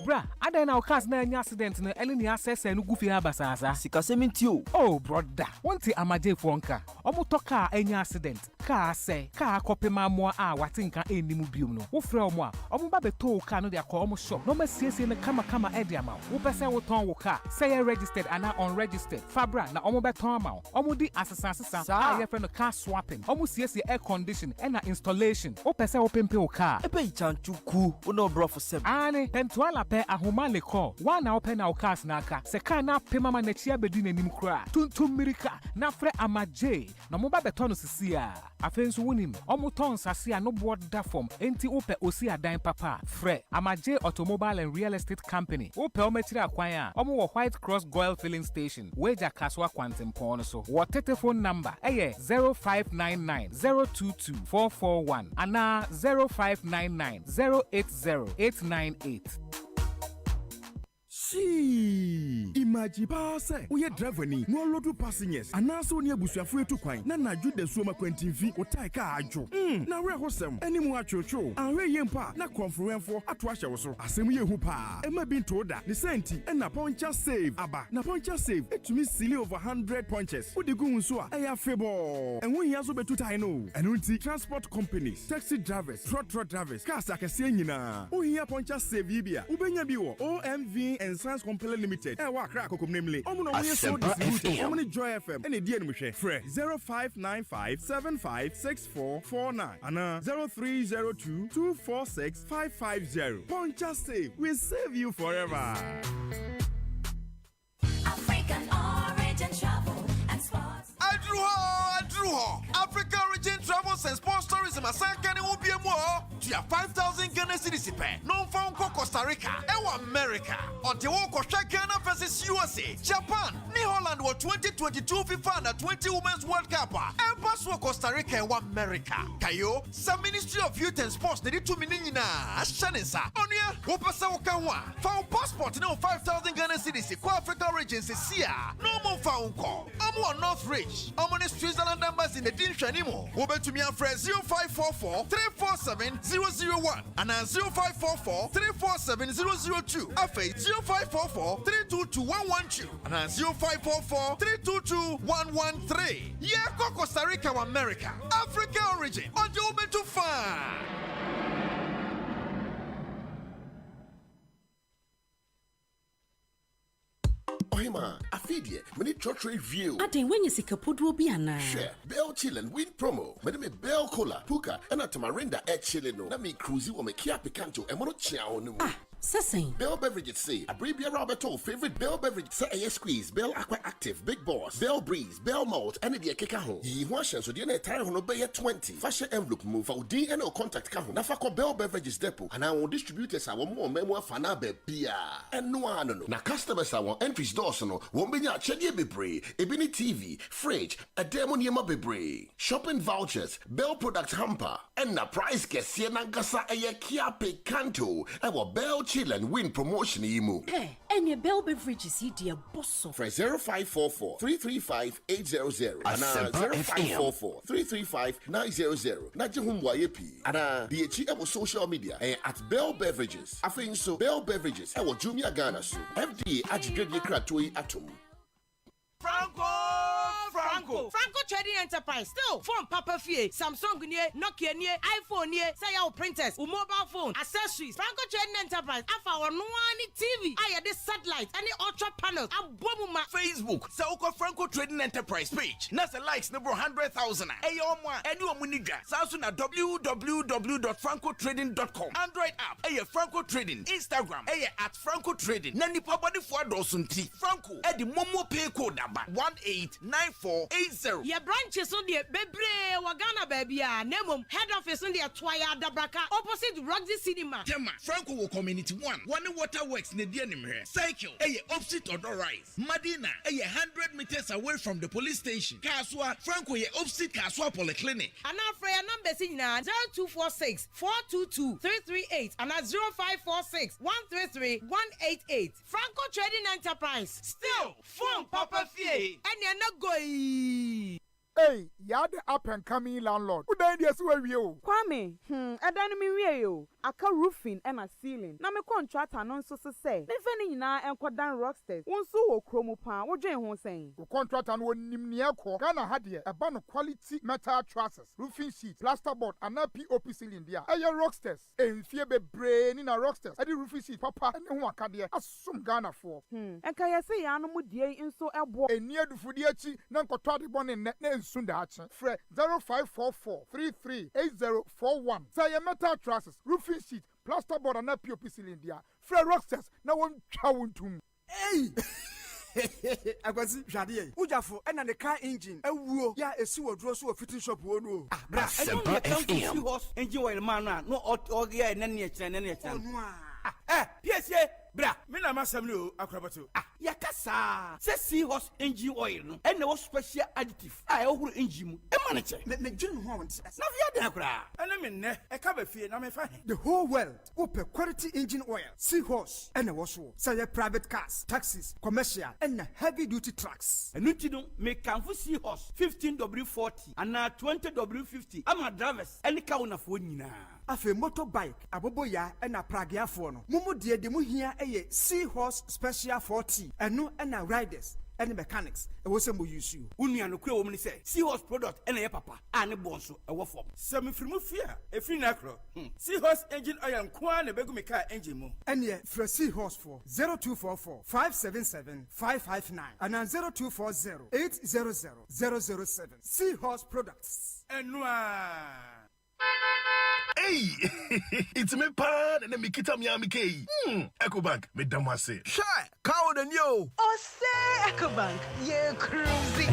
Bra, ada na ukas na any accident na eli ni access enu gufi abasasa. Sikasementio. Oh brother, wanti amaje fonka. Omo toka any accident. Ka se, ka kopema mo a watinka enimu biom no. Wo frɛ omo a, omo ba beto ka no de akọ omo shop. No ma siesie ne kama edi ama. Wo pese wo ton wo ka, say you registered and unregistered. Fabra na omo beton ama. Omo di asesa a ye frɛ no car swapping. Omo siesie air condition and installation. Wo pese wo pempe wo car. Ebe chanchuku, wo no bro for sem. Ane, pentuala ahoma le call one open our cars naka se ka na pema ma na chia bedu nanim kra tuntum mirika na frɛ amaje na mo ba beto no sisi a afenso wonim omo ton sase a no board da form enti ope osi adan papa frɛ amaje automobile and real estate company ope o matiri akwan a omo wo White Cross Goil filling station weja kaswa kwantempon no so wo telephone number 0599 022 441 ana 0599 080 898. Imagine say we driver ni no load passengers and also near busuafo etu kwan na naju de suoma kwantimfi o tai ka adwo na we hosem animu achocho an we yempa na konfluenfo ato ahye wo so asem ye hu pa e ma bi nto da the senti na poncha save aba na poncha save etumi sili over 100 punches odi gu nso a e afebo en wo hia so betu tai no enu nti transport companies taxi drivers truck drivers cars akese nyina wo hia poncha save bia ubenya bi wo OMV and Science Company Limited. Wa crack kokom namely. Omo no we so distribute. Omo ni Joy FM. Ene die no hwe. Frɛ 0595756449 ana 0302246550. Poncha Save. We save you forever. African origin travel and sports. Adruho. African origin travels and sports tourism asanka ni wo bie mu o. Tia 5,000 Ghana cedis pe. Non fa unko Costa Rica. Ewa America. Onte wo ko Ghana versus USA. Japan. Ni Holland wo 2022 FIFA Under 20 Women's World Cup. Empas wo Costa Rica and America. Kayo, some Ministry of Youth and Sports ne di 2 million nyina. Ashanensa. Onia Wopasa Wakawa, found passport no 5,000 Ghana cedis, Ko Africa regions is here. No more found call. I'm on North Ridge. I'm on the Switzerland numbers in the Dinsha anymore. Over to me and friend 0544 347 001 and 0544 347 002. Afe 0544 322 112 and 0544 322 113. Yeah, Costa Rica, America, Africa origin. On the open to far. Ohima, afidie, many church review. Aden when you see kapodu biana. Share, Bell Chillin, win promo. Me Bell Cola, Puka, and a Tamarinda at Chillino. Let me cruise you on me Kia Picanto and Mono Chow. Ah, Sessing. Bell Beverages say, a Bribia Roberto, favorite Bell Beverage, say a squeeze, Bell Aqua Active, Big Boss, Bell Breeze, Bell Malt, and the Kekaho. Ye washes, so the entire Honobay 20. Fashion envelope move out DNO contact Kaho. Nafako Bell Beverages Depot, and I will distribute us our more memoir Fanabe Pia. And no one. Now customers I want entries Dawson, won't be not Chedia Bebre, Ebony TV, fridge, a demonium Bebre, shopping vouchers, Bell product hamper, and the price gets Siena Gasa a Kia Picanto, our Bell Chill and win promotion emu. Hey, and your Bell Beverages here, dear boss. For 0544 335 800 and 0544 335 900. Najahum Wayepi and the our social media at Bell Beverages. I think so. Bell Beverages. Our Junior Ghana so FDA Ajigadi Kratoi Atom. Franco Trading Enterprise still phone Papa Fie Samsung near Nokia near iPhone near say our printers or mobile phone accessories Franco Trading Enterprise afa our no TV I this satellite any ultra panels abomuma Facebook Sauko Franco Trading Enterprise page nasa likes number 100,000 ayomwa eni omunija sasu na www.francotrading.com Android app Franco Trading Instagram at Franco Trading nani pabadi fo adosunti Franco edi momo pay code number 189480. Your branches on the Bebre Wagana baby Nemum head office on the Twaya Dabraka opposite Roxy Cinema. Tema Franco Community 1 Water Works ne denim here. Cycle opposite Odor Rise. Madina 100 meters away from the police station. Kaswa Franco opposite Kaswa Polyclinic. And now for your number 0246 422 338 and 0546 133 188. Franco Trading Enterprise. Still phone Papa Fie. And you're not going. Hey, you're the up and coming landlord. Who died yesterday? You Kwame, I don't mean you. Aka roofing and a ceiling. Na me contract anonso se say. Me feni na enkodan rocksters. Wonso wo kromo pa. Wo dwen ho sen. The contract and one nimnia ko. Ghana hadie a ban quality metal trusses, roofing sheet, plasterboard, and a POP ceiling dia. Aya rocksters. Enfie be brain in a rocksters. Adi roofing sheet papa and who akadie. Asum Ghana for. Enka ye say ya no mu die nso ebo. Enia du fudi achi na nkotwa de bon ne nsunda achi. Fre 0544 338041. Say ya metal trusses, roofing sheet, plasterboard and a POP ceiling dia. Fred Rocksters na won twa wontum. Hey! Agwazi Jadie. Ujafo and the car engine. Ewuo ya esi wodro so fitting shop wo no. Bra, Asempa FM. Horse engine oil man no all gear na ne kire na ne kire. PSA bra, me na masam no akrabato. Yakasa. Se seahorse engine oil no. And no special additive. Ohuru engine mu. E ma ne kire. Me dwun ho won. Na via den akra. Ene me ne, e ka ba fie na me fa. The whole world open quality engine oil, seahorse, and a wash. Say private cars, taxis, commercial, and heavy duty trucks. And you know, make canfu seahorse 15W40 and 20W50. I'm a drivers any car on a phone na. Afe motorbike aboboya and a pragia for no. Mumu die de mu hia eye seahorse special 40 and no and riders. And mechanics, it was a use you. Unia no queer woman say, seahorse product and a papa, and a bonsu, a waffle. Some from fear, a free nacro. Seahorse engine oil and Kwan a begumika engine mo. And yet, for seahorse for 0244 577 559 and 0240 800 007. Seahorse products. And Hey, it's me pan and me kita Miami K. EcoBank, me damase. Shy, cow than you. Osei EcoBank, yeah, cruising.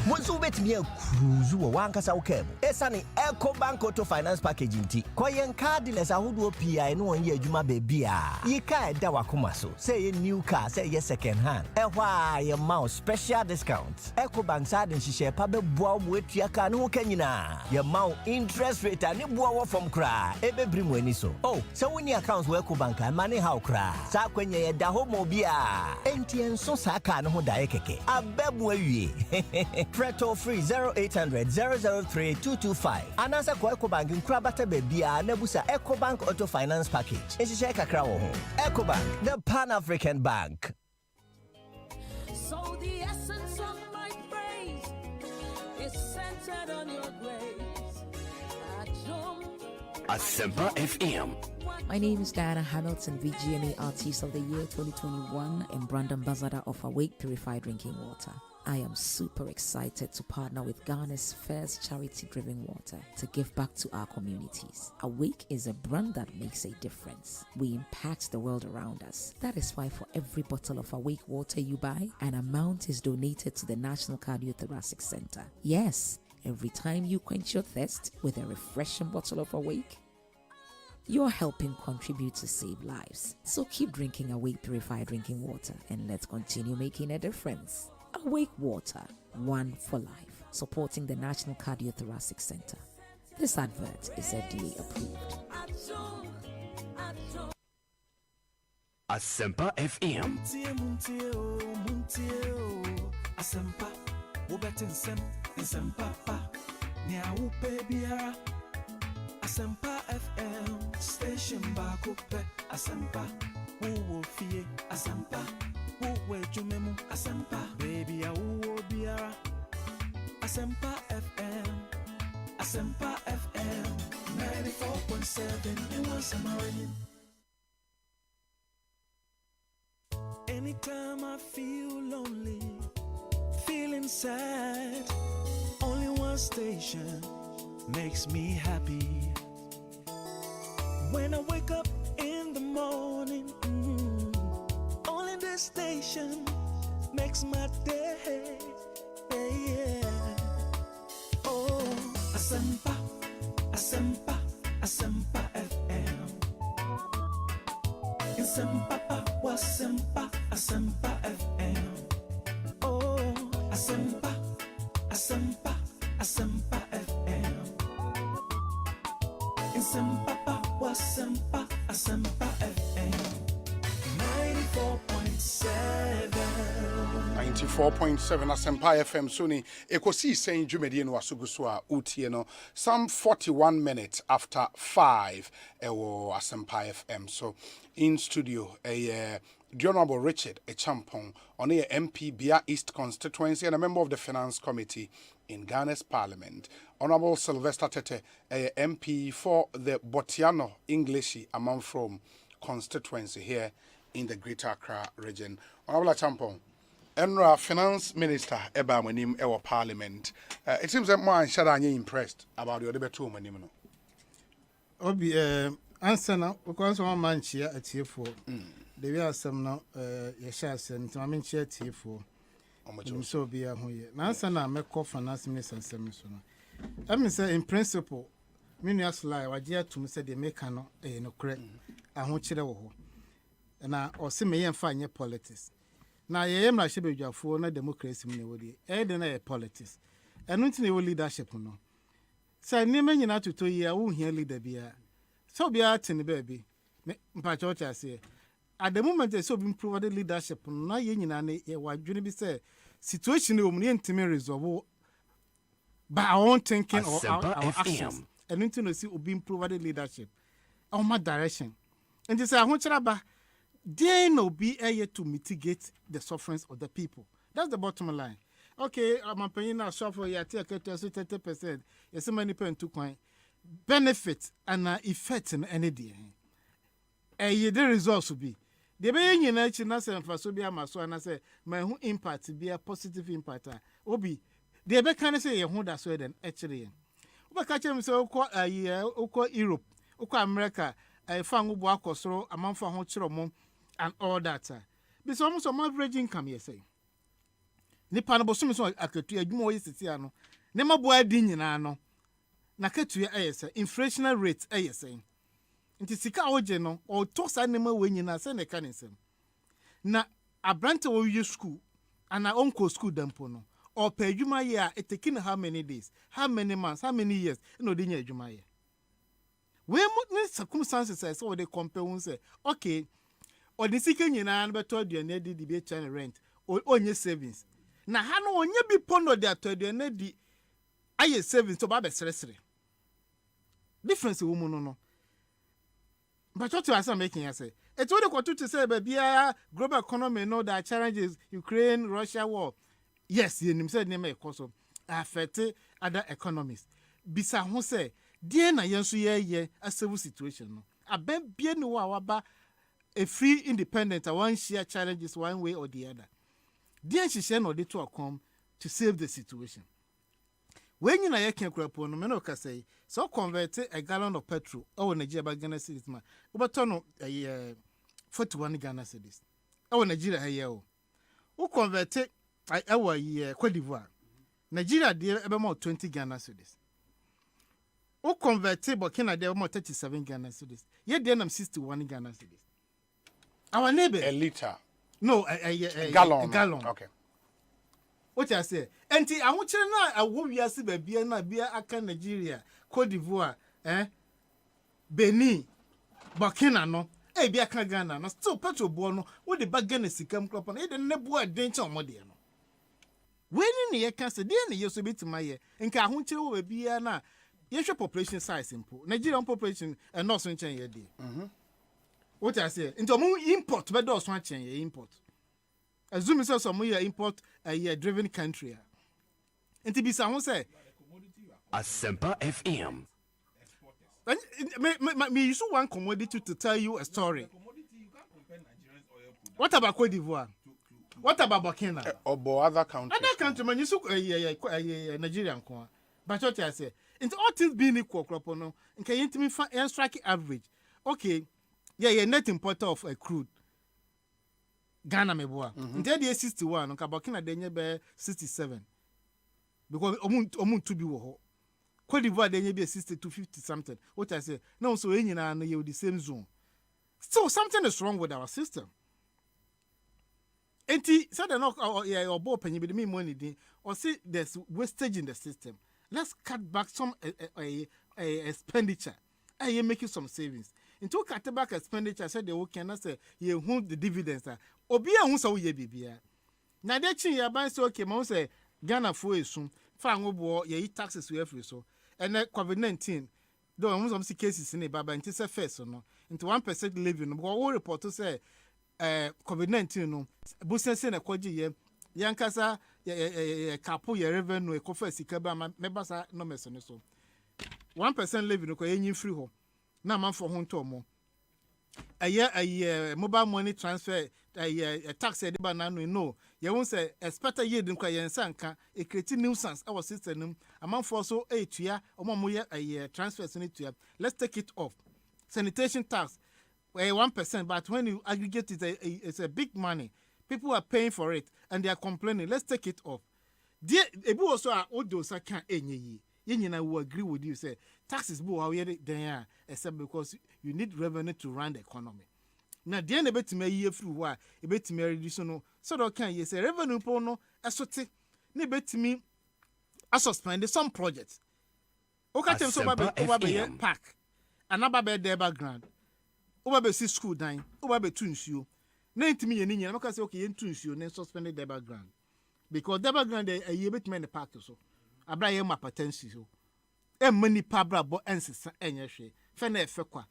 Bonsu bet me cruise wo wankasa ukemo. Esani EcoBank Auto Finance Package inti. Kwa yen card dealers ahudu PI no onye adwuma bebia. Ye ka eda wakoma so. Say ye new car, say ye second hand. Ehwa ye ma special discounts. EcoBank side nhihye pa beboa mo etua ka no ho kanyina. Ye ma interest rate ani wawa from cry. Ebe brim weniso. Oh, so when your accounts work bank and money how cry. Sa kwenye ye da homo bia. Entien so sa ka no ho dae keke. Abebu awie. Preto free 0800 003 225. Anasa kwa EcoBank nkrabata bebia na busa EcoBank Auto Finance Package. Enshisha kakra wo ho. EcoBank, the Pan-African Bank. So the essence of my praise is centered on your grace. Asempa FM. My name is Diana Hamilton, VGMA Artist of the Year 2021 and brand ambassador of Awake Purified Drinking Water. I am super excited to partner with Ghana's first charity-driven water to give back to our communities. Awake is a brand that makes a difference. We impact the world around us. That is why for every bottle of Awake water you buy, an amount is donated to the National Cardiothoracic Center. Yes, every time you quench your thirst with a refreshing bottle of Awake, you're helping contribute to save lives. So keep drinking Awake Purified Drinking Water and let's continue making a difference. Awake Water, one for life, supporting the National Cardiothoracic Center. This advert is FDA approved. Asempa FM. Asempa, Ubetin Asempa FM, station bakupe, Asempa, Uwo Fie, Asempa, Uwe Jumemu, Asempa, baby, Uwo Biara, Asempa FM, Asempa FM, 94.7, in Wasamarin. Anytime I feel lonely, feeling sad, only one station makes me happy. When I wake up in the morning, only this station makes my day. Yeah. Oh, Asempa, Asempa, Asempa FM. Asempa, Wasempa, Asempa FM. Oh, Asempa, Asempa, Asempa FM. Asempa, Wasempa, Asempa FM. 94.7. 94.7 Asempa FM Suni Ekosi saying Jumedi no Asuguswa Utie no some 41 minutes after 5 ewo Asempa FM. So in studio a the Honorable Richard Echampong on a MP Bia East constituency and a member of the Finance Committee in Ghana's Parliament. Honorable Sylvester Tete, a MP for the Botiano English among from constituency here in the Greater Accra region. Honorable Echampong, Enra Finance Minister Eba Manim Ewa Parliament. It seems that more and impressed about the other two Manim. Obi answer now because one man here at here for the way some now Yashas and Tamin chair tea for so be a hoye. Nansa na make call finance minister and semission. I mean say in principle, ministers lie wa dia to me say they make no no correct. Ahon kire wo ho. Na o se me yen fa nye politics. Na ye yem na hye bedwafo na democracy me wo die. E de na ye politics. Eno nti na wo leadership no. Say ni me nyina toto yi a wo hia leader bia. So bia tin baby. Me mpa chocha say at the moment they so been provided leadership na ye nyina na ye wadwene bi say situation o mu ntimi resolve by our own thinking or our actions. And into no see being provided leadership. Our my direction. And they say I want to they no be able to mitigate the sufferings of the people. That's the bottom line. Okay, I'm paying now suffer here 30%. Yes, so many pen to coin benefit and effect in any day. The results will be the be in na say for be amaso and say my who impact be a positive impact obi the be can say you that so then actually we catch him say uko Europe uko America fan ubo akosoro amanfo ho kire mo and all that be so almost average income you say nipa no boso so aketu adwuma oyi sisi ano ne mabo adi nyina no na ketu say inflationary rate say nti sika oje no o to sa nema we nyina se ne kanisem na abrante wo use school and onko school dampo no or per adwuma ye a taking how many days, how many months, how many years no dey nya adwuma ye we mu circumstances say so they compare one say okay or the sika nyina na beto aduane di be channel rent onye savings na ha no onye bi pondo de aduane di aye savings to ba be sresre difference wo mu no but what you are making say it's what they to say bia global economy know that challenges Ukraine Russia war yes yenim said name e cause affect other economies bisa ho say die na yenso ye a civil situation no aben bia no wa ba a free independent one share challenges one way or the other die nhihye no de to come to save the situation when you na ye can krapo no me no ka say so convert a gallon of petrol or Nigeria ba Ghana cedis ma obato no 41 Ghana cedis or Nigeria here o convert our Cote d'Ivoire Nigeria dey about 20 Ghana cedis. O convertible Burkina dey about 37 Ghana cedis. Ye dey am 61 Ghana cedis. Our neighbor a liter. No, a gallon. Gallon. Okay. What I say? Enti ahochere na awo wiase ba bia na bia aka Nigeria, Cote d'Ivoire, Benin, Burkina no. Bia aka Ghana no still petrol bo no wo de ba Ghana sikam crop no. E de ne bo adenche omode no. When in the cancer, then you so bit my year, and Kahunchi will be na yes, population size simple. Nigerian population and not so change your day. What I say, into more import, but those one change import. Assume so some more import a year driven country. And to be someone say, Asempa FM. Me use one commodity to tell you a story. What about Cote d'Ivoire? What about Burkina? Or other countries? Other countries, man, you so Nigerian corn. But what I say, into all things being equal, crop no, and can you me strike average? Okay, yeah, net importer of a crude. Ghana me boa. Until the 61, on Burkina denye be 67. Because omun to be wo. Cote d'Ivoire denye be 60 to 50 something. What I say, no, so any na you the same zone. So something is wrong with our system. Enti said no or bo penny be me money din or say there's wastage in the system. Let's cut back some expenditure. You making some savings. Into cut back expenditure said the can say you hold the dividends obi ehun so ye bibia. Na de chin ya ban say okay mo say Ghana fo esum fa ngo bo ye taxes we free so. And COVID-19 though some cases in baba into say first no. Into 1% living no go report to say COVID-19 no business na kwaji ye yankasa kapo ye revenue ekofa sika ba mebasa no meso so 1% living ko enyi free ho na man for ho nto mo mobile money transfer tax e ba na no ye won say expect ye din kwa ye nsanka e create nuisance our system num amman for so etua omo ye transfers ni tua. Let's take it off. Sanitation tax 1%, but when you aggregate it, it's a big money. People are paying for it and they are complaining. Let's take it off. Ebu also are all those I can't any ye. I will agree with you. Say taxes bo how ye there except because you need revenue to run the economy. Now the end bit me ye through why a bit me reduce no so that can ye say revenue po no asote ne bit me I suspend some projects. Okay, tell so over park another bed there background. Oba be si school dan oba be tu nsuo na ntimi ye ni nyina maka say okay ye tu nsuo na suspended the background because the background e ye betime ne park so abra ye ma patensi so e mani pabra bo ensesa enye hwe fe na efe kwa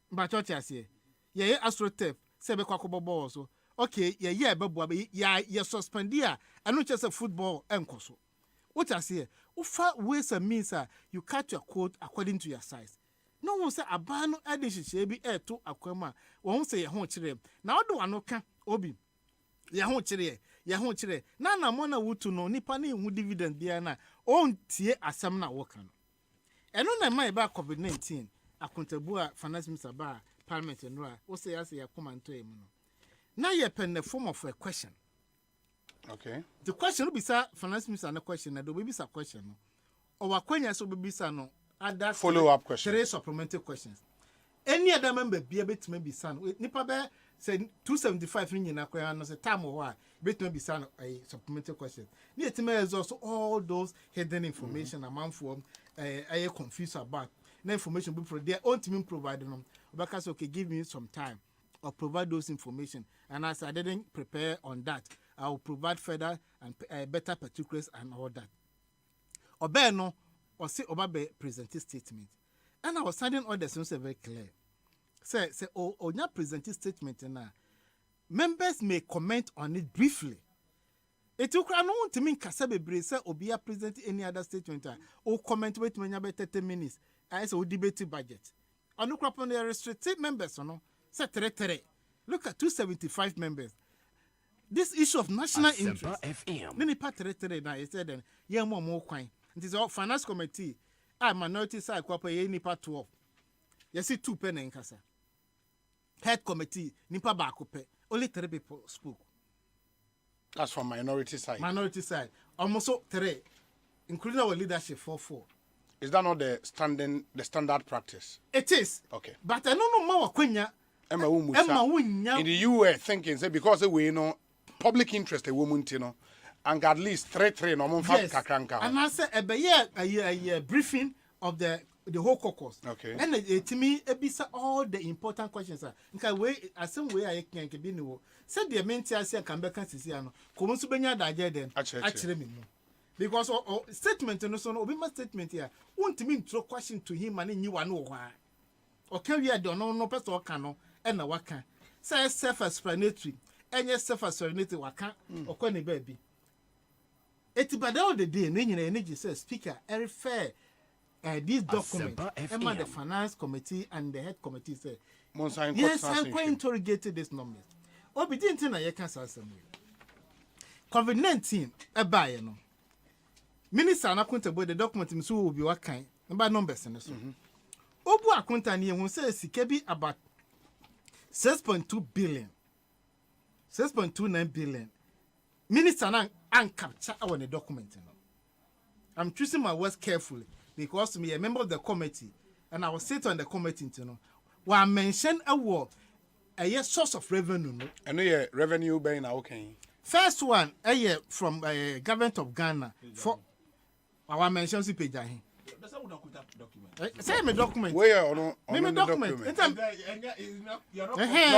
ba church ase ye astrotep se be kwa kobobo so okay ye bebo be ye suspend dia anu che say football enkoso what ase ufa ways and means you cut your coat according to your size. No one say abano adishye bi to akwama won say ye ho kire na odo ano ka obi ye ho kire na mo na wutu no nipa na hu dividend bia na on tie asem na wo kan eno na mai ba COVID-19 akontabu a finance minister ba parliament no a wo say ya comment to em no na ye pen the form of a question. Okay, the question will be sir finance minister na question na do be sir question no o wa kwanya so be sir no follow-up questions. 3 supplementary questions. Any other member be able to be son. Nipa be say 275 nyina kwa no say time ho a bet to be son a supplementary question. Ni etime is also all those hidden information amount for confused about. na information be provided. Their own team providing them. Because okay, give me some time. I'll provide those information. And as I didn't prepare on that, I will provide further and better particulars and all that. Obe no, or say Obabe presented statement. And I was signing all the things very clear. Say, your presented statement na members may comment on it briefly. It took no one to mean Kasabe say Obia present any other statement or comment wait when you 30 minutes. I say we debate budget. On the crop on the restricted members, no. Say tere. Look at 275 members. This issue of national Asempa interest. FM. Many part tere now. He said then yeah more coin. It is our finance committee. Minority side corporate ye nipa 12. You see 2 pen in kasa. Head committee nipa bakope. Only 3 people spoke. That's from minority side. Minority side. Almost 3, including our leadership 4-4. Is that not the standard practice? It is. Okay. But I don't know more Quenya. Emma Wunya. In the US thinking say because we know public interest a woman know and at least 3 no more kakranka. And I said a briefing of the whole caucus. Okay. And to me ebisa all the important questions are. Nka way asem way I can be no. Said the main tia say can be kan sisi ano. Komo so benya da je den. Actually me. Because statement no so no obi ma statement here. Won't mean throw question to him and you one no hwa. Okay we are no person waka no e na waka. Say self-explanatory. Enye self-explanatory waka okwa ne baby. Eti by the end of the day, energy says speaker, very fair. This document, Emma the finance committee and the head committee say, yes, I'm quite interrogated this numbers. Or be didn't know you can say something. COVID-19, a buyer no. Minister na kunta boy the document so will be what kind number numbers in this. Obu akunta ni who says sikebi about 6.2 billion. 6.29 billion. Minister na and capture on the document. I'm choosing my words carefully because me a member of the committee and I was sitting on the committee. When I mentioned a word, a source of revenue. I know your revenue being okay. First one, a year from government of Ghana for our mentions page. Say me document. Where or no? Me document. No,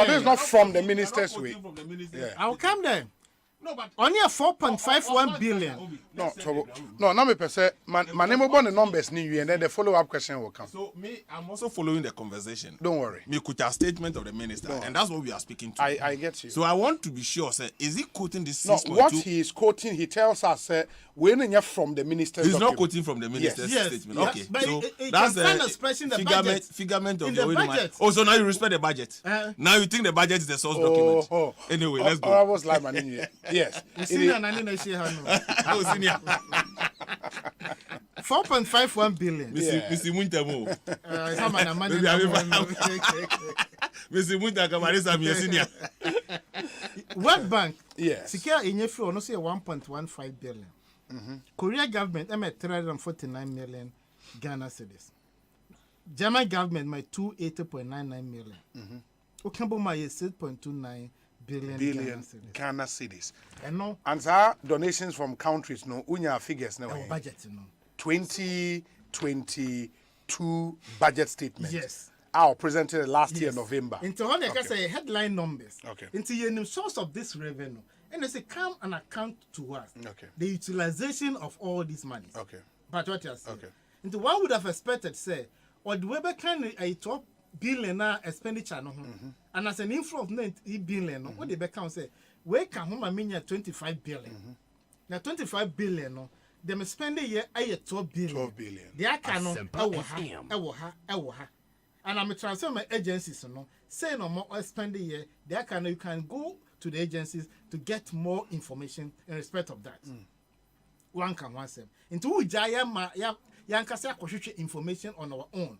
this is not from the minister's way. Yeah. I'll come there. No, but only a 4.51 billion. No, trouble. No, now me per se. My name will the numbers new and then the follow-up question will come. So me, I'm also following the conversation. Don't worry. Me could a statement of the minister, and that's what we are speaking to. I get you. So I want to be sure, sir, is he quoting this? No, what he is quoting, he tells us, when you're from the minister's he's document. not quoting from the minister's statement. Yes, okay, but so that's the figment of the budget. Oh, so now you respect the budget. Now you think the budget is the source document. Anyway, let's go. I was like, yes. 4.51 billion. Mr. Muntamo. Mr. Munta World Bank. Yes. Secure in your floor, no say 1.15 billion. Korea government, I'm at 349 million Ghana cedis. German government, my 280.99 million. Okamba my 6.29 billion Ghana cedis. And no. And our donations from countries, no, unya figures now. Budget, no. 2022 budget statement. Yes. Presented last year, November. Into all can say headline numbers. Okay. Into the source of this revenue. And they say come and account to us. Okay. The utilization of all these monies. Okay. But what you're saying. Okay. Into one would have expected, say, or the Weber can a top billion expenditure no and as an inflow of 90 billion no what they become say where can home mean 25 billion now 25 billion no them spend a year 12 billion they are can and I'm transfer my agencies no say no more spend a year they can you can go to the agencies to get more information in respect of that one can one say into ujaya ma ya yankasa information on our own.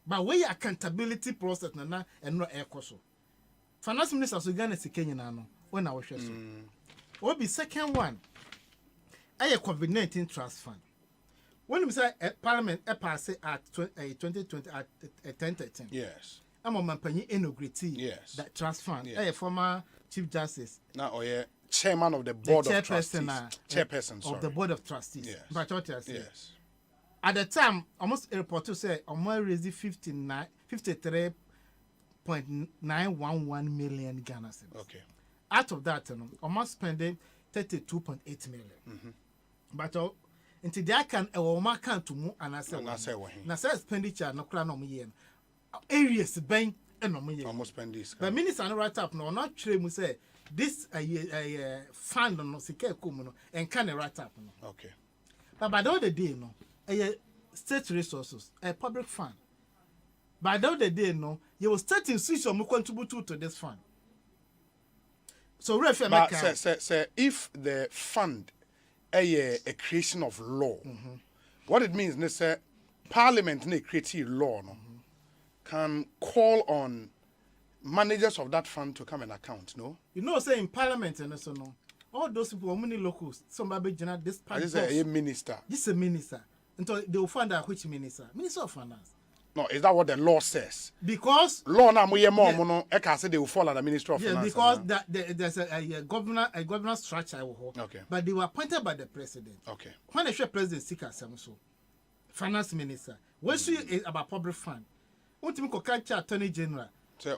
But we accountability process na and no air coso. Finance minister so Ghana Kenya no when I was sure so. What be second one? A COVID-19 trust fund. When we say Parliament pass at 2020 at 10:13. Yes. I'm on Mampany inaugurate that trust fund. A former Chief Justice. Now chairman of the board of trustees. Chairperson of the board of trustees. Yes. But what you say? Yes. At the time, almost a report to say, almost raised 53.911 million Ghana cedis. Okay. Out of that, almost spending 32.8 million. But until they can to move and I say now say expenditure no crown on me areas bank and no me almost spend this. But minister no write up no not trade mu say this a fund no sika kum no and can write up no. Okay. But by the other day no a state resources a public fund. By the other day no you will start institution mu contribute to this fund. So say if the fund a creation of law, what it means is that Parliament create law can call on managers of that fund to come and account. No, you know, say in Parliament and so no, all those people, many locals, somebody general this part. This is a minister. This is a minister. Until they will find out which minister, Minister of Finance. No, is that what the law says? Because law now more I can say they will fall under the Minister of Finance. Because there's a governor structure. Okay. But they were appointed by the president. Okay. When the president seek so finance minister, when she is about public fund, what you call attorney general. Say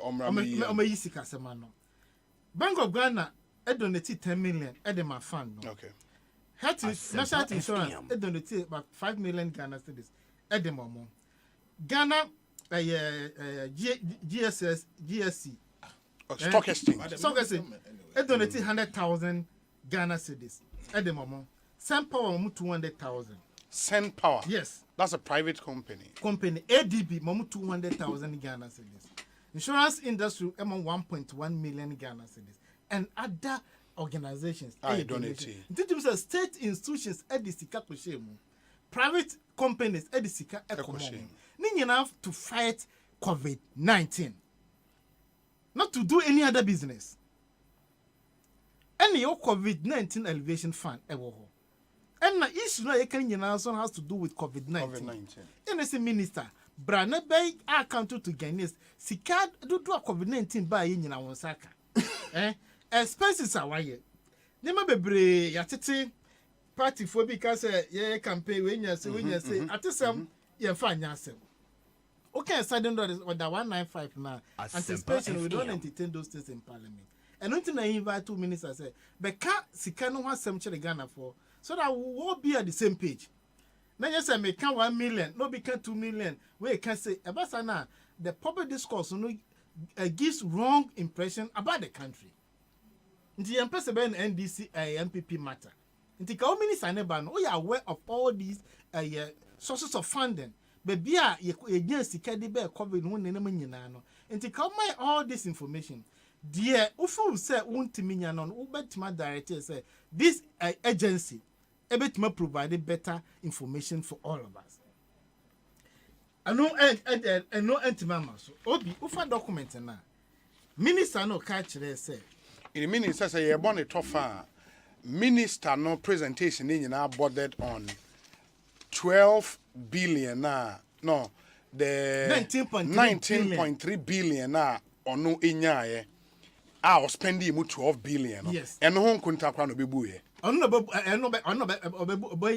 Bank of Ghana donated 10 million at my fund. Okay. National Insurance donated about 5 million Ghana cedis at the moment. Ghana GSC Stock Exchange. It donated 100,000 Ghana cedis at the moment. Asempa 200,000. Asempa. Yes. That's a private company. ADB 200,000 Ghana cedis. Insurance industry 1.1 million Ghana cedis. And other organizations. I donate. State institutions at the sika private companies at the sika enough to fight COVID-19, not to do any other business. Any COVID-19 elevation fund ever. And the issue now has to do with COVID-19. And as a minister, Brana Bay are counter to Ghanaians. Sika do COVID-19 by in our saka. Expenses are why. Nema bebre yatete party for because campaign when you say at some you find yourself. Okay, sudden order 195 now. Anticipation we don't entertain those things in Parliament. And until I invite 2 ministers say, but can't Sikano has some Ghana for so that we will be at the same page. Now you say me can 1 million, no become 2 million. We can say about now the public discourse gives wrong impression about the country. The empress ben NDC MPP matter. The minister never know. We are aware of all these sources of funding. But be against the Kadibe COVID one name no. And to come all this information. Dear Ufu say won't me on Ubetima director say this agency Ebetma provided better information for all of us. I know and no anti-mama so Obi Ufa document na. Minister no catch there say. In the minister say you born a tough minister no presentation in boarded on 12 billion no the 19.3 billion on no inya I was spending 12 billion. Yes. And no kunta kwa no bebu ye.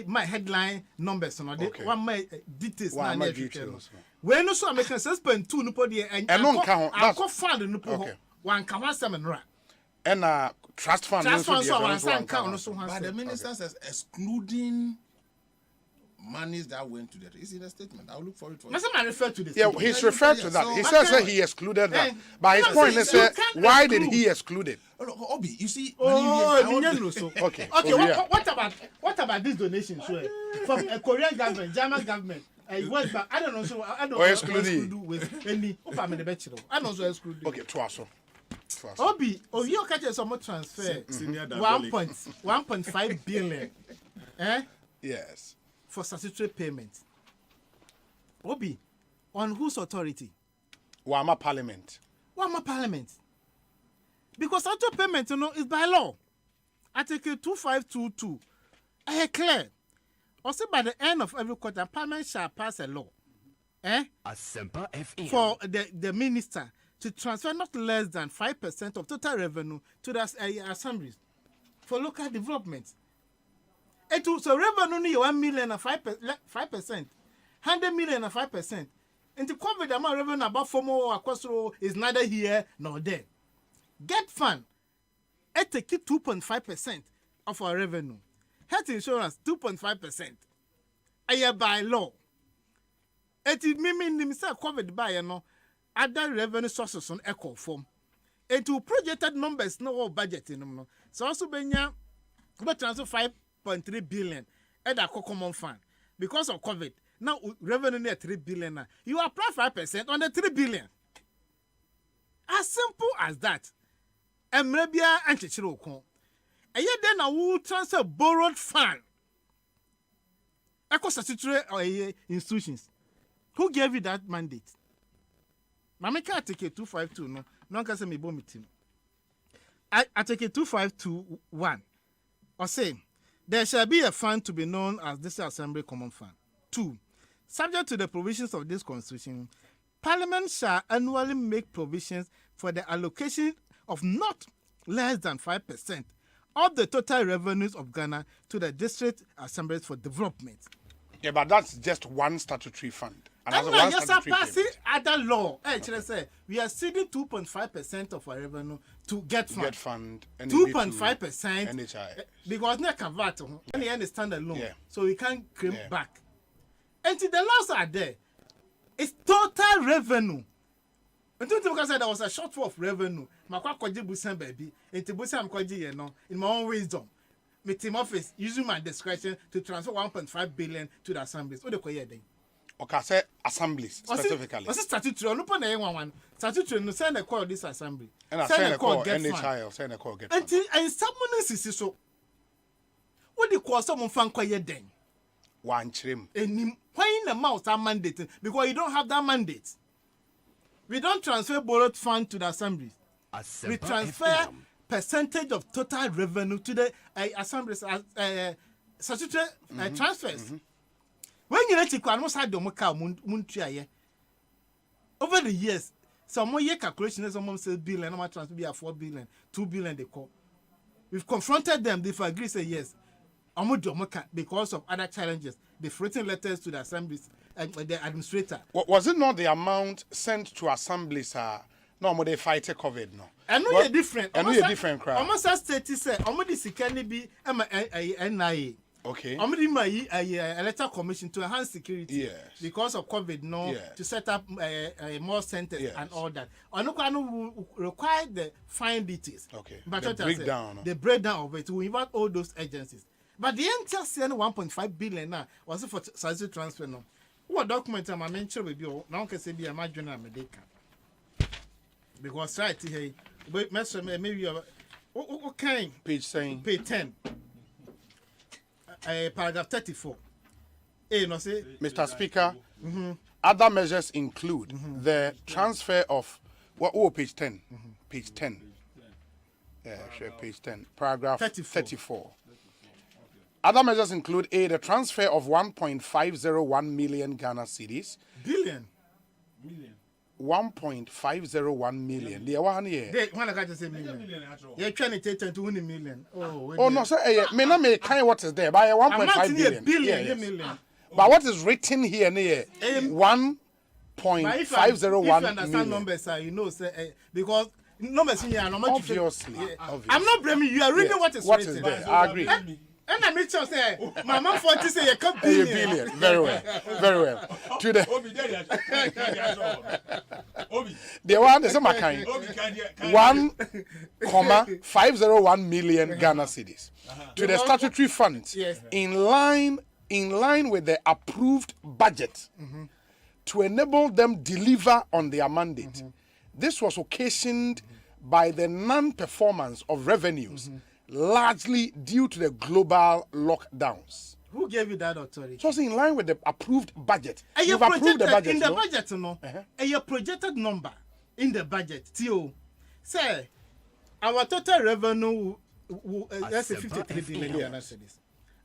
My headline numbers on okay. One my details one my details. When no so make spend 2 no podi and no count that's fund no po one can one seven right. And trust fund so one count no so but the minister says excluding monies that went to that. Is in a statement. I'll look for it. I refer to this. Yeah, he's referred to that. So he says that he excluded that. But his point is, why did he exclude it? Obi, you see. Okay. What about this donation from a Korean government, German government? I don't know. So I don't exclude with any. I don't know exclude. Okay, twice. Obi, you catch some transfer 1.5 billion. Yes. For statutory payment. Obi, on whose authority? Wama Parliament. Wama Parliament. Because statutory payment, is by law. Article 2522. Clear. Also, by the end of every quarter, Parliament shall pass a law. Asempa FM. For the minister to transfer not less than 5% of total revenue to the assemblies for local development. So revenue ni 1 million and 5%. 100 million and 5%. And the COVID amount revenue about 4 more across is neither here nor there. Get fund. It take 2.5% of our revenue. Health insurance 2.5%. Aye by law. It mean himself COVID by other revenue sources on echo form. And to projected numbers no budget in them. So also benya we transfer 5.3 billion at a common fund because of COVID. Now revenue near 3 billion. Now. You apply 5% on the 3 billion. As simple as that. And maybe and chichiro. And yet then I will transfer borrowed fund. Echo statutory institutions. Who gave you that mandate? Mama can't take it 252 no. No one can say me bomb it. I take it 2521. Or say there shall be a fund to be known as this Assembly Common Fund. 2. Subject to the provisions of this Constitution, Parliament shall annually make provisions for the allocation of not less than 5% of the total revenues of Ghana to the district assemblies for development. Yeah, but that's just one statutory fund. And now, yes, I pass it other law. Actually, say we are ceding 2.5% of our revenue to get fund. Get fund. 2.5%. NHI. Because not convert. Any understand the loan. Yeah. So we can't claim back. Until the laws are there, it's total revenue. Until because there was a shortfall of revenue. Makwa kwaji busan baby. Until busan kwaji in my own wisdom. My team office using my discretion to transfer 1.5 billion to the assemblies. What do you call it? Okay, say assemblies specifically. What's statutory? No put na one. Statutory no send a call this assembly. And I send a call NHI or send a call get. Until and someone is so. What do you call someone fan quiet then? One trim. And why in the mouth are mandated? Because you don't have that mandate. We don't transfer borrowed fund to the assembly. We transfer percentage of total revenue to the assemblies statutory transfers. When you let it almost had the over the years, some more year calculation, someone says billion, no matter transfer be 4 billion, 2 billion they call. We've confronted them, they've agreed, say yes. Because of other challenges, they've written letters to the assemblies and the administrator. Was it not the amount sent to assemblies? No, they fight COVID no. I know you're different. I know you're different crowd. Almost as stated, say, almost can be NIA. Okay. I'm my electoral commission to enhance security. Yes. Because of COVID, to set up more centers and all that. Onu require the fine details. Okay. But the breakdown of it to invite all those agencies. But the entire 1.5 billion now was for statutory transfer now. What document am I mentioned with you? Now can say be a margin of Medica. Because right here, but maybe you have what kind? Page 10. Page 10. Paragraph 34. No, say, Mr. Speaker, other measures include the transfer of page 10. Page 10. Yeah, sure, page 10. Paragraph 34. Other measures include the transfer of 1.501 million Ghana cedis. Billion. 1.501 million. The one here. They want to say million. You're trying to take 20 million. Oh no, sir. Me not me kind what is there. By 1.5 billion. Million. But what is written here near 1.501 If you understand numbers, you know, because numbers in here, obviously. I'm not blaming you. You are reading what is written. There. I agree. And I make sure say, my mom 40 say you can't billion. Very well. Very well. To the one is my kind. 1.501 million Ghana cedis to the statutory funds in line with the approved budget to enable them deliver on their mandate. This was occasioned by the non-performance of revenues. Largely due to the global lockdowns. Who gave you that authority? So it's in line with the approved budget. You've approved the budget. In the budget, and your projected number in the budget, Tio, say, our total revenue, let's say 53 billion.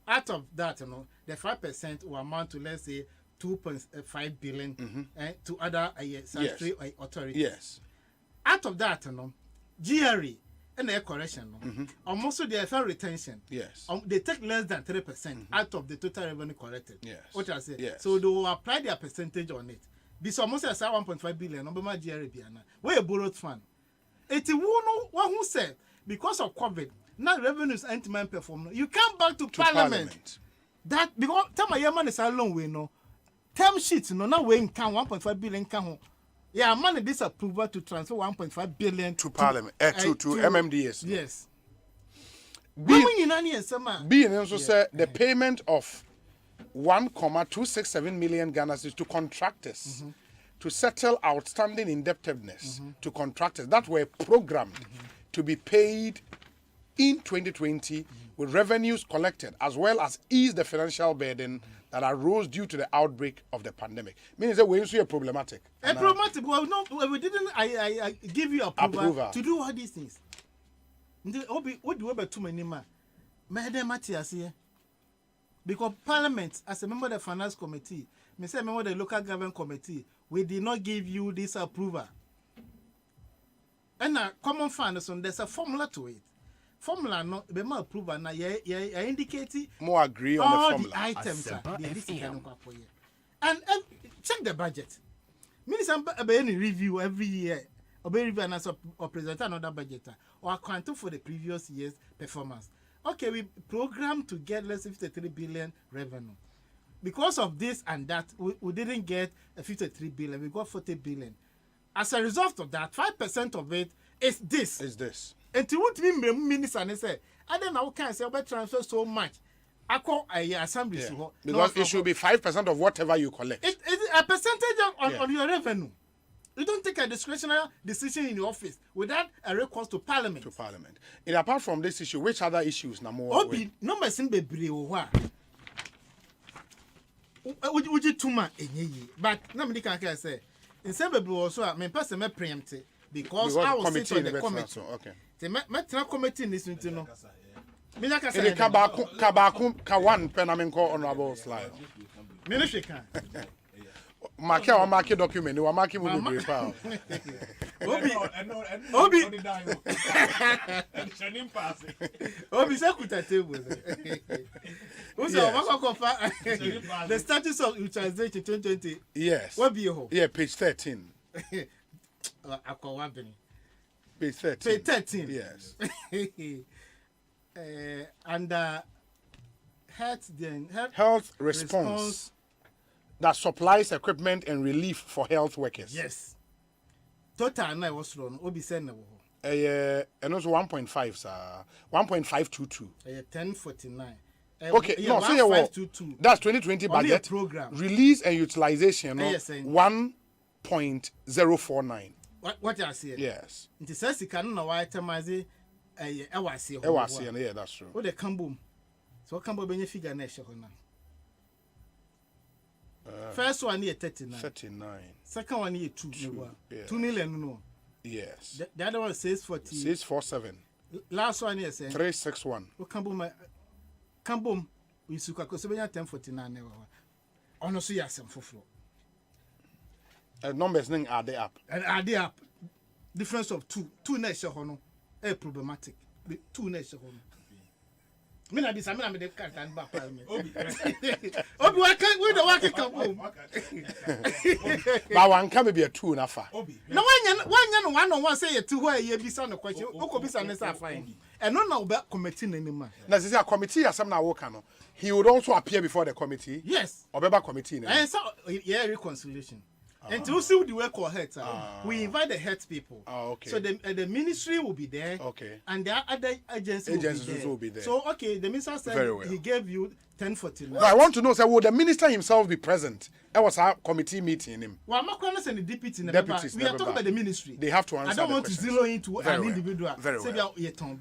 Out of that, the 5% will amount to, let's say, 2.5 billion to other statutory authorities. Yes. Out of that, GRE, and a correction. Also, they have retention. Yes. They take less than 3% out of the total revenue collected. Yes. What I say. Yes. So they will apply their percentage on it. This almost as 1.5 billion. Obama GRBiana. Where a borrowed fund. It one who said because of COVID, now revenues anti-man perform. You come back to Parliament. That because time my man is a long way no. Term sheets no now we can 1.5 billion can. Yeah, money disapproval to transfer 1.5 billion to Parliament to MMDS. Yes. Being also said the payment of 1.267 million Ghana cedis to contractors to settle outstanding indebtedness to contractors that were programmed to be paid in 2020 with revenues collected as well as ease the financial burden that arose due to the outbreak of the pandemic. Meaning that we are problematic. Problematic. Well, no, we didn't. I give you approval to do all these things. What do we too many man? Matthias here. Because Parliament, as a member of the Finance Committee, as a member of the Local Government Committee, we did not give you this approval. And a common fund, so there's a formula to it. Formula no be more approval na you indicate more agree on the formula. All the items and check the budget. Minister be any review every year. Or be review and or present another budget or account for the previous year's performance. Okay, we programmed to get less than 53 billion revenue. Because of this and that, we didn't get a 53 billion. We got 40 billion. As a result of that, 5% of it is this. Is this. And to what me minister and say, I don't know can say about transfer so much. I call a assembly because it should be 5% of whatever you collect. It's a percentage on your revenue. You don't take a discretionary decision in your office without a recourse to Parliament. And apart from this issue, which other issues now more? Obi, no person be brave or would you too much? But nobody can say. In some people also, I mean, person may preempt it because I will sit on the committee. Okay. The Metro committee listen to no. Ele kabaku kawan penamenko honorable slide. Ministry can. Market or market document. You are marking will be power. Obi. Obi secretary table. The status of utilization 2020. Yes. What be your? Yeah, page 13. Page 13. Page 13. Yes. And health response that supplies equipment and relief for health workers. Yes. Total na was wrong. Obi send na wo. And also 1.5 sir. 1.522. 1049. Okay, no, say what? That's 2020 budget program. Release and utilization 1.049. What you say? Yes. It says you can no itemize ewasi. Yeah, that's true. What the kambum. So kambum be figure na ehwe na. First one here 39. Second one here 2. Yeah. 2 million no. Yes. The other one says 40. 647. Last one here say 361. What kambum we suka ko so be 1049 na. Ono so yasem foforo. Numbers ning add up. And add up. Difference of 2. 2 na ehwe ho no. Problematic. 2 na ehwe ho no. Me na bisa me na me de carton back Parliament. Obi we the work come home. But one can be a 2 na fa. No one on one say you 2 where you bisa no question. Oko bisa na say fine. And no na obe committee na ni ma. Na say a committee asem na work no. He would also appear before the committee. Yes. Obeba committee na. And so yeah, reconciliation. And to see the work or health, we invite the health people. Okay. So the ministry will be there. Okay. And the other agencies will be there. So okay, the minister said he gave you 1049. No, I want to know, sir, will the minister himself be present? That was our committee meeting him. Well, I'm not going to send the deputy. Deputies. We are talking about the ministry. They have to answer. I don't want to zero into an individual. Very well.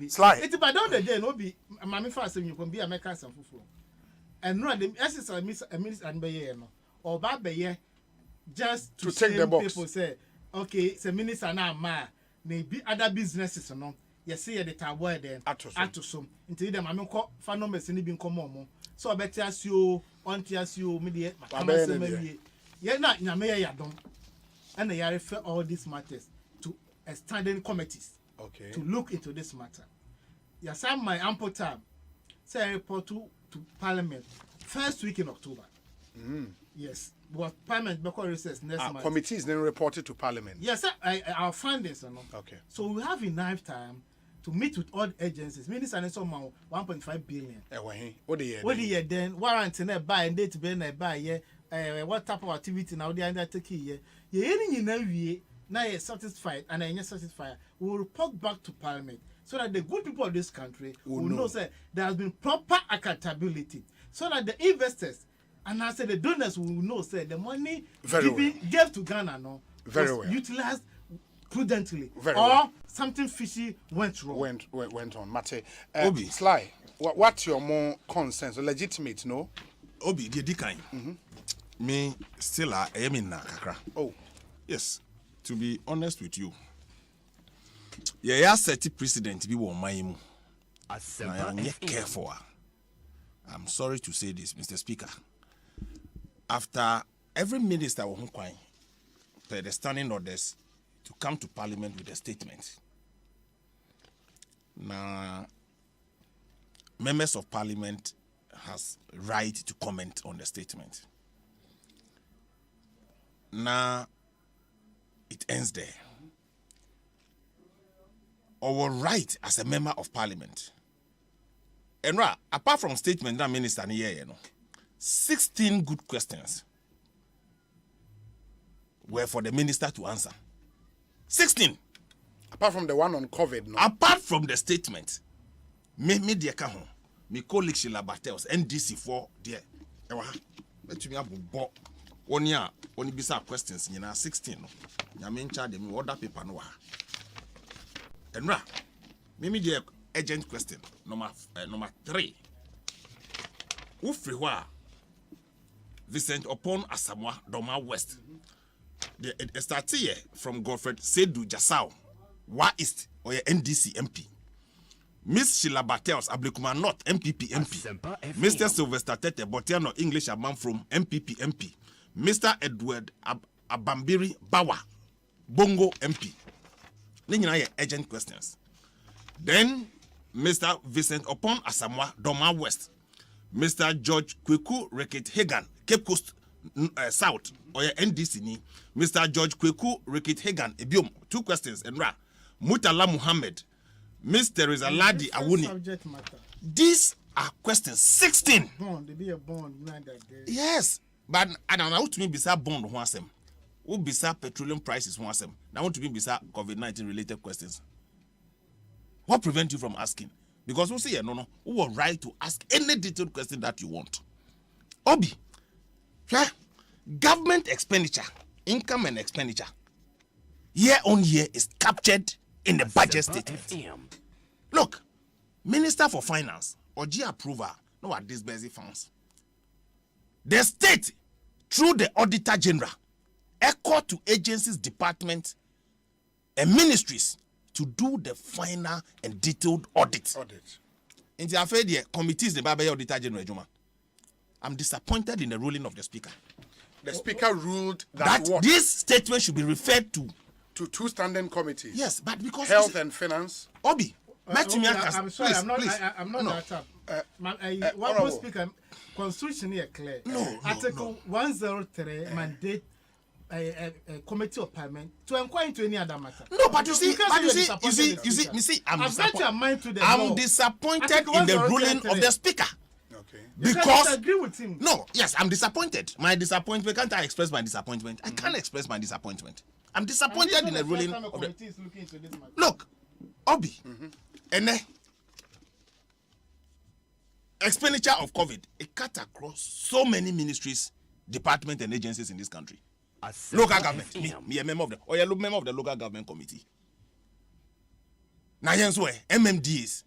Slide. It's about the day. No be. Mami first you can be American some fufu. And no, the essence of minister and be no or bad be just to take the box. People say, okay, it's a minister now, maybe other businesses, no. You see the tabloid then. Ato some. Until them, I'm call fan numbers and even come on. So I bet you, auntie you, media, yeah, not Yamea Yadon. And they refer all these matters to standing committees. to look into this matter. Yes, I'm my ample time. Say I report to Parliament first week in October. Yes, but Parliament because recess next month. Committees then reported to Parliament. Yes, sir, our findings are not. Okay. So we have enough time to meet with all agencies. Minister and some 1.5 billion. What the year? What the year then? Warrant in a buy and date be na buy yeah. What type of activity now they undertake here? You any now we now you're satisfied and I'm satisfied. We will report back to Parliament so that the good people of this country will know that there has been proper accountability, so that the investors and I say the donors will know say the money gave to Ghana was utilized prudently something fishy went wrong. Went on. Mate, Obi Sly, what's your more concerns? Legitimate, no? Obi, the decline. Me still I am in Nakakra. Oh, yes. To be honest with you, yeah, set precedent be one my mu. I am careful. I'm sorry to say this, Mr. Speaker. After every minister will per the standing orders to come to Parliament with a statement. Now, members of Parliament has right to comment on the statement. Now, it ends there. Our right as a member of Parliament. And apart from statement that minister here, 16 good questions were for the minister to answer. 16. Apart from the one on COVID, no? Apart from the statement, me dear Kahon, my colleague Sheila Bartels, NDC for dear. Let me have a 1 year, only bizarre questions, 16. I mean, charge them order paper no. And me dear agent question, number 3. Ufriwa Vincent upon Asamoah Doma West. The start here from Godfred Sedu Jasau, Wa East or NDC MP. Miss Sheila Bartels Ablikuma North MPP MP. Mr. Sylvester Tete Botiano English Abam from MPP MP. Mr. Edward Abambiri Bawa Bongo MP. Nina urgent questions. Then Mr. Vincent upon Asamoah Doma West. Mr. George Kweku Reket Hagan, Cape Coast South, or NDC ni. Mr. George Kweku Reket Hagan, Ebiom. 2 questions. And Mutala Muhammad, Miss Teresa Ladi Awuni. These are questions 16. Bond, they be a bond. Yes, but I don't know to me beside bond one who beside petroleum prices one sem. Now want to be beside COVID-19 related questions. What prevents you from asking? Because we say no, who are right to ask any detailed question that you want. Obi, government expenditure, income and expenditure, year on year is captured in the budget statement. Look, Minister for Finance or G approval, no what this busy funds. The state, through the Auditor General, echo to agencies, departments, and ministries to do the final and detailed audit. In the affair, the committees, the Baba Auditor General, I'm disappointed in the ruling of the Speaker. The Speaker ruled that this statement should be referred to 2 standing committees. Yes, but because Health and Finance. Obi, I'm sorry, please, I'm not that up. What Speaker, Constitution here clear. Article 103 mandate committee of Parliament to inquire into any other matter. No, but you see, I'm disappointed in the ruling of the Speaker. Okay. Because I agree with him. No, yes, I'm disappointed. My disappointment, can't I express my disappointment? I can't express my disappointment. I'm disappointed in the ruling of the... Look, Obi, and expenditure of COVID, it cut across so many ministries, departments, and agencies in this country. Local government, me a member of the local government committee. Now, MMDs.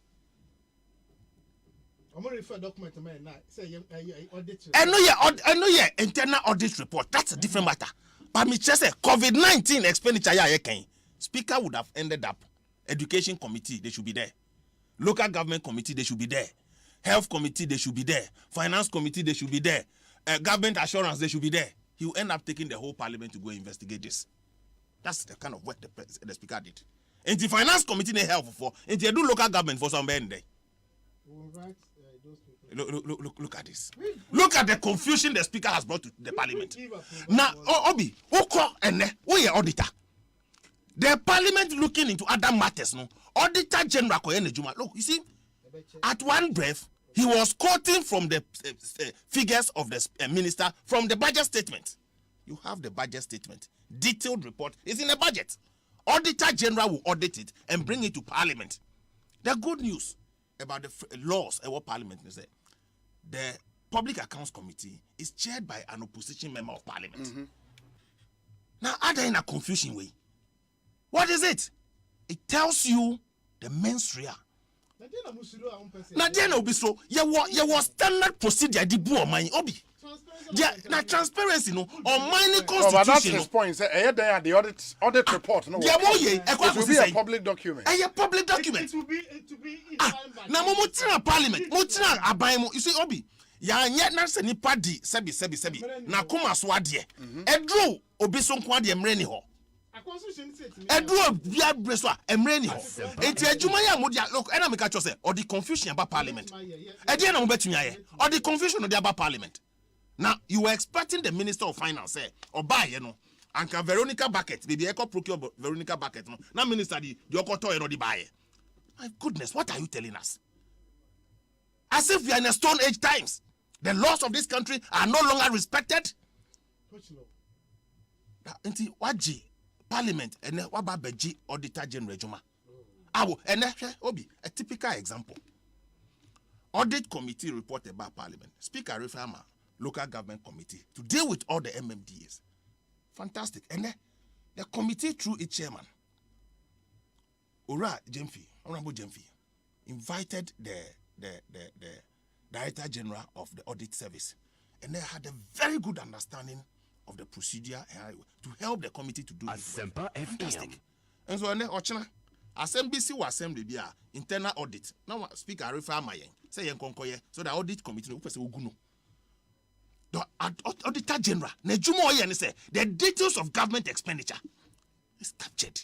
I'm going to refer document to me now. Say audit. I know your internal audit report. That's a different matter. But me just say COVID-19 expenditure Speaker would have ended up. Education committee, they should be there. Local government committee, they should be there. Health committee, they should be there. Finance committee, they should be there. Government assurance, they should be there. He will end up taking the whole Parliament to go investigate this. That's the kind of work the Speaker did. In the finance committee, they help for. In the do local government for some bend. Look at this. Look at the confusion the speaker has brought to the parliament. Now, Obi, Oko and we are auditor. The parliament looking into other matters, no. Auditor General Koyene Juma. Look, you see, at one breath, he was quoting from the figures of the minister from the budget statement. You have the budget statement. Detailed report is in the budget. Auditor General will audit it and bring it to Parliament. The good news about the laws about Parliament is that the Public Accounts Committee is chaired by an opposition member of Parliament. Now, are they in a confusion way? What is it? It tells you the mens rea. Now, there will be so. You was standard procedure. The board money obi. Now transparency no on mining constitution. But that's his point. Say, the audit report. No, it will be a public document. A public document. It will be now, mo parliament. Mo abayemo. You see, obi. Ya nyet na se nipa di sebi. Na kuma so ade. Edru obi so nko ade mre ni ho. Edru bia breso a emre ni ho. Enti adwuma ya mo dia look ena me ka cho say or the confusion about parliament. E dia na mo betumi aye. Or the confusion about parliament. Now, you were expecting the Minister of Finance, or buy, you know, and Veronica Bucket, maybe I could procure Veronica Bucket. No, now, Minister, the Yokoto, you know, the buy. My goodness, what are you telling us? As if we are in a Stone Age times. The laws of this country are no longer respected. Waji, Parliament, and Wababeji, Auditor General Juma. And Obi, a typical example. Audit Committee report about Parliament. Speaker Reformer. Local government committee to deal with all the MMDAs. Fantastic. And then the committee through its chairman, Honorable Jemfi, invited the Director General of the Audit Service. And they had a very good understanding of the procedure to help the committee to do Asempa fantastic. And so Ochina, Assembly was assembly there, internal audit. Now Speaker Arifa Mayen, say Yankonkoye, so the audit committee will the Auditor General, the details of government expenditure is captured.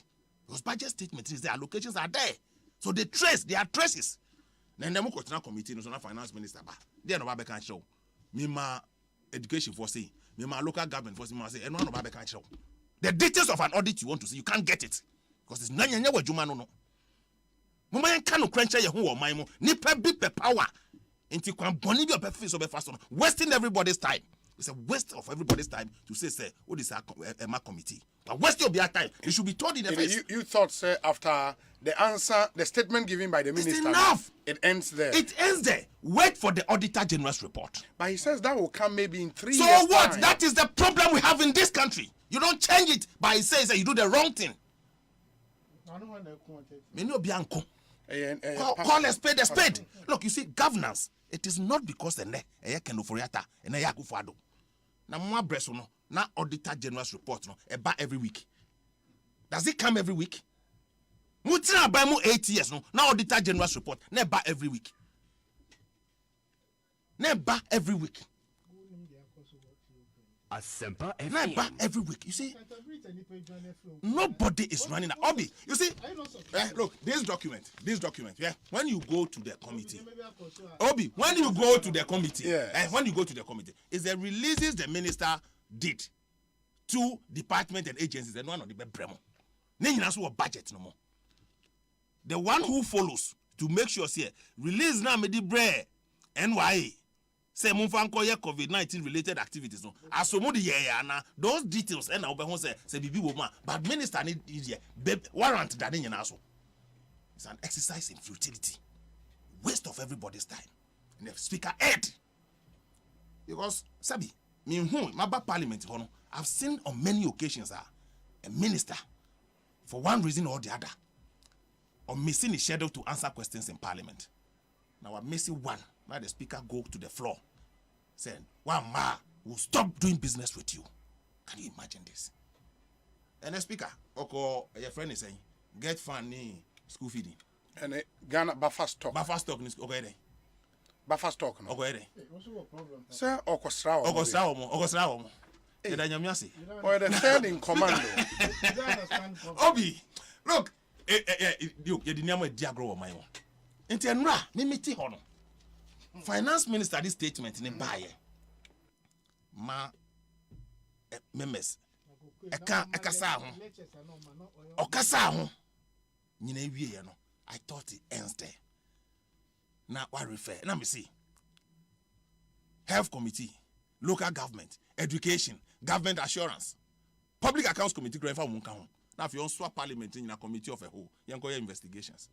Because budget statement is the allocations are there. So they trace, there are traces. Then the Mukotana Committee, no finance minister, they are no can show. Mima education for say, Mima local government for say, and one of can show. The details of an audit you want to see, you can't get it. Because it's none of Juma no. Mama can no crunch your home or my mo, nipa big power. Into Bonibia face of a fast on wasting everybody's time. It's a waste of everybody's time to say, what is a committee? But waste your time. You should be told in the face. You thought, sir, after the answer, the statement given by the minister, it's enough. It ends there. It ends there. Wait for the Auditor General's report. But he says that will come maybe in 3 years. So what? Time. That is the problem we have in this country. You don't change it, but he says that you do the wrong thing. Call a spade a spade. Look, you see, governance. It is not because the now Auditor General's report about every week. Does it come every week? Mutina by 8 years now Auditor General's report never every week. Never every week. Asempa Never every week. You see, nobody is running that. Obi, you see, look, this document, yeah. When you go to the committee, Obi, when you go to the committee, is the releases the minister did to department and agencies and one of the Bremo. Then you budget no more. The one who follows to make sure say release now me the bre NYA. Say Mumfanko COVID-19 related activities. No, asomodi na those details and now say bibi woman, but minister need warrant that in also. It's an exercise in futility, waste of everybody's time. And the speaker head because Sabi, my parliament, I've seen on many occasions a minister for one reason or the other, or missing his schedule to answer questions in parliament. Now I'm missing one. Now the speaker go to the floor, saying, "One ma will stop doing business with you." Can you imagine this? And the speaker, your friend is saying, "Get funny school feeding." And Ghana buffer stock. Buffer stock is okay there. Buffer stock no. Okay there. Sir, Okosra. Edanyamiasi. Or the third in command. Obi, look. you the name of diagro my own. Into enra, mimiti hono. Finance Minister this statement in buy. Ma memes. Eka sa ho. Okasa ho. Nyina wie ye no. I thought it ends there. Now what refer? Now me see. Health Committee, local government, education, government assurance, public accounts committee. Now if you want swap parliament in a committee of a whole, you can go investigations.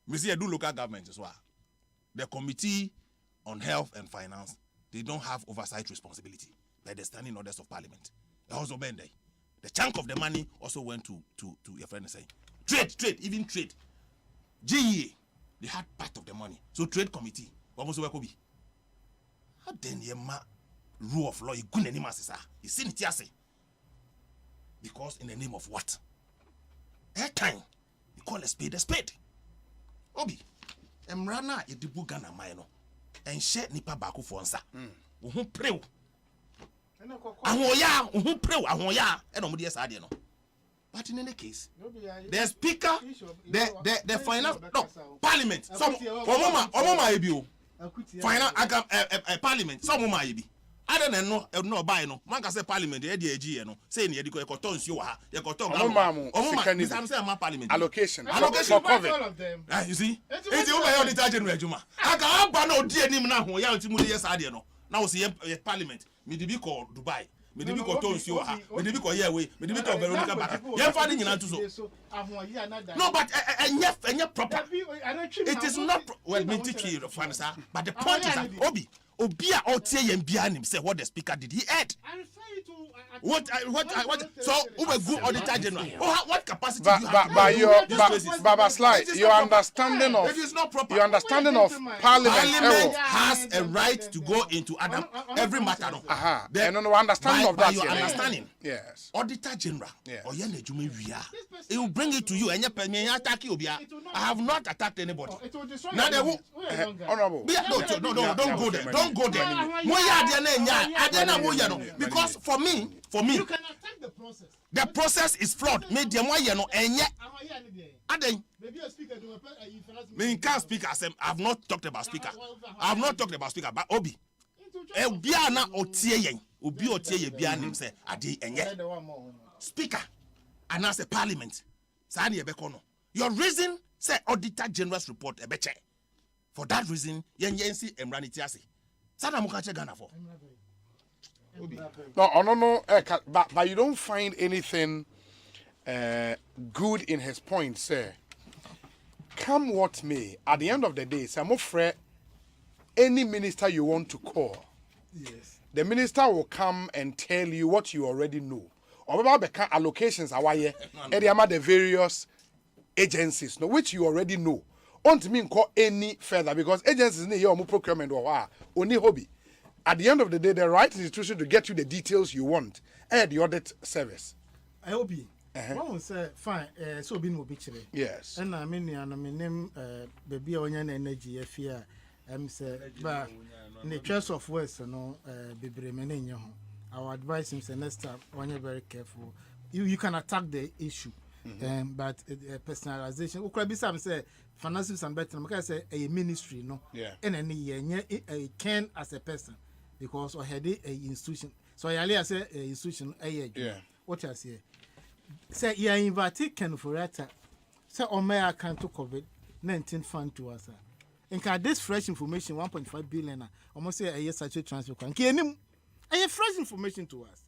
Me see I do local government as well. The committee on health and finance, they don't have oversight responsibility by the standing orders of parliament. They also bend there. The chunk of the money also went to your friend and say trade, even trade. GEA, they had part of the money. So trade committee, almost where could be. How then you rule of law, you couldn't any masses are. You see it, yes. Because in the name of what? That time, you call a spade a spade. Obi, Emrana, you do Ghana mino, and shed nipa baku for answer. Who pray? Ahoya, who pray, Ahoya, and Omudias Adiano. But in any case, the speaker, the finance, no, parliament, some Omoma Ebu, finance, parliament, some Omoma Ebi. I don't know, buy no. Man can say parliament, the AG, no, saying you go cotton, you are, you cotton, Omoma, parliament. Allocation for COVID. You see, it's over the detergent Juma. I can't ban no dear name now, who are Timulias Adiano. Now see a parliament, me to be called Dubai. Me de bi ko ton si o ha me de bi ko yewe me de bi ko Veronica Baka ye fa ni nyina to so no but enye proper it is not well me teach you fan sir but the point is that obi a otie yem bia nim say what the speaker did he heard what so who were good auditor general what capacity do you have by your Baba slide your understanding of your understanding of parliament has a right to go into every matter no understanding of that your understanding yes auditor general or yen ejuma wia it will bring it to you and you attack you I have not attacked anybody now they honorable don't go there don't go there because for me you can attack the process. The process is flawed. Me dem why no enye. Aden. Maybe a speaker do me can't speak as I have not talked about speaker. I have not talked about speaker but obi. E bia na otie yen. Obi otie ye bia nim say ade enye. Speaker and as a parliament. Sa na be kono. Your reason say auditor general's report e be che. For that reason yen si emranity ase. Sa na mo ka che Ghana for. No, but you don't find anything good in his point, sir. Come what may, at the end of the day, I'm afraid any minister you want to call, the minister will come and tell you what you already know. Or about the allocations are why the various agencies, which you already know. Don't mean call any further because agencies need your procurement or only hobby. At the end of the day, the right institution to get you the details you want and the audit service. I hope you. One will say, fine, so be no picture. Yes. And I mean, my name, baby, onion energy, fear. Say, but in the choice of words, no, baby, meaning I would advise him, say, next time, when you're very careful, you can attack the issue. But personalization, who could be some say, finances and better, I say, a ministry, no, and any year, a can as a person. Because I had a institution. So I say a institution what I say. Say you invite Ken for that. Say on my account to COVID-19 fund to us. And this fresh information 1.5 billion almost say a year such a transfer can a fresh information to us.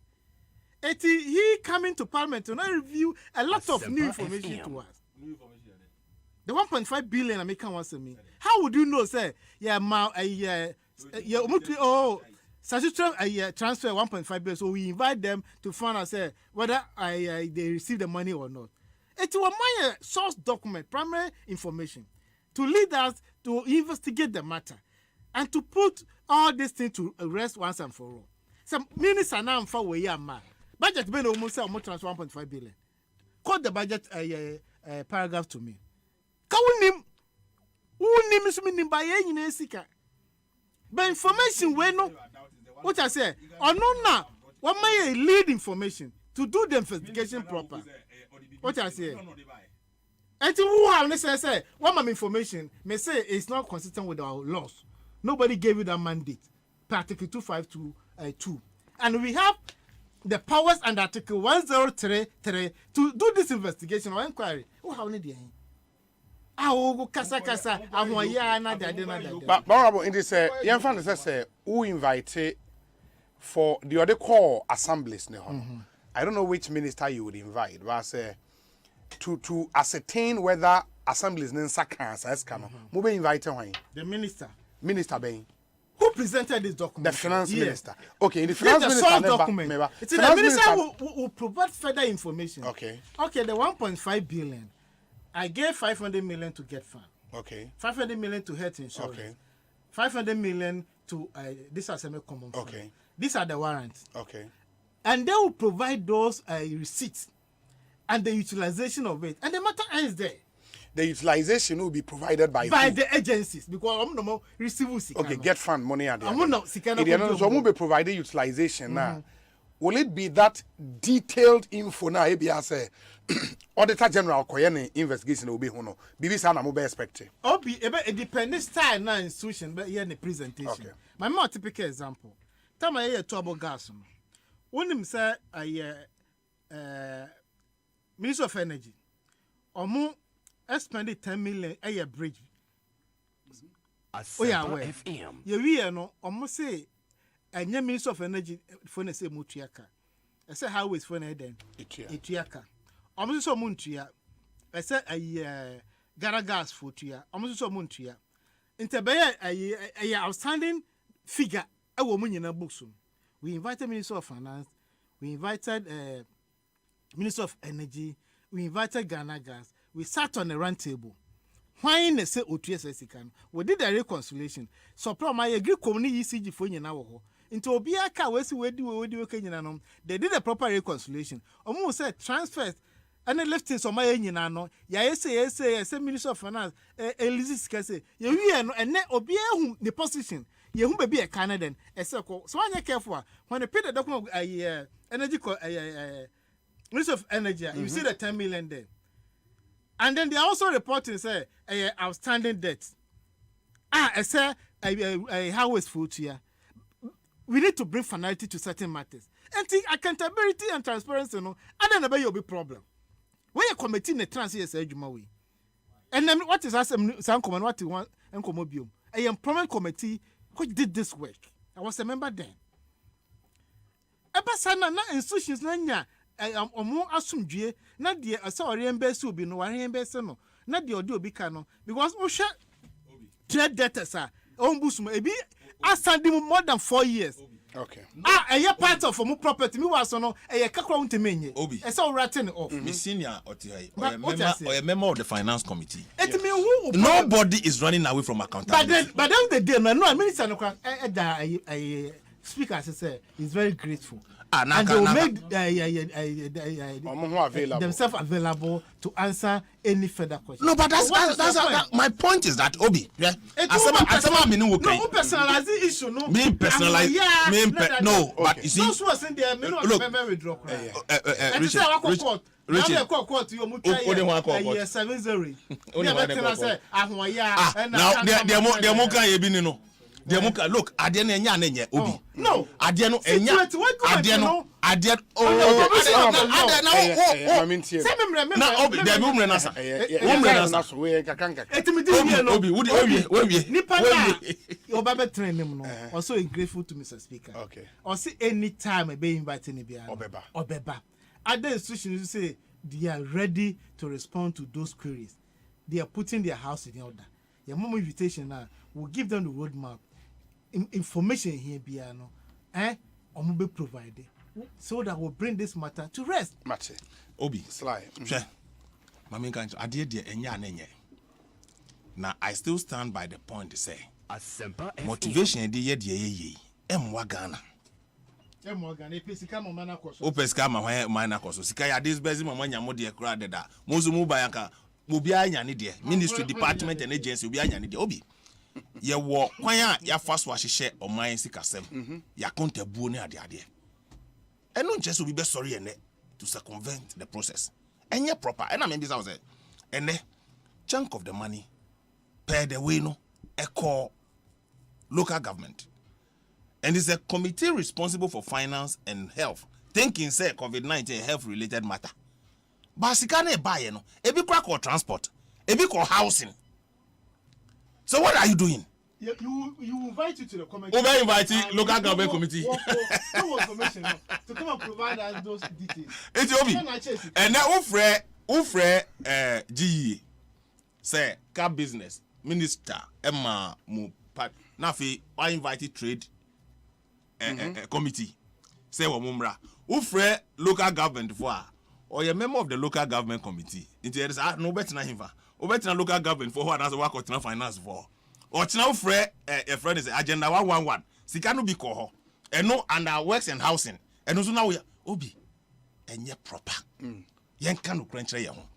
He coming to parliament to review a lot of new information to us. The 1.5 billion American wants me. How would you know, say, transfer 1.5 billion, so we invite them to find out say whether they receive the money or not. It was my source document, primary information, to lead us to investigate the matter and to put all these things to rest once and for all. Some ministers now for way budget bill almost say almost transfer 1.5 billion. Quote the budget paragraph to me. But information we know what I say or no now what may lead information to do the investigation proper. What I say And who have say one of information may say it's not consistent with our laws. Nobody gave you that mandate. Article 2522. And we have the powers under Article 1033 to do this investigation or inquiry. Who have need kasa but honorable in this say who invited for the other call assemblies I don't know which minister you would invite, but say to ascertain whether assemblies nensa cancer as can move invite the minister being who presented this document, the finance minister. Okay, the finance minister document. It's the minister will provide further information. Okay, the 1.5 billion I gave 500 million to get fund. Okay, 500 million to health insurance. Okay, 500 million to this Asempa common fund. Okay, these are the warrants. Okay, and they will provide those receipts and the utilization of it, and the matter ends there. The utilization will be provided by the agencies because I'm no receive. Okay, get fund money at the end. So we be provided utilization now. Will it be that detailed info now? Say Auditor General koyene investigation will be hono. Bibi sa na mo be expect. Obi it depends style na institution but here the presentation. Okay. My more typical example. Time I hear trouble gas. When him say Minister of Energy. Omo expended 10 million a year bridge. Asempa FM. We no almost say a Minister of Energy for the same Mutiaka. I say highways for then. Itiaka. Almost so Muntia. I said a Garagas for Tia. Almost so Muntia. Interbaya a outstanding figure a woman in a book soon. We invited Minister of Finance, we invited Minister of Energy, we invited Ghana Gas. We sat on the round table. Why they say OTS can? We did a reconciliation. So problem I agree community ECG for you now. Into Obiaka we see we do they did a proper reconciliation. Almost said transfers and then left in some my no. Ya say Minister of Finance Elizis Kase. You no and Obia the position. You who be a Canadian. So when careful when they pay the document energy Minister of Energy, you see the 10 million there. And then they also reporting say outstanding debt. I say how is food here. We need to bring finality to certain matters. And think accountability and transparency, no, I don't know your big problem. When you're committing the trans years, way. And then what is some common what you want and commobium? I am employment committee which did this work. I was a member then. Ebasana na institutions na omo asumdue na de asa oriembese obi no wariembese no na de odi obi ka no because o hwe trade debtors ombusum ebi asandi more than 4 years. Okay. A part of omo property mi was no kakra untemenye esa o writing off me senior otiai or member of the finance committee. It mean who nobody is running away from accountability. But then the day no minister no speaker say is very grateful. And they will make themselves available to answer any further questions. No, but that's my point is that Obi. Yeah. Asempa me no personalize the issue. No. Me personalize. No, but you see. Those who are saying they are look. Richard. Now, 7-0. Look, Adiano enya Obi. No, Adiano also grateful to Mr. Speaker. Okay. Or see any time I be inviting Obeba. Other institutions say they are ready to respond to those queries. They are putting their house in order. Your mom invitation now will give them the roadmap. Information here piano be provided so that will bring this matter to rest. Matter Obi Sly. Mami kancho adie de enya nenye. Now I still stand by the point to say Asempa motivation de ye emwa Ghana. Pesika mama na koso. O pesika mama na koso. Sika ya this bezi mama nyamo de kra de da. Mozu mu bayanka obi anya ne de ministry department and agency obi anya ne de Obi. Ye wo kwan a ya fa so ahihye oman sikasem ya kontabuo ne ade eno nche so bi be sorry ene to circumvent the process enye proper ena me bi say ene chunk of the money per the way no call local government. And it's a committee responsible for finance and health. Thinking say COVID-19 health related matter. But sikane buy no, ebi crack or transport, ebi call housing. So what are you doing? You invite you to the committee. Over invite local government committee. No information to come and provide us those details. It's Obi. And now ufre GE say car business minister Emma mu part. Now I invited trade committee. Say wa mumra. Ufre local government for or a member of the local government committee. It is no better than him. Better local government for what as work or finance for. Or now friend a friend is agenda 111. Sika no be call and no under works and housing. And also now we Obi and ye proper. Yen can crunch ya ho.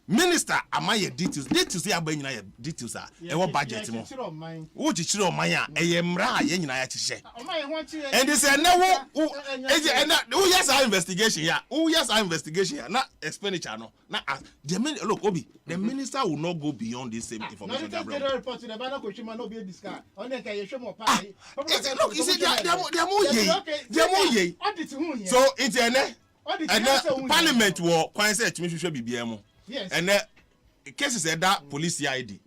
Minister amaye details ya abanyina ye details a e wo budget mo. Wo chichire o man a e mra ye nyina ya chiche. And they say na wo yes our investigation ya. Yes our investigation ya. Na expenditure no. Na look Obi, the minister will not go beyond this same information. No, the report to the banner coach man no be discuss. Only can you show more pay. Look, you see they are more ye. So it's and parliament will quite say to me should be BM. Yes. And the case is that police ID.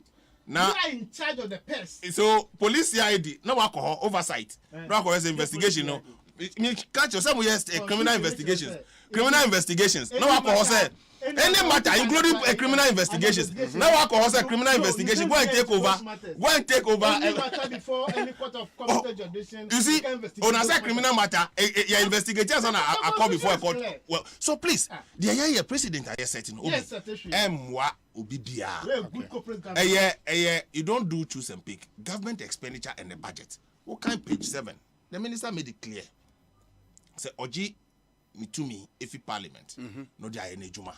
Now you are in charge of the pest. So police ID, no alcohol oversight. No alcohol investigation. No, me catch yourself. Yes, criminal investigations. Criminal investigations. No alcohol say any matter, including criminal investigations. No alcohol say criminal investigation. Go and take over. Go and take over. Any matter before any court of competent jurisdiction. You see, on a criminal matter, your investigators are called before a court. Well, so please, the president are setting. Yes, Mwa Obibia. Good corporate government. You don't do choose and pick. Government expenditure and the budget. What kind page 7? The minister made it clear. Say Oji me to me if parliament. No dia nejuma.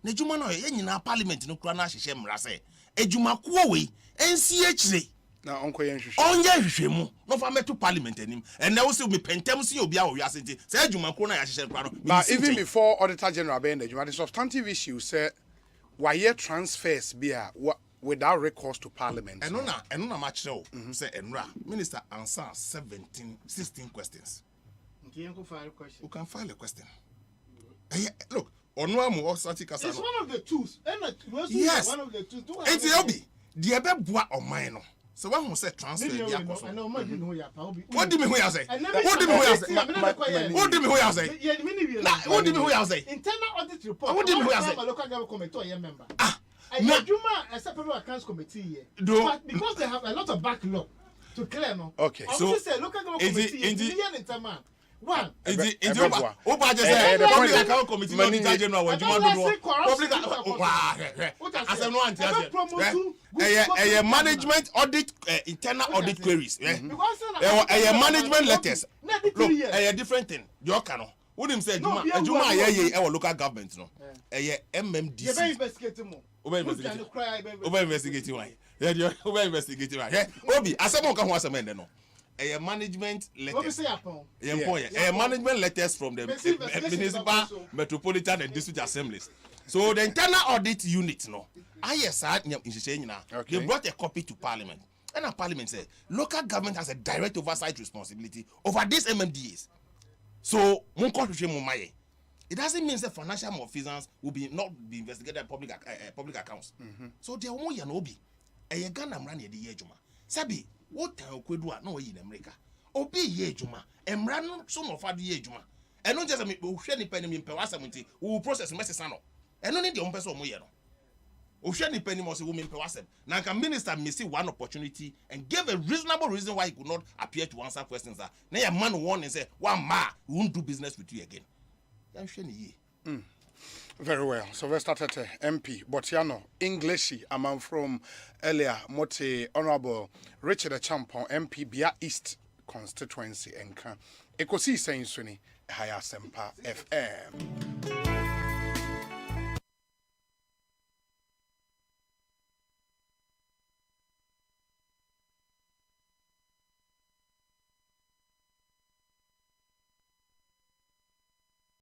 Nejuma no ye nyina parliament no kura na hyehyɛ mmara sɛ ejuma ko we NCH na onko ye nhwehwɛ onye hwehwɛ no fa meto parliament anim and now say me pentem see obi a wo wiase nti sɛ ejuma ko na ya hyehyɛ kura no. But even before auditor general be the substantive issue say why transfers be without recourse to parliament. And no match show say enra minister answer 16 questions. You can file a question. You can file a question. Look, it's one of the tools. Yes. One of the tools. It's Obi. The Abeba or mine. So when we say transfer, I know what do you mean? What do you mean? What do you mean? What do you mean? Internal audit report. What do you mean? I'm a local government committee member. Juma a separate accounts committee here. But because they have a lot of backlog to clear now. Okay. So local government committee million in time. One. Public account committee no need general when Juma do public management audit internal audit queries management letters look a different thing your cano what him say Juma our local government no MMDC over investigating why over investigating why Obi Asempa ho asem no a management letters. A management letters from the municipal, metropolitan, and district assemblies. So the internal audit unit, no, they brought a copy to Parliament, and the Parliament said local government has a direct oversight responsibility over these MMDAs. So it doesn't mean that financial malfeasance will not be investigated at public accounts. So they are more Yanobi. A Ghana running the Yejuma. Sabi. What time we do no in America? Obi ye juma. Emra no so no fa ye juma. E no just me hwe ni pani me mpewasa muti. We process message no. E no need the person mo ye no. O hwe ni pani mo se wo me mpewasa. Na kan minister miss one opportunity and gave a reasonable reason why he could not appear to answer questions that. Na your man warn and say, "One ma, we won't do business with you again." Yan hwe ni ye. Very well. So we started MP Botiano Englishy. I'm from earlier Mote Honorable Richard Champon MP Bia East constituency and Ekosi saying Sunni Asempa FM.